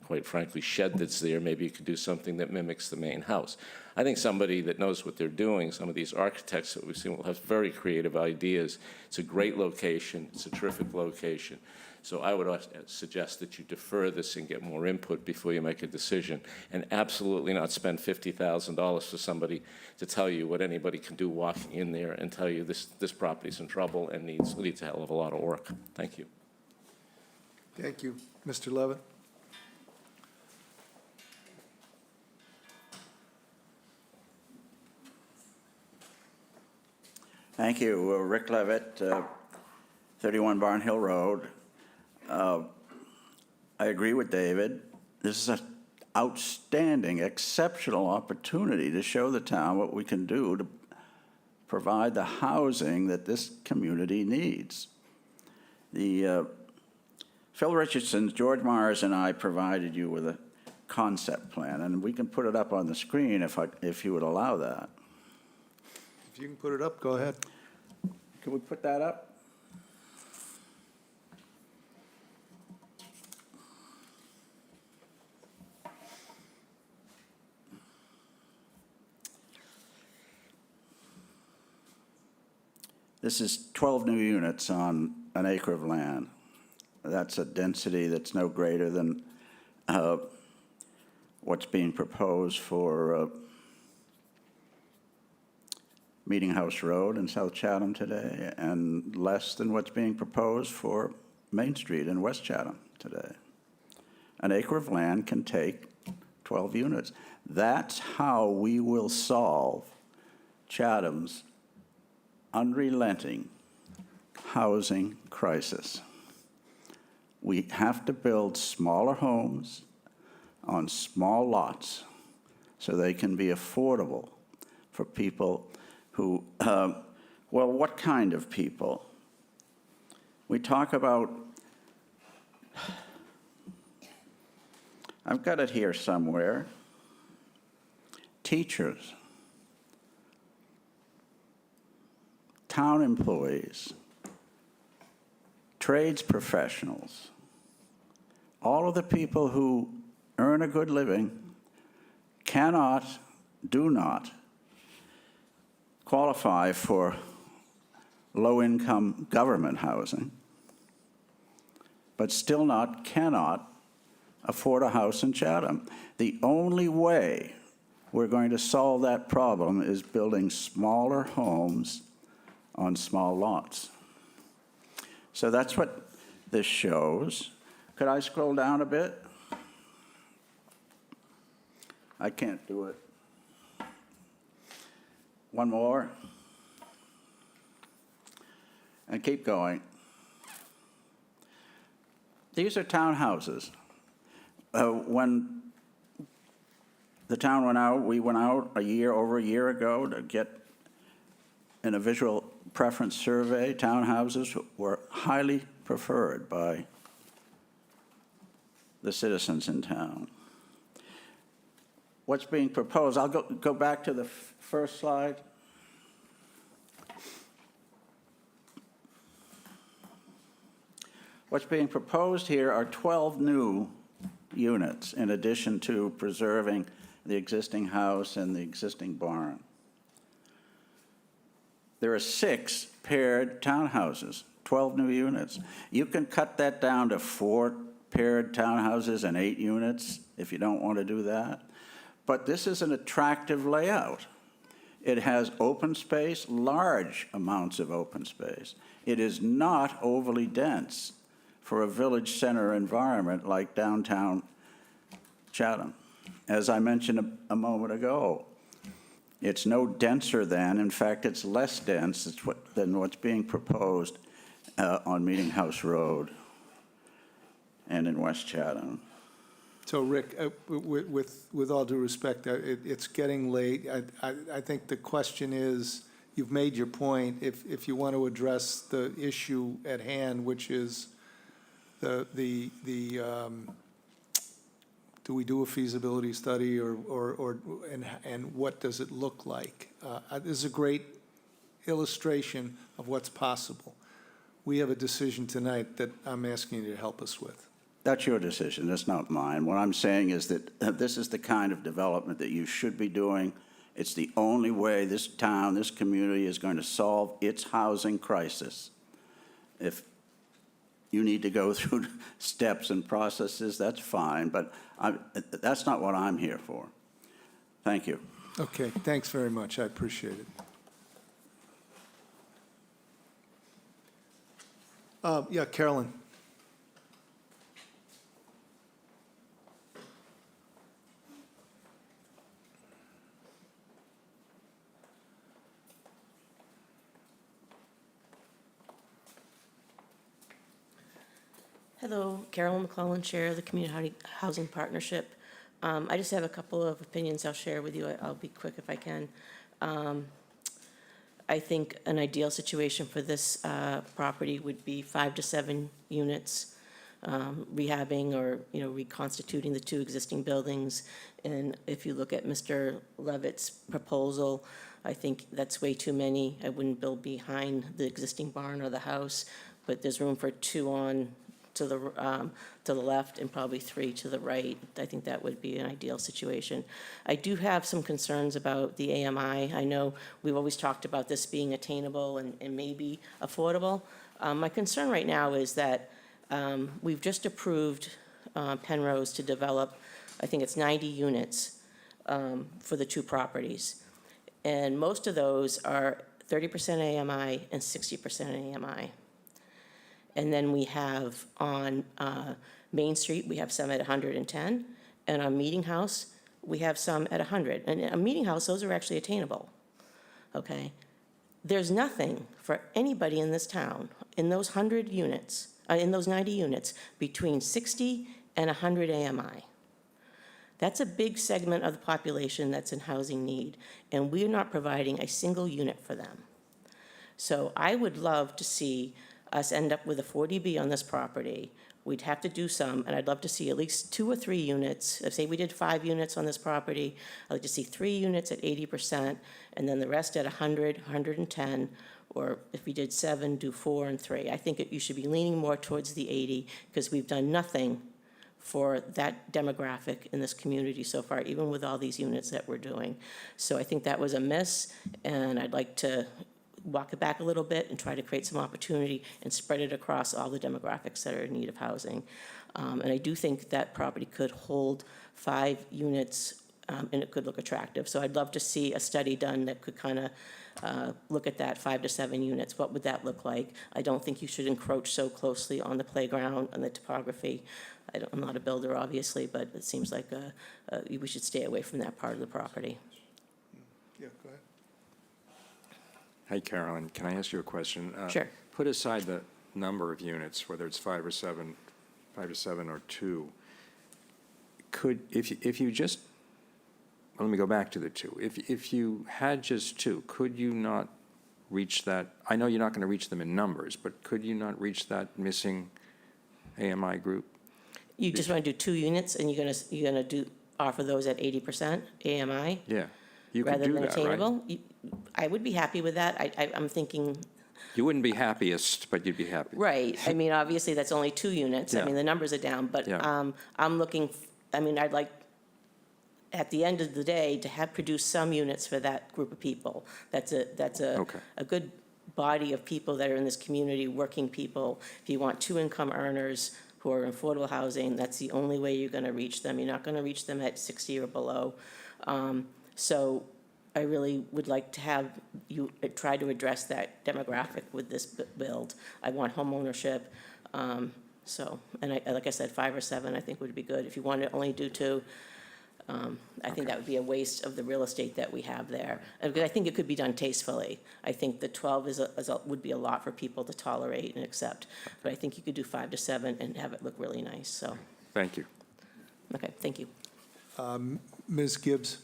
quite frankly, shed that's there. Maybe you could do something that mimics the main house. I think somebody that knows what they're doing, some of these architects that we've seen will have very creative ideas. It's a great location. It's a terrific location. So I would suggest that you defer this and get more input before you make a decision, and absolutely not spend $50,000 for somebody to tell you what anybody can do walking in there and tell you this property's in trouble and needs a hell of a lot of work. Thank you. Thank you. Mr. Levitt? Thank you. Rick Levitt, 31 Barn Hill Road. I agree with David. This is an outstanding, exceptional opportunity to show the town what we can do to provide the housing that this community needs. Phil Richardson, George Myers, and I provided you with a concept plan, and we can put it up on the screen if you would allow that. If you can put it up, go ahead. Can we put that up? This is 12 new units on an acre of land. That's a density that's no greater than what's being proposed for Meeting House Road in South Chatham today, and less than what's being proposed for Main Street in West Chatham today. An acre of land can take 12 units. That's how we will solve Chatham's unrelenting housing crisis. We have to build smaller homes on small lots so they can be affordable for people who, well, what kind of people? We talk about, I've got it here somewhere, teachers, town employees, trades professionals, all of the people who earn a good living do not qualify for low-income government housing, but still cannot afford a house in Chatham. The only way we're going to solve that problem is building smaller homes on small lots. So that's what this shows. Could I scroll down a bit? I can't do it. One more. And keep going. These are townhouses. When the town we went out over a year ago to get in a visual preference survey. Townhouses were highly preferred by the citizens in town. What's being proposed, I'll go back to the first slide. What's being proposed here are 12 new units in addition to preserving the existing house and the existing barn. There are 6 paired townhouses, 12 new units. You can cut that down to 4 paired townhouses and 8 units if you don't want to do that. But this is an attractive layout. It has open space, large amounts of open space. It is not overly dense for a village center environment like downtown Chatham. As I mentioned a moment ago, it's no denser than, in fact, it's less dense than what's being proposed on Meeting House Road and in West Chatham. So Rick, with all due respect, it's getting late. I think the question is, you've made your point. If you want to address the issue at hand, which is do we do a feasibility study and what does it look like? This is a great illustration of what's possible. We have a decision tonight that I'm asking you to help us with. That's your decision, that's not mine. What I'm saying is that this is the kind of development that you should be doing. It's the only way this town, this community is going to solve its housing crisis. If you need to go through steps and processes, that's fine, but that's not what I'm here for. Thank you. Okay, thanks very much. I appreciate it. Yeah, Carolyn. Hello, Carolyn McClellan, Chair of the Community Housing Partnership. I just have a couple of opinions I'll share with you. I'll be quick if I can. I think an ideal situation for this property would be 5 to 7 units, rehabbing or reconstituting the 2 existing buildings. And if you look at Mr. Levitt's proposal, I think that's way too many. I wouldn't build behind the existing barn or the house, but there's room for 2 on to the left and probably 3 to the right. I think that would be an ideal situation. I do have some concerns about the AMI. I know we've always talked about this being attainable and maybe affordable. My concern right now is that we've just approved Penrose to develop, I think it's 90 units for the 2 properties. And most of those are 30% AMI and 60% AMI. And then we have on Main Street, we have some at 110, and on Meeting House, we have some at 100. And a Meeting House, those are actually attainable, okay? There's nothing for anybody in this town, in those 100 units, in those 90 units, between 60 and 100 AMI. That's a big segment of the population that's in housing need, and we're not providing a single unit for them. So I would love to see us end up with a 40B on this property. We'd have to do some, and I'd love to see at least 2 or 3 units. If, say, we did 5 units on this property, I'd like to see 3 units at 80%, and then the rest at 100, 110, or if we did 7, do 4 and 3. I think you should be leaning more towards the 80, because we've done nothing for that demographic in this community so far, even with all these units that we're doing. So I think that was a miss, and I'd like to walk it back a little bit and try to create some opportunity and spread it across all the demographics that are in need of housing. And I do think that property could hold 5 units and it could look attractive. So I'd love to see a study done that could kind of look at that 5 to 7 units. What would that look like? I don't think you should encroach so closely on the playground and the topography. I'm not a builder, obviously, but it seems like we should stay away from that part of the property. Yeah, go ahead. Hey, Carolyn, can I ask you a question? Sure. Put aside the number of units, whether it's 5 to 7 or 2. If you just let me go back to the two. If you had just two, could you not reach that? I know you're not going to reach them in numbers, but could you not reach that missing AMI group? You just want to do 2 units, and you're gonna offer those at 80% AMI? Yeah, you could Rather do than that, right? attainable? I would be happy with that. I'm thinking, You wouldn't be happiest, but you'd be happy. right, I mean, obviously, that's only 2 units. I Yeah. mean, the numbers are down, but Yeah. I'm looking, I mean, I'd like, at the end of the day, to have produced some units for that group of people. That's Okay. a good body of people that are in this community, working people. If you want 2 income earners who are in affordable housing, that's the only way you're gonna reach them. You're not gonna reach them at 60 or below. So I really would like to have you try to address that demographic with this build. I want homeownership. So, and like I said, 5 or 7, I think would be good. If you want to only do 2, I think that would be a waste of the real estate that we have there. Because I think it could be done tastefully. I think the 12 would be a lot for people to tolerate and accept. But I think you could do 5 to 7 and have it look really nice, so, Thank you. okay, thank you. Ms. Gibbs?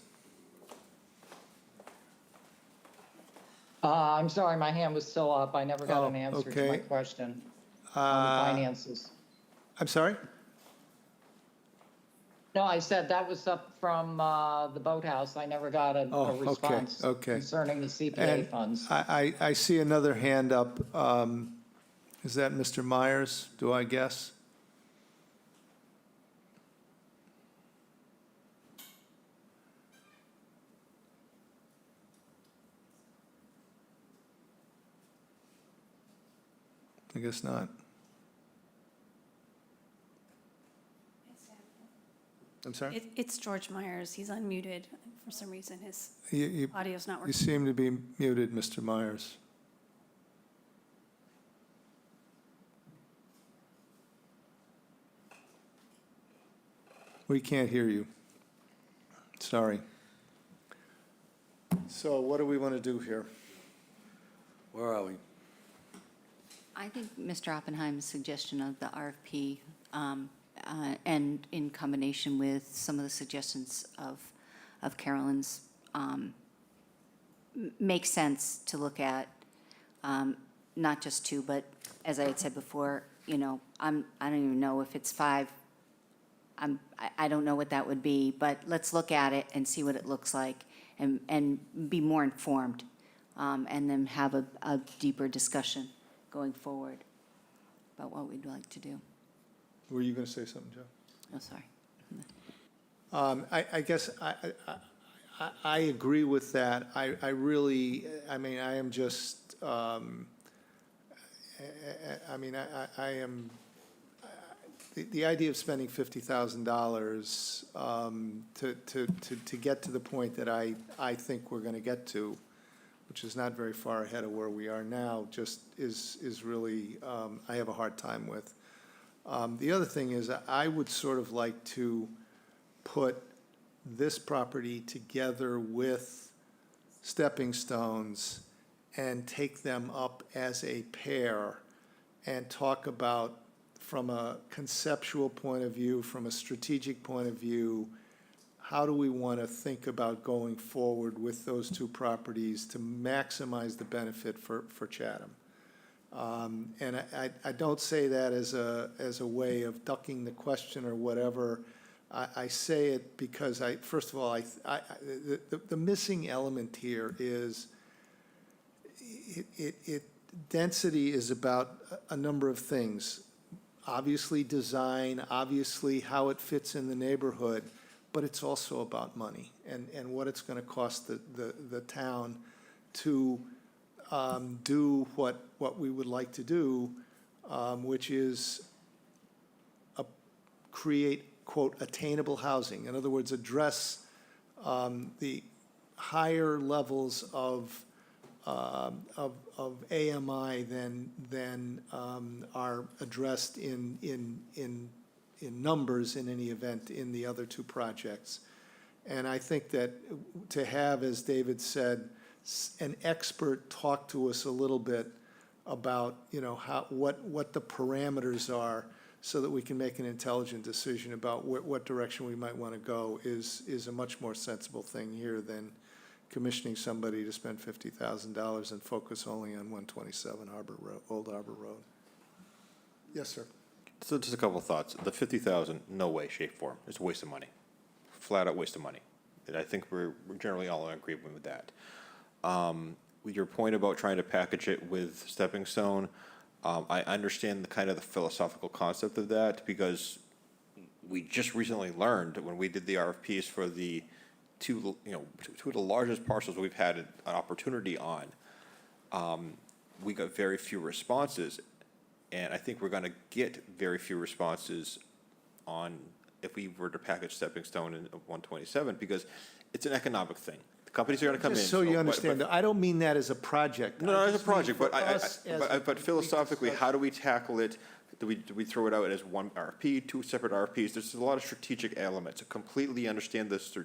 I'm sorry, my hand was still up. I never got an answer to my okay. question on the finances. I'm sorry? No, I said that was up from the boathouse. I never got a Okay, response okay. concerning the CPA And funds. I see another hand up. Is that Mr. Myers, do I guess? I guess not. I'm sorry? It's George Myers. He's unmuted. For some reason, his You audio's not you working. seem to be muted, Mr. Myers. We can't hear you. Sorry. So what do we want to do here? Where are we? I think Mr. Oppenheim's suggestion of the RFP, and in combination with some of the suggestions of Carolyn's, makes sense to look at, not just 2, but as I had said before, I don't even know if it's 5. I don't know what that would be, but let's look at it and see what it looks like and be more informed, and then have a deeper discussion going forward about what we'd like to do. Were you going to say something, Joe? Oh, sorry. I guess I agree with that. I really, I mean, I am just, I mean, I am, the idea of spending $50,000 to get to the point that I think we're going to get to, which is not very far ahead of where we are now, just is really, I have a hard time with. The other thing is, I would sort of like to put this property together with Stepping Stones and take them up as a pair and talk about, from a conceptual point of view, from a strategic point of view, how do we want to think about going forward with those 2 properties to maximize the benefit for Chatham? And I don't say that as a way of ducking the question or whatever. I say it because first of all, the missing element here is density is about a number of things. Obviously design, obviously how it fits in the neighborhood, but it's also about money and what it's going to cost the town to do what we would like to do, which is create, quote, attainable housing. In other words, address the higher levels of AMI than are addressed in numbers in any event in the other 2 projects. And I think that to have, as David said, an expert talk to us a little bit about, what the parameters are, so that we can make an intelligent decision about what direction we might want to go is a much more sensible thing here than commissioning somebody to spend $50,000 and focus only on 127 Harbor Road, Old Harbor Road. Yes, sir. So just a couple of thoughts. The 50,000, no way, shape, form. It's a waste of money. Flat out waste of money. And I think we're generally all in agreement with that. With your point about trying to package it with Stepping Stone, I understand the kind of the philosophical concept of that, because we just recently learned when we did the RFPs for the two of the largest parcels we've had an opportunity on, we got very few responses. And I think we're going to get very few responses on if we were to package Stepping Stone in 127, because it's an economic thing. The companies are going to come in. Just so you understand, I don't mean that as a project. No, not as a project, but but philosophically, how do we tackle it? Do we throw it out as one RFP, two separate RFPs? There's a lot of strategic elements. To completely understand this,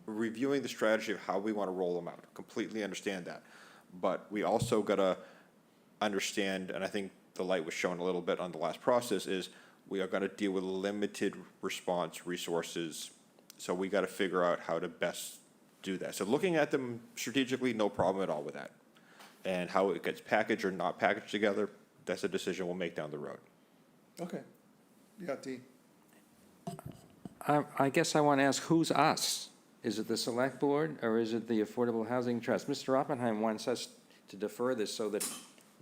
reviewing the strategy of how we want to roll them out. Completely understand that. But we also got to understand, and I think the light was shown a little bit on the last process, is we are going to deal with limited response resources. So we got to figure out how to best do that. So looking at them strategically, no problem at all with that. And how it gets packaged or not packaged together, that's a decision we'll make down the road. Okay. Yeah, D. I guess I want to ask, who's us? Is it the Select Board, or is it the Affordable Housing Trust? Mr. Oppenheim wants us to defer this so that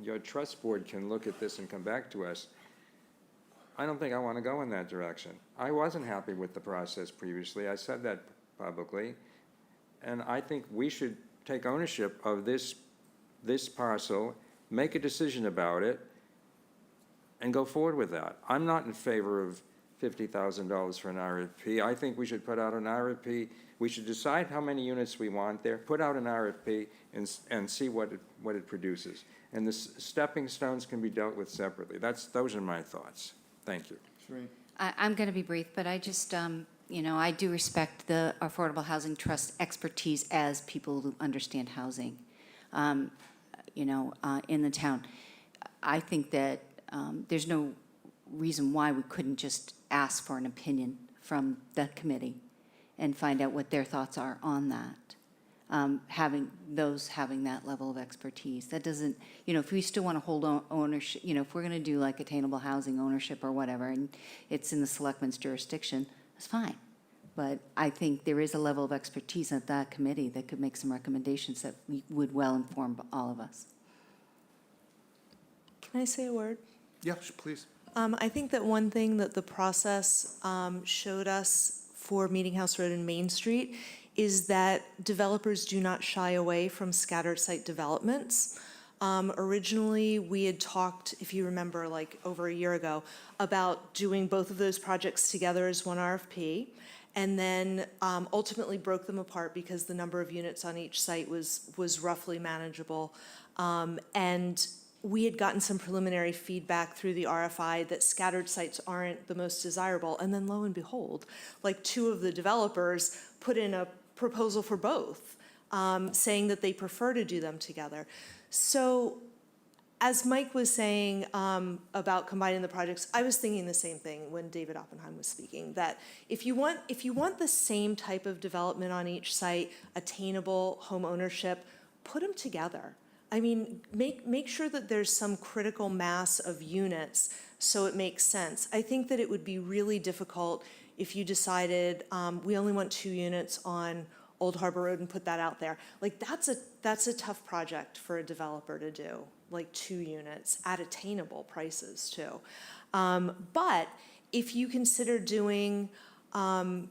your trust board can look at this and come back to us. I don't think I want to go in that direction. I wasn't happy with the process previously. I said that publicly. And I think we should take ownership of this parcel, make a decision about it, and go forward with that. I'm not in favor of $50,000 for an RFP. I think we should put out an RFP. We should decide how many units we want there, put out an RFP, and see what it produces. And the stepping stones can be dealt with separately. Those are my thoughts. Thank you. Shereen. I'm going to be brief, but I just, I do respect the Affordable Housing Trust expertise as people who understand housing, in the town. I think that there's no reason why we couldn't just ask for an opinion from the committee and find out what their thoughts are on that. Having that level of expertise. That doesn't, if we still want to hold ownership, if we're going to do like attainable housing ownership or whatever, and it's in the selectmen's jurisdiction, that's fine. But I think there is a level of expertise at that committee that could make some recommendations that would well inform all of us. Can I say a word? Yeah, please. I think that one thing that the process showed us for Meeting House Road and Main Street is that developers do not shy away from scattered site developments. Originally, we had talked, if you remember, like over a year ago, about doing both of those projects together as one RFP, and then ultimately broke them apart because the number of units on each site was roughly manageable. And we had gotten some preliminary feedback through the RFI that scattered sites aren't the most desirable. And then lo and behold, like two of the developers put in a proposal for both, saying that they prefer to do them together. So as Mike was saying about combining the projects, I was thinking the same thing when David Oppenheim was speaking, that if you want the same type of development on each site, attainable home ownership, put them together. I mean, make sure that there's some critical mass of units so it makes sense. I think that it would be really difficult if you decided we only want 2 units on Old Harbor Road and put that out there. Like that's a tough project for a developer to do, like 2 units at attainable prices too. But if you consider doing, a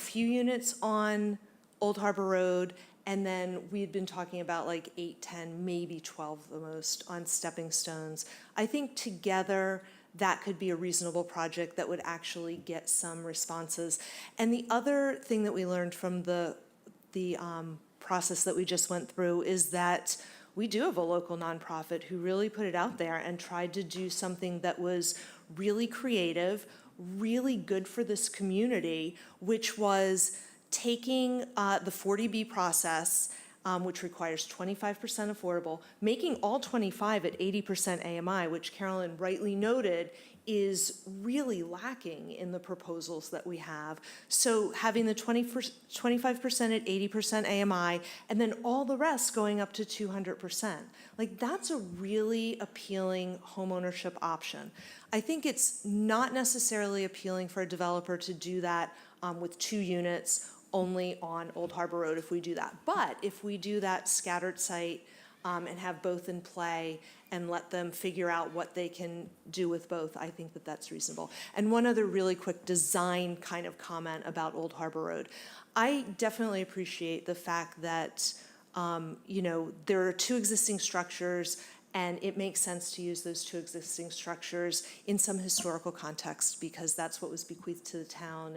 few units on Old Harbor Road, and then we had been talking about like 8, 10, maybe 12 the most on stepping stones. I think together that could be a reasonable project that would actually get some responses. And the other thing that we learned from the process that we just went through is that we do have a local nonprofit who really put it out there and tried to do something that was really creative, really good for this community, which was taking the 40B process, which requires 25% affordable, making all 25 at 80% AMI, which Carolyn rightly noted is really lacking in the proposals that we have. So having the 25% at 80% AMI, and then all the rest going up to 200%. Like, that's a really appealing homeownership option. I think it's not necessarily appealing for a developer to do that with 2 units only on Old Harbor Road if we do that. But if we do that scattered site and have both in play and let them figure out what they can do with both, I think that that's reasonable. And one other really quick design kind of comment about Old Harbor Road. I definitely appreciate the fact that, there are 2 existing structures, and it makes sense to use those 2 existing structures in some historical context because that's what was bequeathed to the town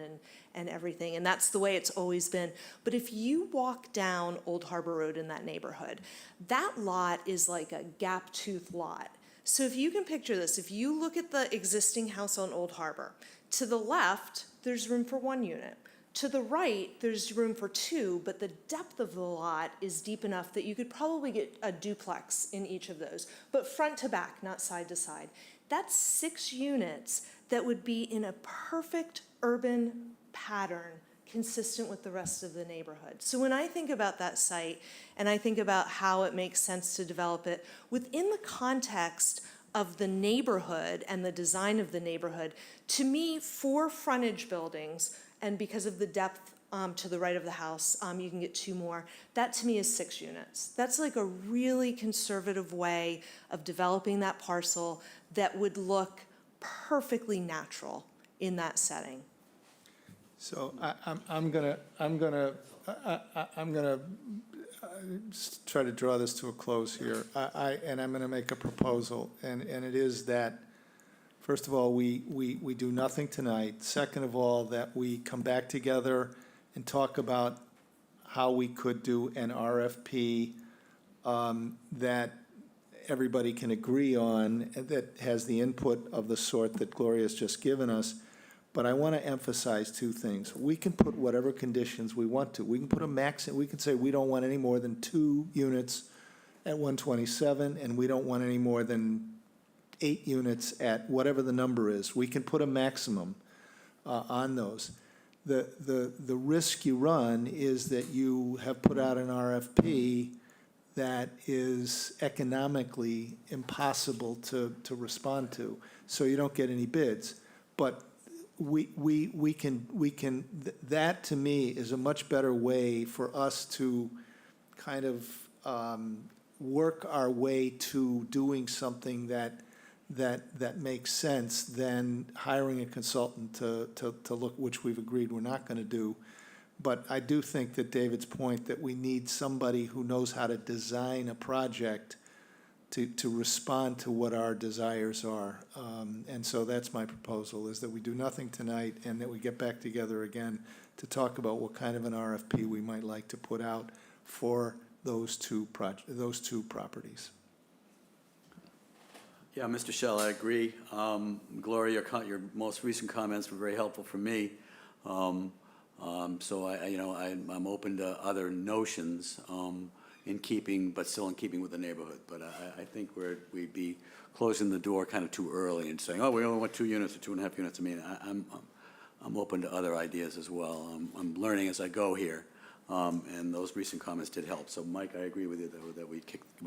and everything. And that's the way it's always been. But if you walk down Old Harbor Road in that neighborhood, that lot is like a gap-toothed lot. So if you can picture this, if you look at the existing house on Old Harbor, to the left, there's room for 1 unit. To the right, there's room for 2, but the depth of the lot is deep enough that you could probably get a duplex in each of those, but front to back, not side to side. That's 6 units that would be in a perfect urban pattern consistent with the rest of the neighborhood. So when I think about that site, and I think about how it makes sense to develop it within the context of the neighborhood and the design of the neighborhood, to me, 4 frontage buildings, and because of the depth to the right of the house, you can get 2 more. That to me is 6 units. That's like a really conservative way of developing that parcel that would look perfectly natural in that setting. So I'm gonna try to draw this to a close here. And I'm gonna make a proposal, and it is that, first of all, we do nothing tonight. Second of all, that we come back together and talk about how we could do an RFP that everybody can agree on, that has the input of the sort that Gloria's just given us. But I want to emphasize 2 things. We can put whatever conditions we want to. We can put a max, we can say we don't want any more than 2 units at 127, and we don't want any more than 8 units at whatever the number is. We can put a maximum on those. The risk you run is that you have put out an RFP that is economically impossible to respond to, so you don't get any bids. But we can, that to me is a much better way for us to kind of work our way to doing something that makes sense than hiring a consultant to look, which we've agreed we're not going to do. But I do think that David's point that we need somebody who knows how to design a project to respond to what our desires are. And so that's my proposal, is that we do nothing tonight and that we get back together again to talk about what kind of an RFP we might like to put out for those two properties. Yeah, Mr. Shell, I agree. Gloria, your most recent comments were very helpful for me. So I'm open to other notions in keeping, but still in keeping with the neighborhood. But I think we'd be closing the door kind of too early and saying, oh, we only want 2 units or 2.5 units. I mean, I'm open to other ideas as well. I'm learning as I go here. And those recent comments did help. So, Mike, I agree with you that we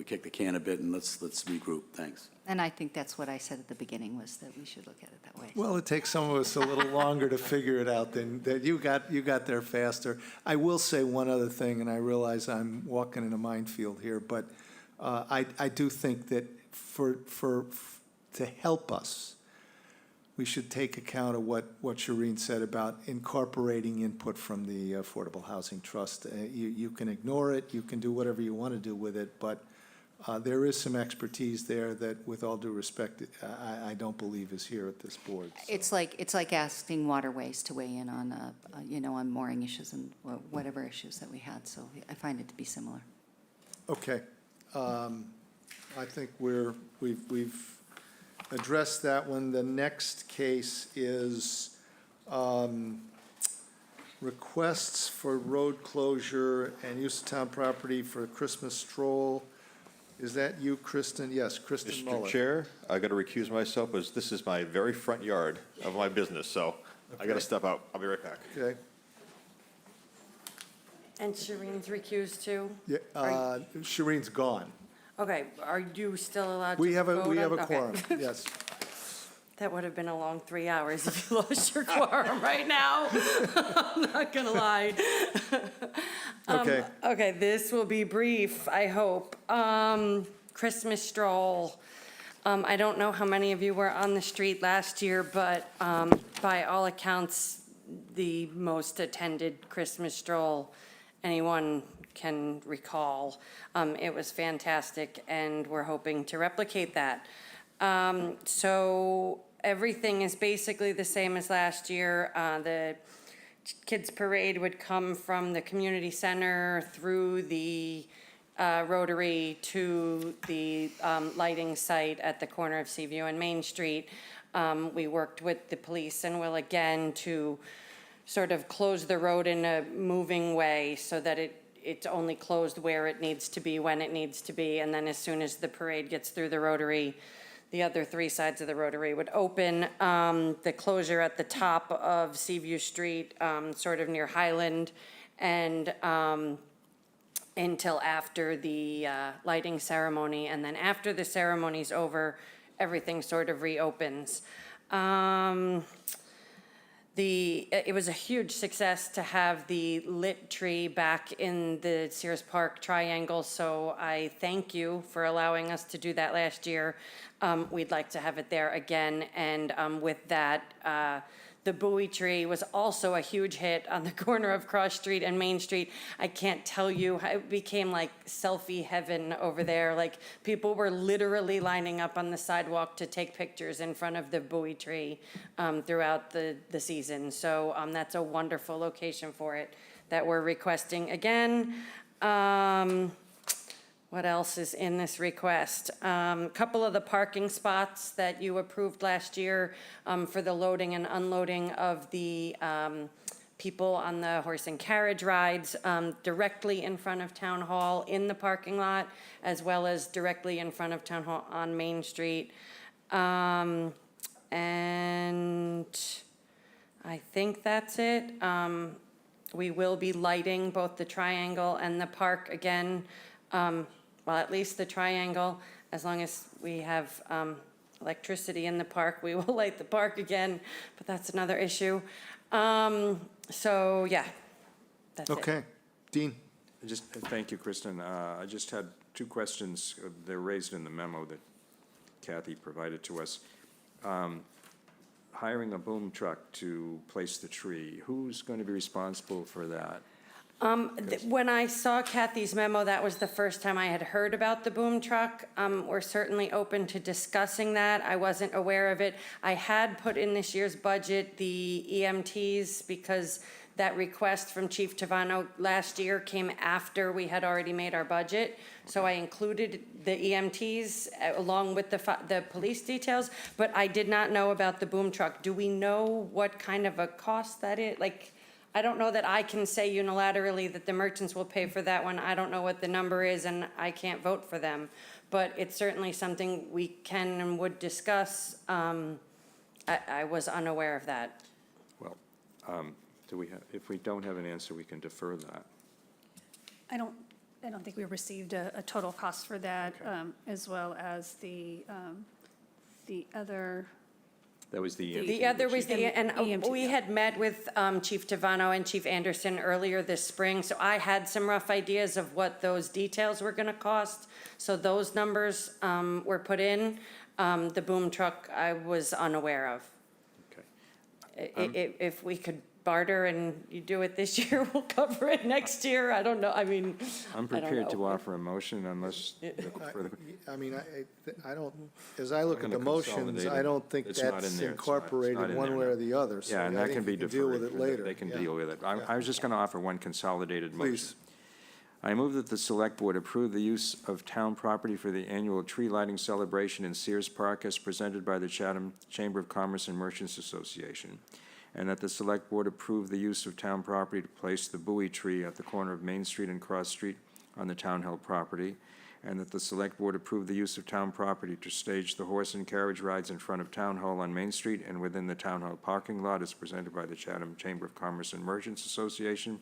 kick the can a bit, and let's regroup. Thanks. And I think that's what I said at the beginning, was that we should look at it that way. Well, it takes some of us a little longer to figure it out than that. You got there faster. I will say one other thing, and I realize I'm walking in a minefield here, but I do think that to help us, we should take account of what Shireen said about incorporating input from the Affordable Housing Trust. You can ignore it, you can do whatever you want to do with it, but there is some expertise there that, with all due respect, I don't believe is here at this board. So. It's like asking Waterways to weigh in on on mooring issues and whatever issues that we had. So I find it to be similar. Okay, I think we've addressed that one. The next case is requests for road closure and use of town property for a Christmas stroll. Is that you, Kristen? Yes, Kristen Muller. Mr. Chair, I got to recuse myself, as this is my very front yard of my business, so I got to step out. I'll be right back. Okay. And Shireen's recused too? Yeah, Shireen's gone. Okay, are you still allowed to We have vote a on- okay. quorum, yes. That would have been a long 3 hours if you lost your quorum right now. I'm not gonna lie. Okay. Okay, this will be brief, I hope. Christmas stroll. I don't know how many of you were on the street last year, but by all accounts, the most attended Christmas stroll anyone can recall. It was fantastic, and we're hoping to replicate that. So everything is basically the same as last year. The kids' parade would come from the community center through the Rotary to the lighting site at the corner of Seaview and Main Street. We worked with the police and will again to sort of close the road in a moving way so that it's only closed where it needs to be, when it needs to be, and then as soon as the parade gets through the Rotary, the other three sides of the Rotary would open. The closure at the top of Seaview Street, sort of near Highland, and until after the lighting ceremony, and then after the ceremony's over, everything sort of reopens. It was a huge success to have the lit tree back in the Sears Park triangle, so I thank you for allowing us to do that last year. We'd like to have it there again, and with that, the buoy tree was also a huge hit on the corner of Cross Street and Main Street. I can't tell you, it became like selfie heaven over there. Like, people were literally lining up on the sidewalk to take pictures in front of the buoy tree throughout the season. So that's a wonderful location for it that we're requesting again. What else is in this request? Couple of the parking spots that you approved last year for the loading and unloading of the people on the horse and carriage rides directly in front of Town Hall in the parking lot, as well as directly in front of Town Hall on Main Street. And I think that's it. We will be lighting both the triangle and the park again. Well, at least the triangle, as long as we have electricity in the park, we will light the park again, but that's another issue. So, yeah, that's it. Okay. Dean? Thank you, Kristen. I just had two questions. They're raised in the memo that Kathy provided to us. Hiring a boom truck to place the tree, who's going to be responsible for that? When I saw Kathy's memo, that was the first time I had heard about the boom truck. We're certainly open to discussing that. I wasn't aware of it. I had put in this year's budget the EMTs because that request from Chief Tavano last year came after we had already made our budget. So I included the EMTs along with the police details, but I did not know about the boom truck. Do we know what kind of a cost that is? Like, I don't know that I can say unilaterally that the merchants will pay for that one. I don't know what the number is, and I can't vote for them. But it's certainly something we can and would discuss. I was unaware of that. Well, if we don't have an answer, we can defer that. I don't think we received a total cost for that, as well as the other. That was the EMT. The other was and EMT, we had met with Chief Tavano and Chief Anderson earlier this spring, so I had some rough ideas of what those details were gonna cost. So those numbers were put in. The boom truck, I was unaware of. Okay. If we could barter and you do it this year, we'll cover it next year. I don't know, I mean, I'm I don't prepared to know. offer a motion unless. I mean, I don't, as I look at the motions, I don't think It's not in that's there. It's not incorporated in one there, way no. or the other. So Yeah, and I that think can be you deferred. deal with it later. They can Yeah. deal with it. I was just going to offer one consolidated motion. Please. I move that the Select Board approve the use of town property for the annual tree lighting celebration in Sears Park as presented by the Chatham Chamber of Commerce and Merchants Association, and that the Select Board approve the use of town property to place the buoy tree at the corner of Main Street and Cross Street on the town-held property, and that the Select Board approve the use of town property to stage the horse and carriage rides in front of Town Hall on Main Street and within the Town Hall parking lot as presented by the Chatham Chamber of Commerce and Merchants Association,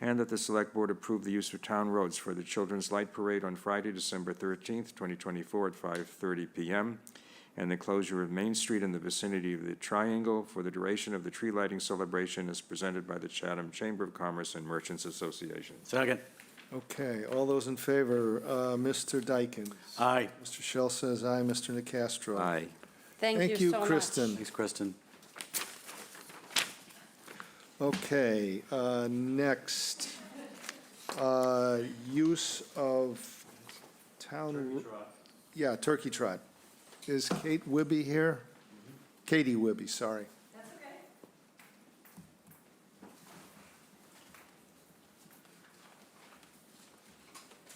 and that the Select Board approve the use of town roads for the Children's Light Parade on Friday, December 13th, 2024 at 5:30 p.m., and the closure of Main Street in the vicinity of the Triangle for the duration of the tree lighting celebration as presented by the Chatham Chamber of Commerce and Merchants Association. Second. Okay, all those in favor, Mr. Dykens? Aye. Mr. Shell says aye, Mr. Nacastro? Aye. Thank you so much. Kristen. Thanks, Kristen. Okay, next, use of town. Yeah, turkey trot. Is Kate Wibby here? Katie Wibby, sorry. That's okay.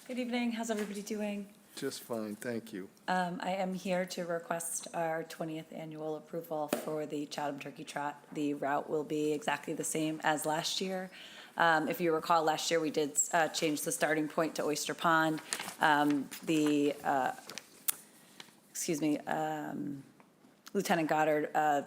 Good evening. How's everybody doing? Just fine, thank you. I am here to request our 20th annual approval for the Chatham Turkey Trot. The route will be exactly the same as last year. If you recall, last year we did change the starting point to Oyster Pond. Lieutenant Goddard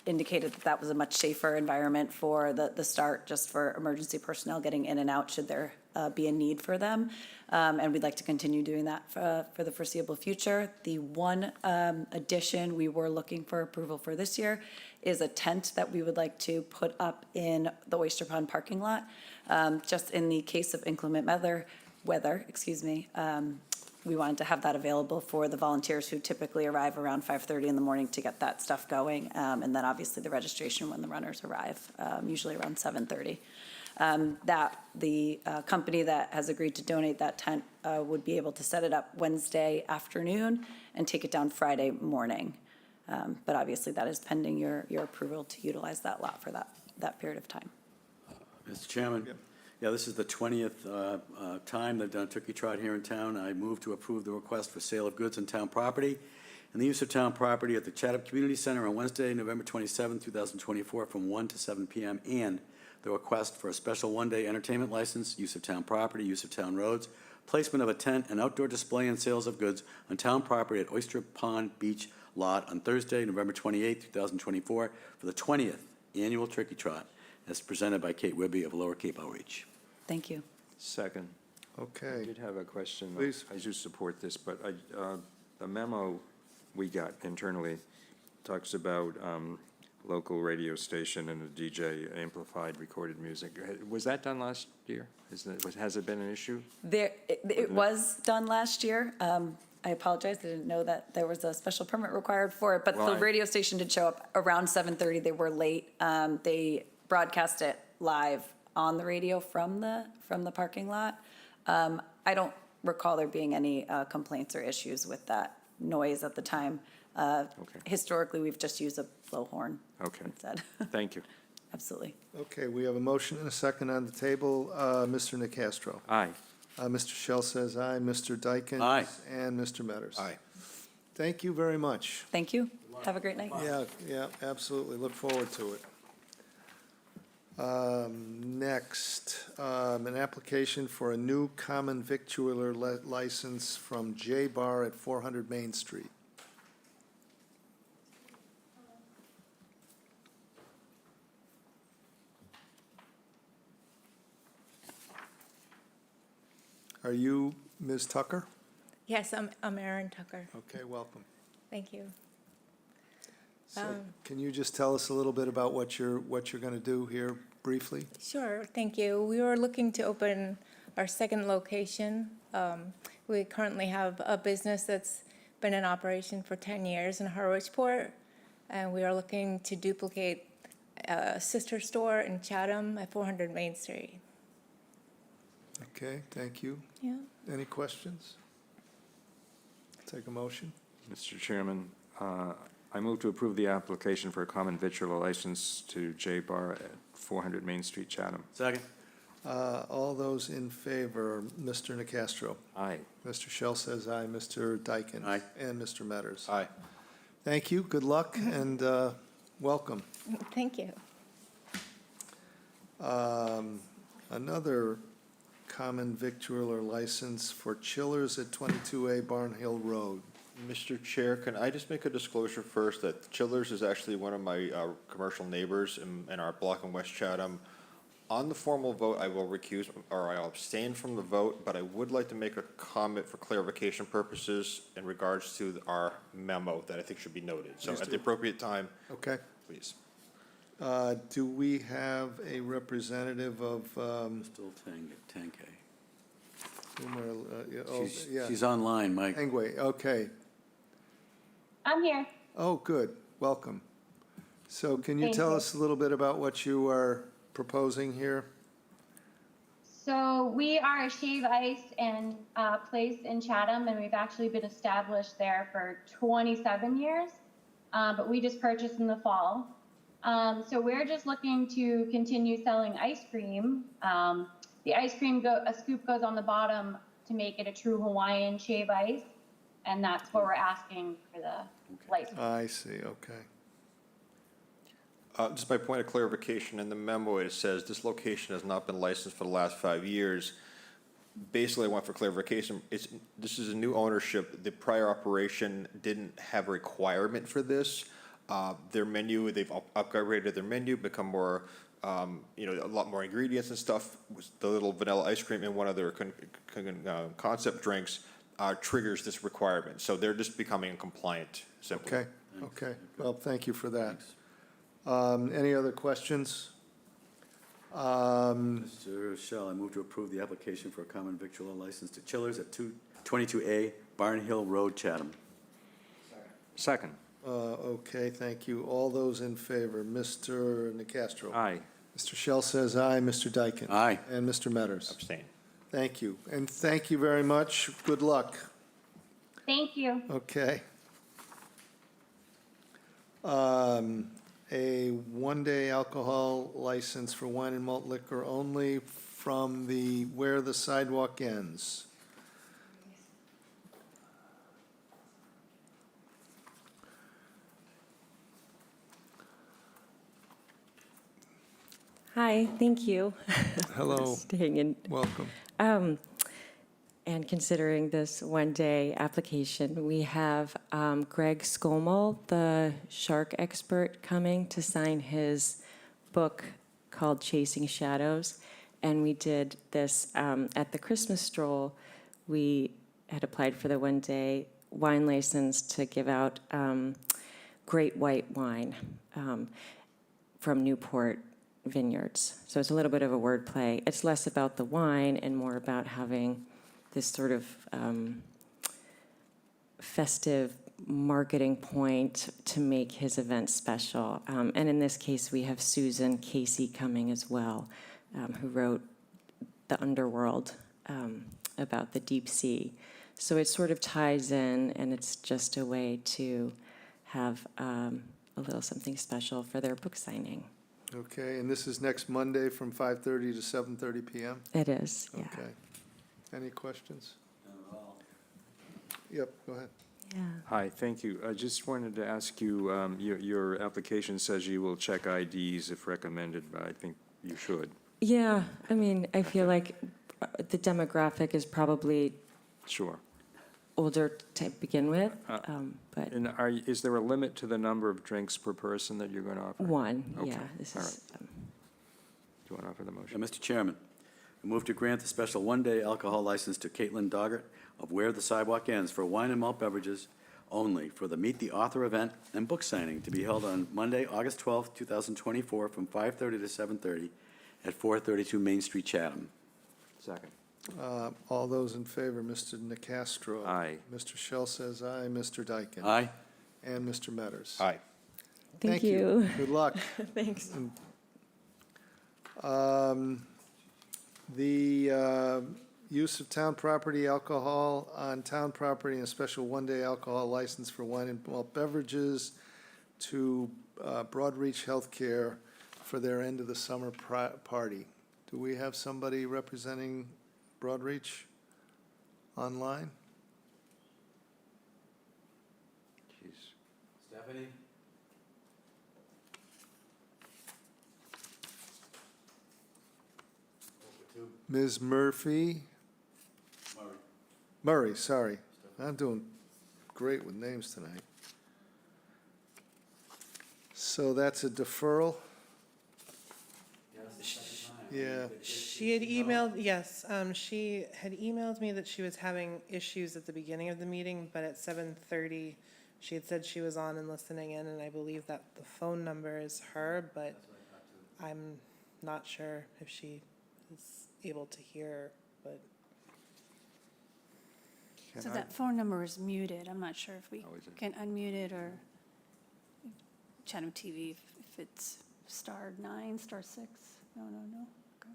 indicated that that was a much safer environment for the start, just for emergency personnel getting in and out should there be a need for them. And we'd like to continue doing that for the foreseeable future. The one addition we were looking for approval for this year is a tent that we would like to put up in the Oyster Pond parking lot. Just in the case of inclement weather, we wanted to have that available for the volunteers who typically arrive around 5:30 in the morning to get that stuff going. And then obviously the registration when the runners arrive, usually around 7:30. That the company that has agreed to donate that tent would be able to set it up Wednesday afternoon and take it down Friday morning. But obviously that is pending your approval to utilize that lot for that period of time. Mr. Chairman? Yeah, this is the 20th time they've done a turkey trot here in town. I move to approve the request for sale of goods on town property and the use of town property at the Chatham Community Center on Wednesday, November 27, 2024, from 1 to 7 p.m., and the request for a special one-day entertainment license, use of town property, use of town roads, placement of a tent, and outdoor display and sales of goods on town property at Oyster Pond Beach Lot on Thursday, November 28, 2024, for the 20th annual turkey trot, as presented by Kate Wibby of Lower Cape Outreach. Thank you. Second. Okay. I did have a question. Please. I do support this, but the memo we got internally talks about local radio station and a DJ amplified recorded music. Was that done last year? Has it been an issue? It was done last year. I apologize, I didn't know that there was a special permit required for it, but the radio station did show up around 7:30. They were late. They broadcast it live on the radio from the parking lot. I don't recall there being any complaints or issues with that noise at the time. Historically, we've just used a blowhorn instead. Thank you. Absolutely. Okay, we have a motion and a second on the table. Mr. Nacastro? Aye. Mr. Shell says aye. Mr. Dykens? Aye. And Mr. Metters? Aye. Thank you very much. Thank you. Have a great night. Yeah, absolutely. Look forward to it. Next, an application for a new common victualler license from J Bar at 400 Main Street. Are you Ms. Tucker? Yes, I'm Erin Tucker. Okay, welcome. Thank you. So can you just tell us a little bit about what you're going to do here briefly? Sure, thank you. We were looking to open our second location. We currently have a business that's been in operation for 10 years in Harwichport, and we are looking to duplicate a sister store in Chatham at 400 Main Street. Okay, thank you. Yeah. Any questions? Take a motion. Mr. Chairman, I move to approve the application for a common victualler license to J Bar at 400 Main Street, Chatham. Second. All those in favor, Mr. Nacastro? Aye. Mr. Shell says aye. Mr. Dykens? Aye. And Mr. Metters? Aye. Thank you, good luck, and welcome. Thank you. Another common victualler license for Chillers at 22A Barn Hill Road. Mr. Chair, can I just make a disclosure first that Chillers is actually one of my commercial neighbors in our block in West Chatham. On the formal vote, I will recuse, or I'll abstain from the vote, but I would like to make a comment for clarification purposes in regards to our memo that I think should be noted. So Please at do. the appropriate time, Okay. please. Do we have a representative of, Still Tankay. She's online, Mike. Angway, okay. I'm here. Oh, good, welcome. So can you Thank tell you. us a little bit about what you are proposing here? So we are a shave ice and place in Chatham, and we've actually been established there for 27 years, but we just purchased in the fall. So we're just looking to continue selling ice cream. The ice cream, a scoop goes on the bottom to make it a true Hawaiian shave ice, and that's what we're asking for the license. I see, okay. Just by point of clarification, in the memo, it says this location has not been licensed for the last 5 years. Basically, I want for clarification, this is a new ownership. The prior operation didn't have a requirement for this. Their menu, they've upgraded their menu, become more, a lot more ingredients and stuff. The little vanilla ice cream in one of their concept drinks triggers this requirement. So they're just becoming compliant, simply. Okay, okay. Well, thank you for that. Any other questions? Mr. Shell, I move to approve the application for a common victualler license to Chillers at 22A Barn Hill Road, Chatham. Second. Okay, thank you. All those in favor, Mr. Nacastro. Aye. Mr. Shell says aye, Mr. Dyken. Aye. And Mr. Metters. Abstain. Thank you, and thank you very much. Good luck. Thank you. Okay. A one-day alcohol license for wine and malt liquor only from the Where the Sidewalk Ends. Hi, thank you. Hello. Staying in. Welcome. And considering this one-day application, we have Greg Skomel, the shark expert, coming to sign his book called Chasing Shadows. And we did this at the Christmas stroll. We had applied for the one-day wine license to give out great white wine from Newport Vineyards. So it's a little bit of a wordplay. It's less about the wine and more about having this sort of festive marketing point to make his event special. And in this case, we have Susan Casey coming as well, who wrote The Underworld about the deep sea. So it sort of ties in, and it's just a way to have a little something special for their book signing. Okay, and this is next Monday from 5:30 to 7:30 p.m.? It is, yeah. Okay. Any questions? Yep, go ahead. Yeah. Hi, thank you. I just wanted to ask you, your application says you will check IDs if recommended, but I think you should. Yeah, I mean, I feel like the demographic is probably Sure. older to begin with, but And is there a limit to the number of drinks per person that you're going to offer? one, Okay, yeah. This all is, right. Do you want to offer the motion? Mr. Chairman, I move to grant the special one-day alcohol license to Caitlin Doggett of Where the Sidewalk Ends for wine and malt beverages only for the Meet the Author event and book signing to be held on Monday, August 12th, 2024, from 5:30 to 7:30 at 432 Main Street, Chatham. Second. All those in favor, Mr. Nacastro. Aye. Mr. Shell says aye, Mr. Dyken. Aye. And Mr. Metters. Aye. Thank you. Good luck. Thanks. The use of town property alcohol on town property and a special one-day alcohol license for wine and malt beverages to Broadreach Healthcare for their end of the summer party. Do we have somebody representing Broadreach online? Jeez. Stephanie? Ms. Murphy? Murray, sorry. I'm doing great with names tonight. So that's a deferral? Yeah. She had emailed, yes, she had emailed me that she was having issues at the beginning of the meeting, but at 7:30, she had said she was on and listening in, and I believe that the phone number is her, but I'm not sure if she is able to hear, but. So that phone number is muted. I'm not sure if we can unmute it or Chatham TV, if it's *9, *6. No. Okay.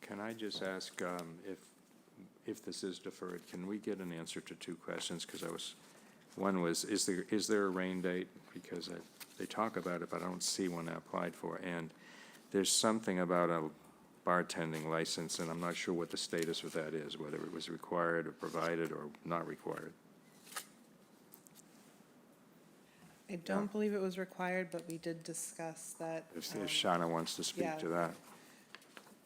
Can I just ask if this is deferred, can we get an answer to two questions? Because one was, is there a rain date? Because they talk about it, but I don't see one applied for. And there's something about a bartending license, and I'm not sure what the status of that is, whether it was required or provided or not required. I don't believe it was required, but we did discuss that. If Shauna wants to speak to that.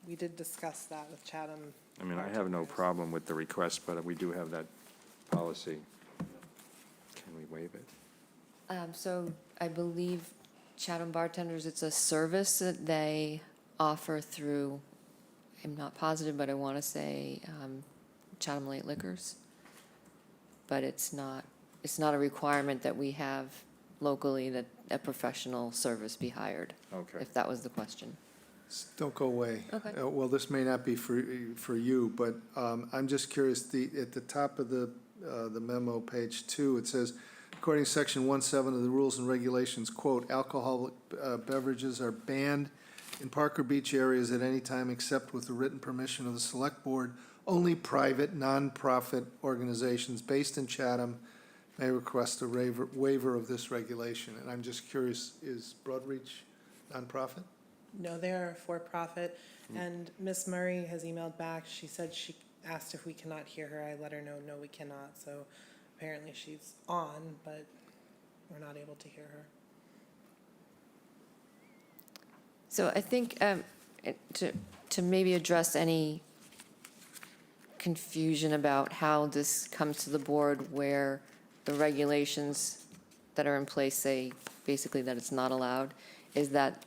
We did discuss that with Chatham. I mean, I have no problem with the request, but we do have that policy. Can we waive it? So I believe Chatham Bartenders, it's a service that they offer through, I'm not positive, but I want to say Chatham Light Liquors. But it's not a requirement that we have locally that a professional service be hired. Okay. If that was the question. Don't go away. Okay. Well, this may not be for you, but I'm just curious, at the top of the memo, page 2, it says, according to section 1.7 of the rules and regulations, quote, alcoholic beverages are banned in park or beach areas at any time except with the written permission of the select board. Only private, nonprofit organizations based in Chatham may request a waiver of this regulation. And I'm just curious, is Broadreach nonprofit? No, they're a for-profit, and Miss Murray has emailed back. She said she asked if we cannot hear her. I let her know, no, we cannot. So apparently she's on, but we're not able to hear her. So I think to maybe address any confusion about how this comes to the board, where the regulations that are in place say basically that it's not allowed, is that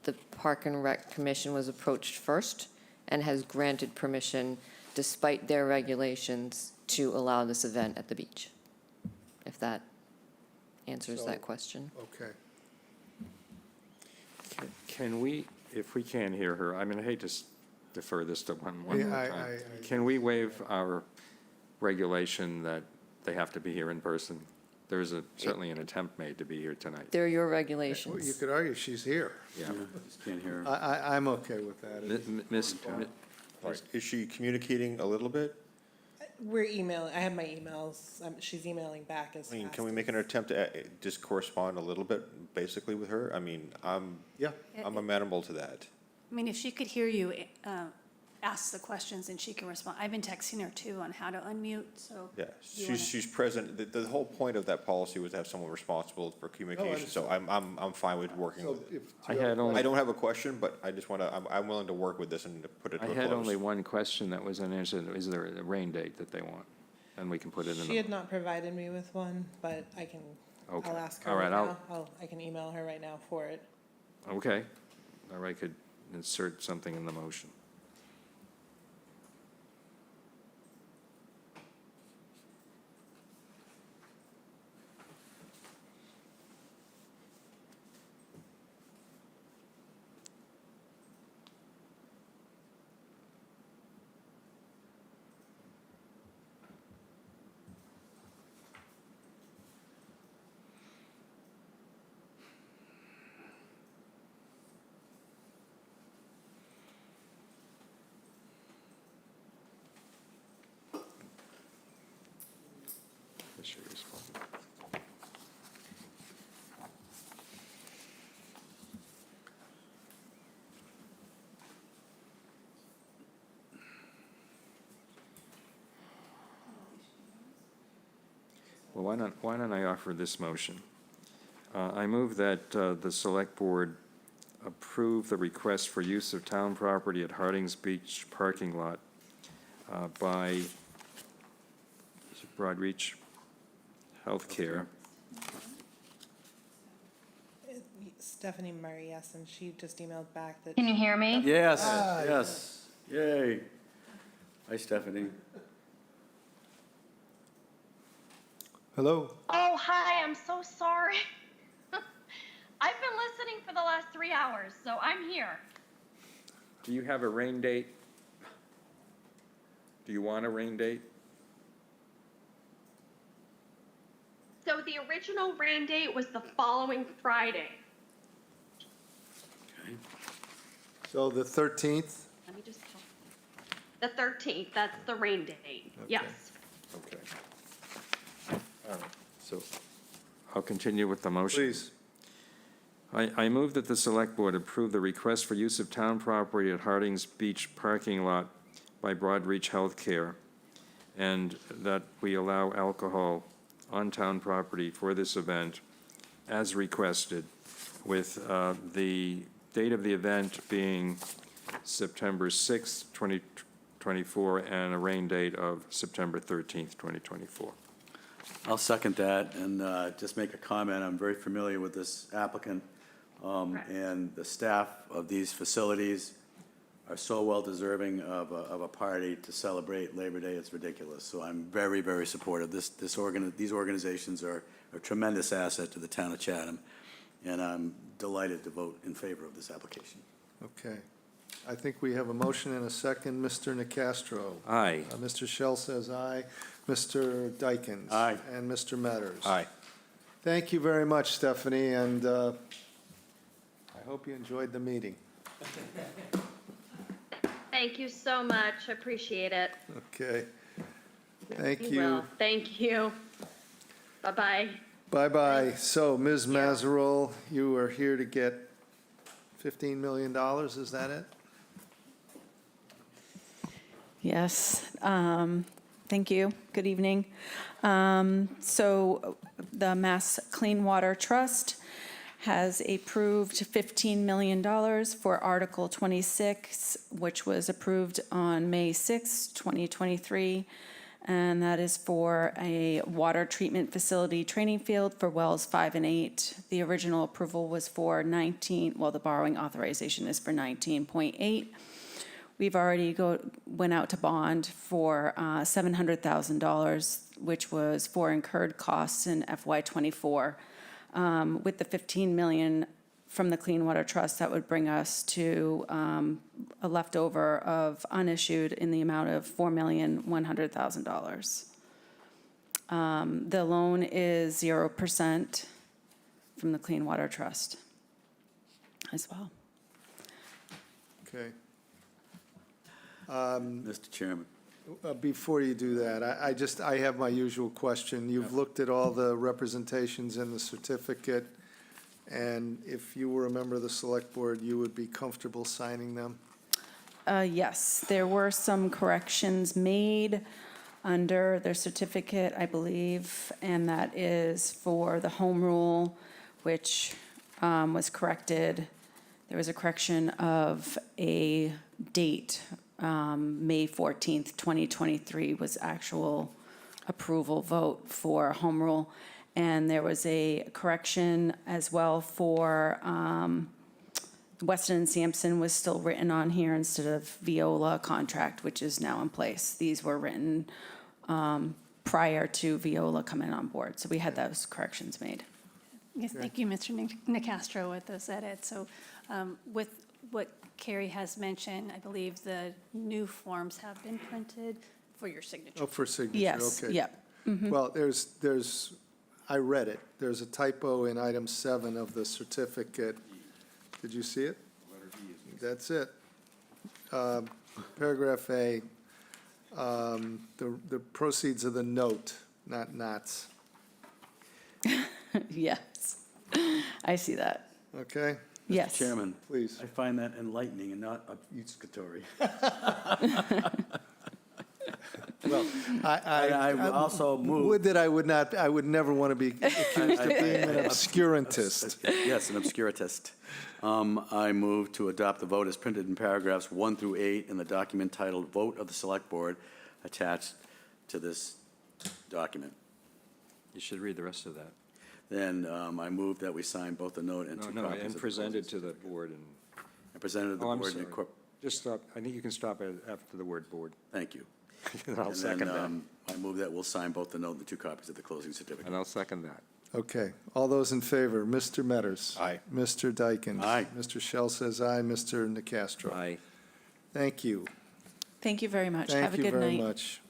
the Park and Rec Commission was approached first and has granted permission, despite their regulations, to allow this event at the beach, if that answers that question. Okay. Can we, if we can't hear her, I mean, I hate to defer this to one Yeah, more time. Can we waive our regulation that they have to be here in person? There's certainly an attempt made to be here tonight. They're your Well, regulations. you could argue she's here. Yeah. Just can't hear. I'm okay with that. Is she communicating a little bit? We're emailing. I have my emails. She's emailing back as I mean, fast can we as- make an attempt to just correspond a little bit, basically, with her? I mean, I'm amenable to that. I mean, if she could hear you ask the questions and she can respond. I've been texting her too on how to unmute, so. Yeah, she's present. The whole point of that policy was to have someone responsible for communication, so I'm fine with working with it. I had only, I don't have a question, but I just want to, I'm willing to work with this and to put it to I a had close. only one question that was unanswered. Is there a rain date that they want? And we can put it in She the, had not provided me with one, but I can, Okay. I'll ask her All right right, now. I can email her right now for it. okay. Or I could insert something in the motion. This should respond. Well, why don't I offer this motion? I move that the Select Board approve the request for use of town property at Harding's Beach parking lot by, is it Broadreach Healthcare. Stephanie Murray, yes, and she just emailed back that. Can you hear me? Yes, yes, yay. Hi, Stephanie. Hello? Oh, hi, I'm so sorry. I've been listening for the last 3 hours, so I'm here. Do you have a rain date? Do you want a rain date? So the original rain date was the following Friday. So the 13th? Let me just check. The 13th, that's the rain date, yes. Okay. All right, so I'll continue with the motion. Please. I move that the Select Board approve the request for use of town property at Harding's Beach parking lot by Broadreach Healthcare, and that we allow alcohol on town property for this event as requested, with the date of the event being September 6th, 2024, and a rain date of September 13th, 2024. I'll second that and just make a comment. I'm very familiar with this applicant, and the staff of these facilities are so well deserving of a party to celebrate Labor Day. It's ridiculous. So I'm very, very supportive. These organizations are a tremendous asset to the town of Chatham, and I'm delighted to vote in favor of this application. Okay. I think we have a motion and a second. Mr. Nacastro. Aye. Mr. Shell says aye. Mr. Dykens. Aye. And Mr. Metters. Aye. Thank you very much, Stephanie, and I hope you enjoyed the meeting. Thank you so much, appreciate it. Okay. Thank You you. will. Thank you. Bye-bye. Bye-bye. So, Ms. Mazerol, you are here to get $15 million, is that it? Yes, thank you. Good evening. So the Mass Clean Water Trust has approved $15 million for Article 26, which was approved on May 6, 2023. And that is for a water treatment facility training field for wells 5 and 8. The original approval was for 19, well, the borrowing authorization is for 19.8. We've already went out to bond for $700,000, which was for incurred costs in FY24. With the $15 million from the Clean Water Trust, that would bring us to a leftover of unissued in the amount of $4,100,000. The loan is 0% from the Clean Water Trust as well. Okay. Mr. Chairman. Before you do that, I have my usual question. You've looked at all the representations in the certificate, and if you were a member of the Select Board, you would be comfortable signing them? Yes, there were some corrections made under their certificate, I believe, and that is for the home rule, which was corrected. There was a correction of a date. May 14th, 2023 was actual approval vote for home rule. And there was a correction as well for Weston and Sampson was still written on here instead of Viola contract, which is now in place. These were written prior to Viola coming on board. So we had those corrections made. Yes, thank you, Mr. Nicastro, with those edits. So with what Carrie has mentioned, I believe the new forms have been printed for your signature. Oh, for signature, okay. Yes, yep. Well, I read it. There's a typo in item 7 of the certificate. Did you see it? That's it. Paragraph A, the proceeds of the note, not knots. Yes, I see that. Okay? Yes. Mr. Chairman. Please. I find that enlightening and not obfuscatory. Well, I also move. would that I would never want to be accused of being an obscurantist. Yes, an obscuritist. I move to adopt the vote as printed in paragraphs 1 through 8 in the document titled Vote of the Select Board attached to this document. You should read the rest of that. Then I move that we sign both the note and two No, copies. and of presented the to the board and, and presented to the oh, I'm board. sorry. Just stop, I think you can stop after the word board. Thank you. I'll And second that. then I move that we'll sign both the note and the two copies of the closing certificate. And I'll second that. Okay, all those in favor, Mr. Metters. Aye. Mr. Dykens. Aye. Mr. Shell says aye, Mr. Nacastro. Aye. Thank you. Thank you very much. Have a Thank you good very night. much.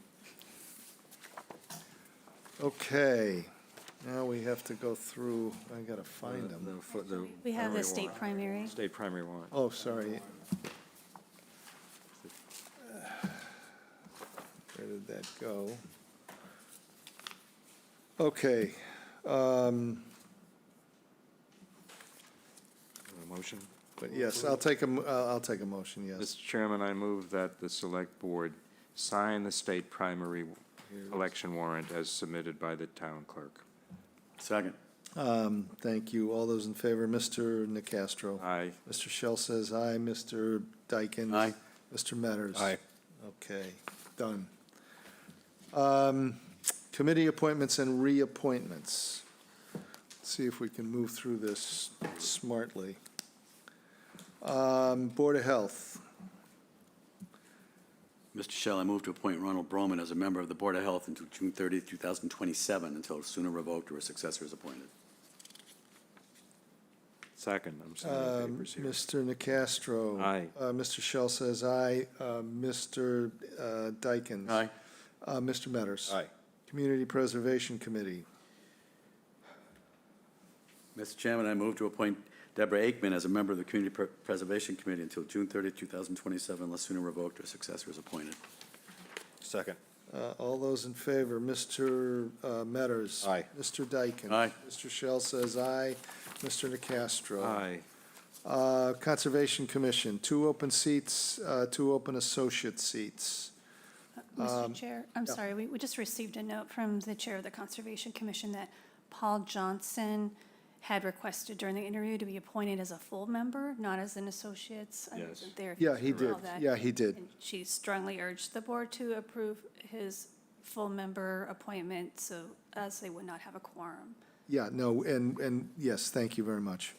Okay, now we have to go through, I gotta find them. We have the state primary. State primary warrant. Oh, sorry. Where did that go? Okay. Motion? But yes, I'll take a motion, yes. Mr. Chairman, I move that the Select Board sign the state primary election warrant as submitted by the town clerk. Second. Thank you. All those in favor, Mr. Nacastro. Aye. Mr. Shell says aye, Mr. Dykens. Aye. Mr. Metters. Aye. Okay, done. Committee appointments and reappointments. Let's see if we can move through this smartly. Board of Health. Mr. Shell, I move to appoint Ronald Broman as a member of the Board of Health until June 30th, 2027, until sooner revoked or a successor is appointed. Second, I'm signing papers here. Mr. Nacastro. Aye. Mr. Shell says aye. Mr. Dykens. Aye. Mr. Metters. Aye. Community Preservation Committee. Mr. Chairman, I move to appoint Deborah Aikman as a member of the Community Preservation Committee until June 30th, 2027, unless sooner revoked or a successor is appointed. Second. All those in favor, Mr. Metters. Aye. Mr. Dykens. Aye. Mr. Shell says aye. Mr. Nacastro. Aye. Conservation Commission, 2 open seats, 2 open associate seats. Mr. Chair, I'm sorry, we just received a note from the Chair of the Conservation Commission that Paul Johnson had requested during the interview to be appointed as a full member, not as an associate. I Yes. wasn't there if you Yeah, he did. recall that. Yeah, he did. And she strongly urged the board to approve his full member appointment, so as they would not have a quorum. Yeah, no, and yes, thank you very much.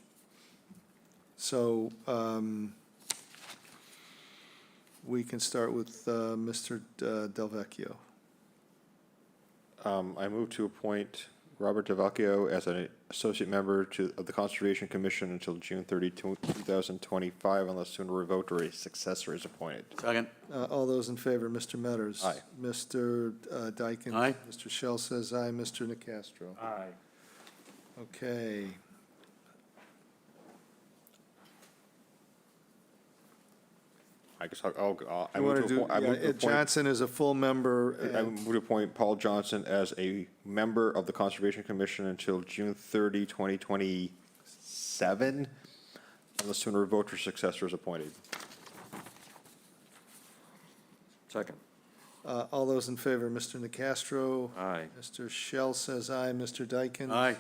So we can start with Mr. Del Vecchio. I move to appoint Robert DeVacchio as an associate member of the Conservation Commission until June 30, 2025, unless sooner revoked or a successor is appointed. Second. All those in favor, Mr. Metters. Aye. Mr. Dykens. Aye. Mr. Shell says aye. Mr. Nacastro. Aye. Okay. I guess I You move want to to appoint. do, Johnson is a full member. I and- move to appoint Paul Johnson as a member of the Conservation Commission until June 30, 2027, unless sooner revoked or successor is appointed. Second. All those in favor, Mr. Nacastro. Aye. Mr. Shell says aye. Mr. Dykens. Aye.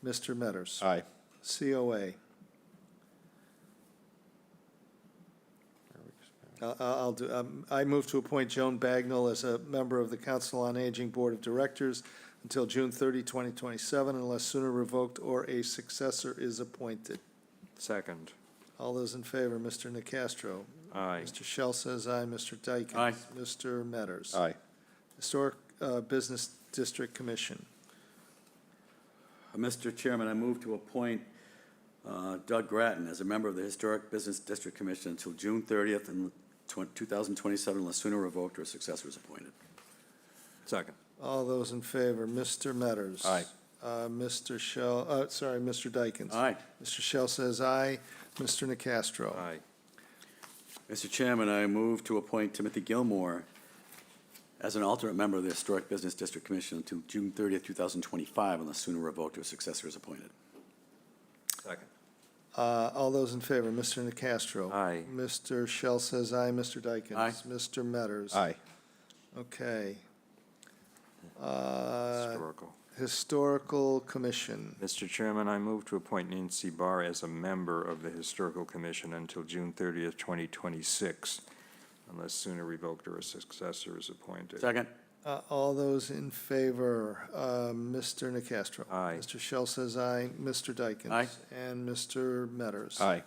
Mr. Metters. Aye. COA. I'll do, I move to appoint Joan Bagnall as a member of the Council on Aging Board of Directors until June 30, 2027, unless sooner revoked or a successor is appointed. Second. All those in favor, Mr. Nacastro. Aye. Mr. Shell says aye. Mr. Dykens. Aye. Mr. Metters. Aye. Historic Business District Commission. Mr. Chairman, I move to appoint Doug Grattan as a member of the Historic Business District Commission until June 30th and 2027, unless sooner revoked or a successor is appointed. Second. All those in favor, Mr. Metters. Aye. Mr. Shell, Mr. Dykens. Aye. Mr. Shell says aye. Mr. Nacastro. Aye. Mr. Chairman, I move to appoint Timothy Gilmore as an alternate member of the Historic Business District Commission until June 30th, 2025, unless sooner revoked or a successor is appointed. Second. All those in favor, Mr. Nacastro. Aye. Mr. Shell says aye. Mr. Dykens. Aye. Mr. Metters. Aye. Okay. Historical. Historical Commission. Mr. Chairman, I move to appoint Nancy Barr as a member of the Historical Commission until June 30th, 2026, unless sooner revoked or a successor is appointed. Second. All those in favor, Mr. Nacastro. Aye. Mr. Shell says aye. Mr. Dykens. Aye. And Mr. Metters. Aye.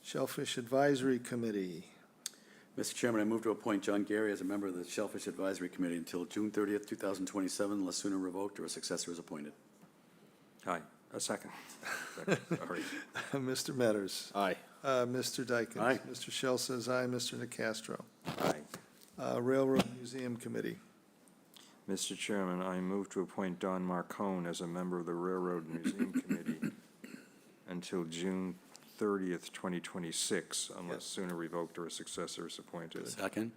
Shellfish Advisory Committee. Mr. Chairman, I move to appoint John Gary as a member of the Shellfish Advisory Committee until June 30th, 2027, unless sooner revoked or a successor is appointed. Aye. A second. Sorry. Mr. Metters. Aye. Mr. Dykens. Aye. Mr. Shell says aye. Mr. Nacastro. Aye. Railroad Museum Committee. Mr. Chairman, I move to appoint Don Marcone as a member of the Railroad Museum Committee until June 30th, 2026, unless sooner revoked or a successor is appointed. Second.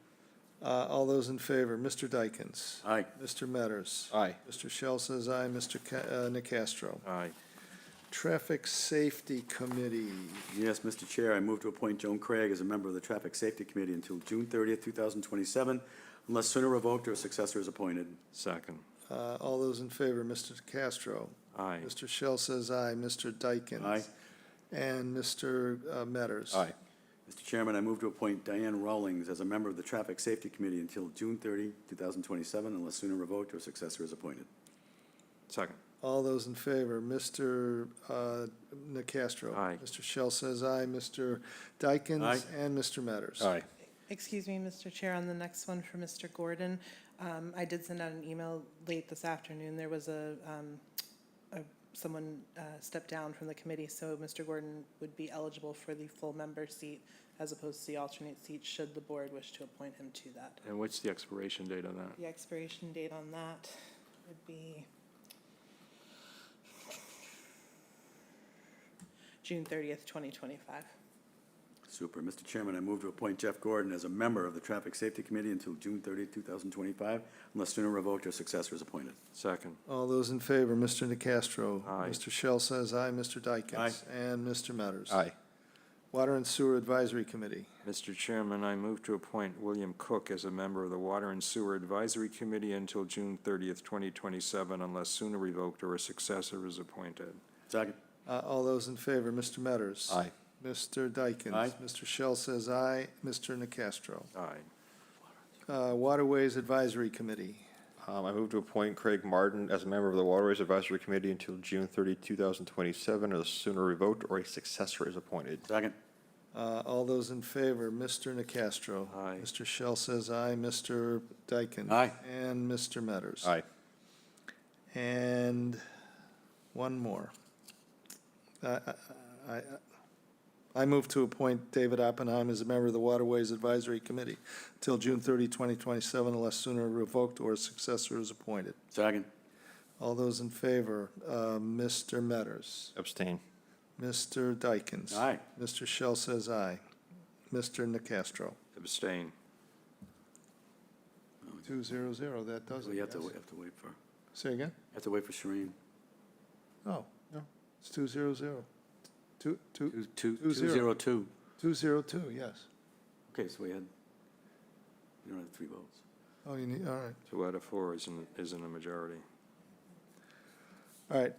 All those in favor, Mr. Dykens. Aye. Mr. Metters. Aye. Mr. Shell says aye. Mr. Nacastro. Aye. Traffic Safety Committee. Yes, Mr. Chair, I move to appoint Joan Craig as a member of the Traffic Safety Committee until June 30th, 2027, unless sooner revoked or a successor is appointed. Second. All those in favor, Mr. Nacastro. Aye. Mr. Shell says aye. Mr. Dykens. Aye. And Mr. Metters. Aye. Mr. Chairman, I move to appoint Diane Rawlings as a member of the Traffic Safety Committee until June 30, 2027, unless sooner revoked or a successor is appointed. Second. All those in favor, Mr. Nacastro. Aye. Mr. Shell says aye. Mr. Dykens. Aye. And Mr. Metters. Aye. Excuse me, Mr. Chair, on the next one for Mr. Gordon, I did send out an email late this afternoon. There was someone stepped down from the committee, so Mr. Gordon would be eligible for the full member seat as opposed to the alternate seat, should the board wish to appoint him to that. And what's the expiration date on that? The expiration date on that would be June 30th, 2025. Super. Mr. Chairman, I move to appoint Jeff Gordon as a member of the Traffic Safety Committee until June 30, 2025, unless sooner revoked or successor is appointed. Second. All those in favor, Mr. Nacastro. Aye. Mr. Shell says aye. Mr. Dykens. Aye. And Mr. Metters. Aye. Water and Sewer Advisory Committee. Mr. Chairman, I move to appoint William Cook as a member of the Water and Sewer Advisory Committee until June 30th, 2027, unless sooner revoked or a successor is appointed. Second. All those in favor, Mr. Metters. Aye. Mr. Dykens. Aye. Mr. Shell says aye. Mr. Nacastro. Aye. Waterways Advisory Committee. I move to appoint Craig Martin as a member of the Waterways Advisory Committee until June 30, 2027, or the sooner revoked or a successor is appointed. Second. All those in favor, Mr. Nacastro. Aye. Mr. Shell says aye. Mr. Dykens. Aye. And Mr. Metters. Aye. And one more. I move to appoint David Oppenheim as a member of the Waterways Advisory Committee till June 30, 2027, unless sooner revoked or a successor is appointed. Second. All those in favor, Mr. Metters. Abstain. Mr. Dykens. Aye. Mr. Shell says aye. Mr. Nacastro. Abstain. 200, that does it. We have to yes? wait for, Say again? have to wait for Shereen. Oh, no, it's 200. 202. 202, yes. Okay, so we don't have 3 votes. Oh, you need, all right. 2 out of 4 isn't a majority. All right.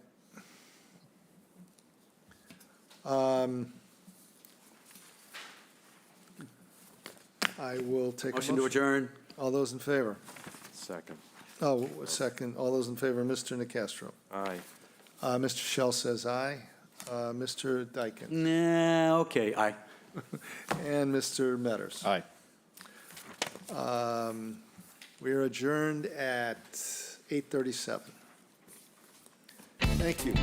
I will take a Motion to adjourn. All those in favor? Second. Oh, a second. All those in favor, Mr. Nacastro. Aye. Mr. Shell says aye. Mr. Dykens. Nah, okay, aye. And Mr. Metters. Aye. We are adjourned at 8:37. Thank you.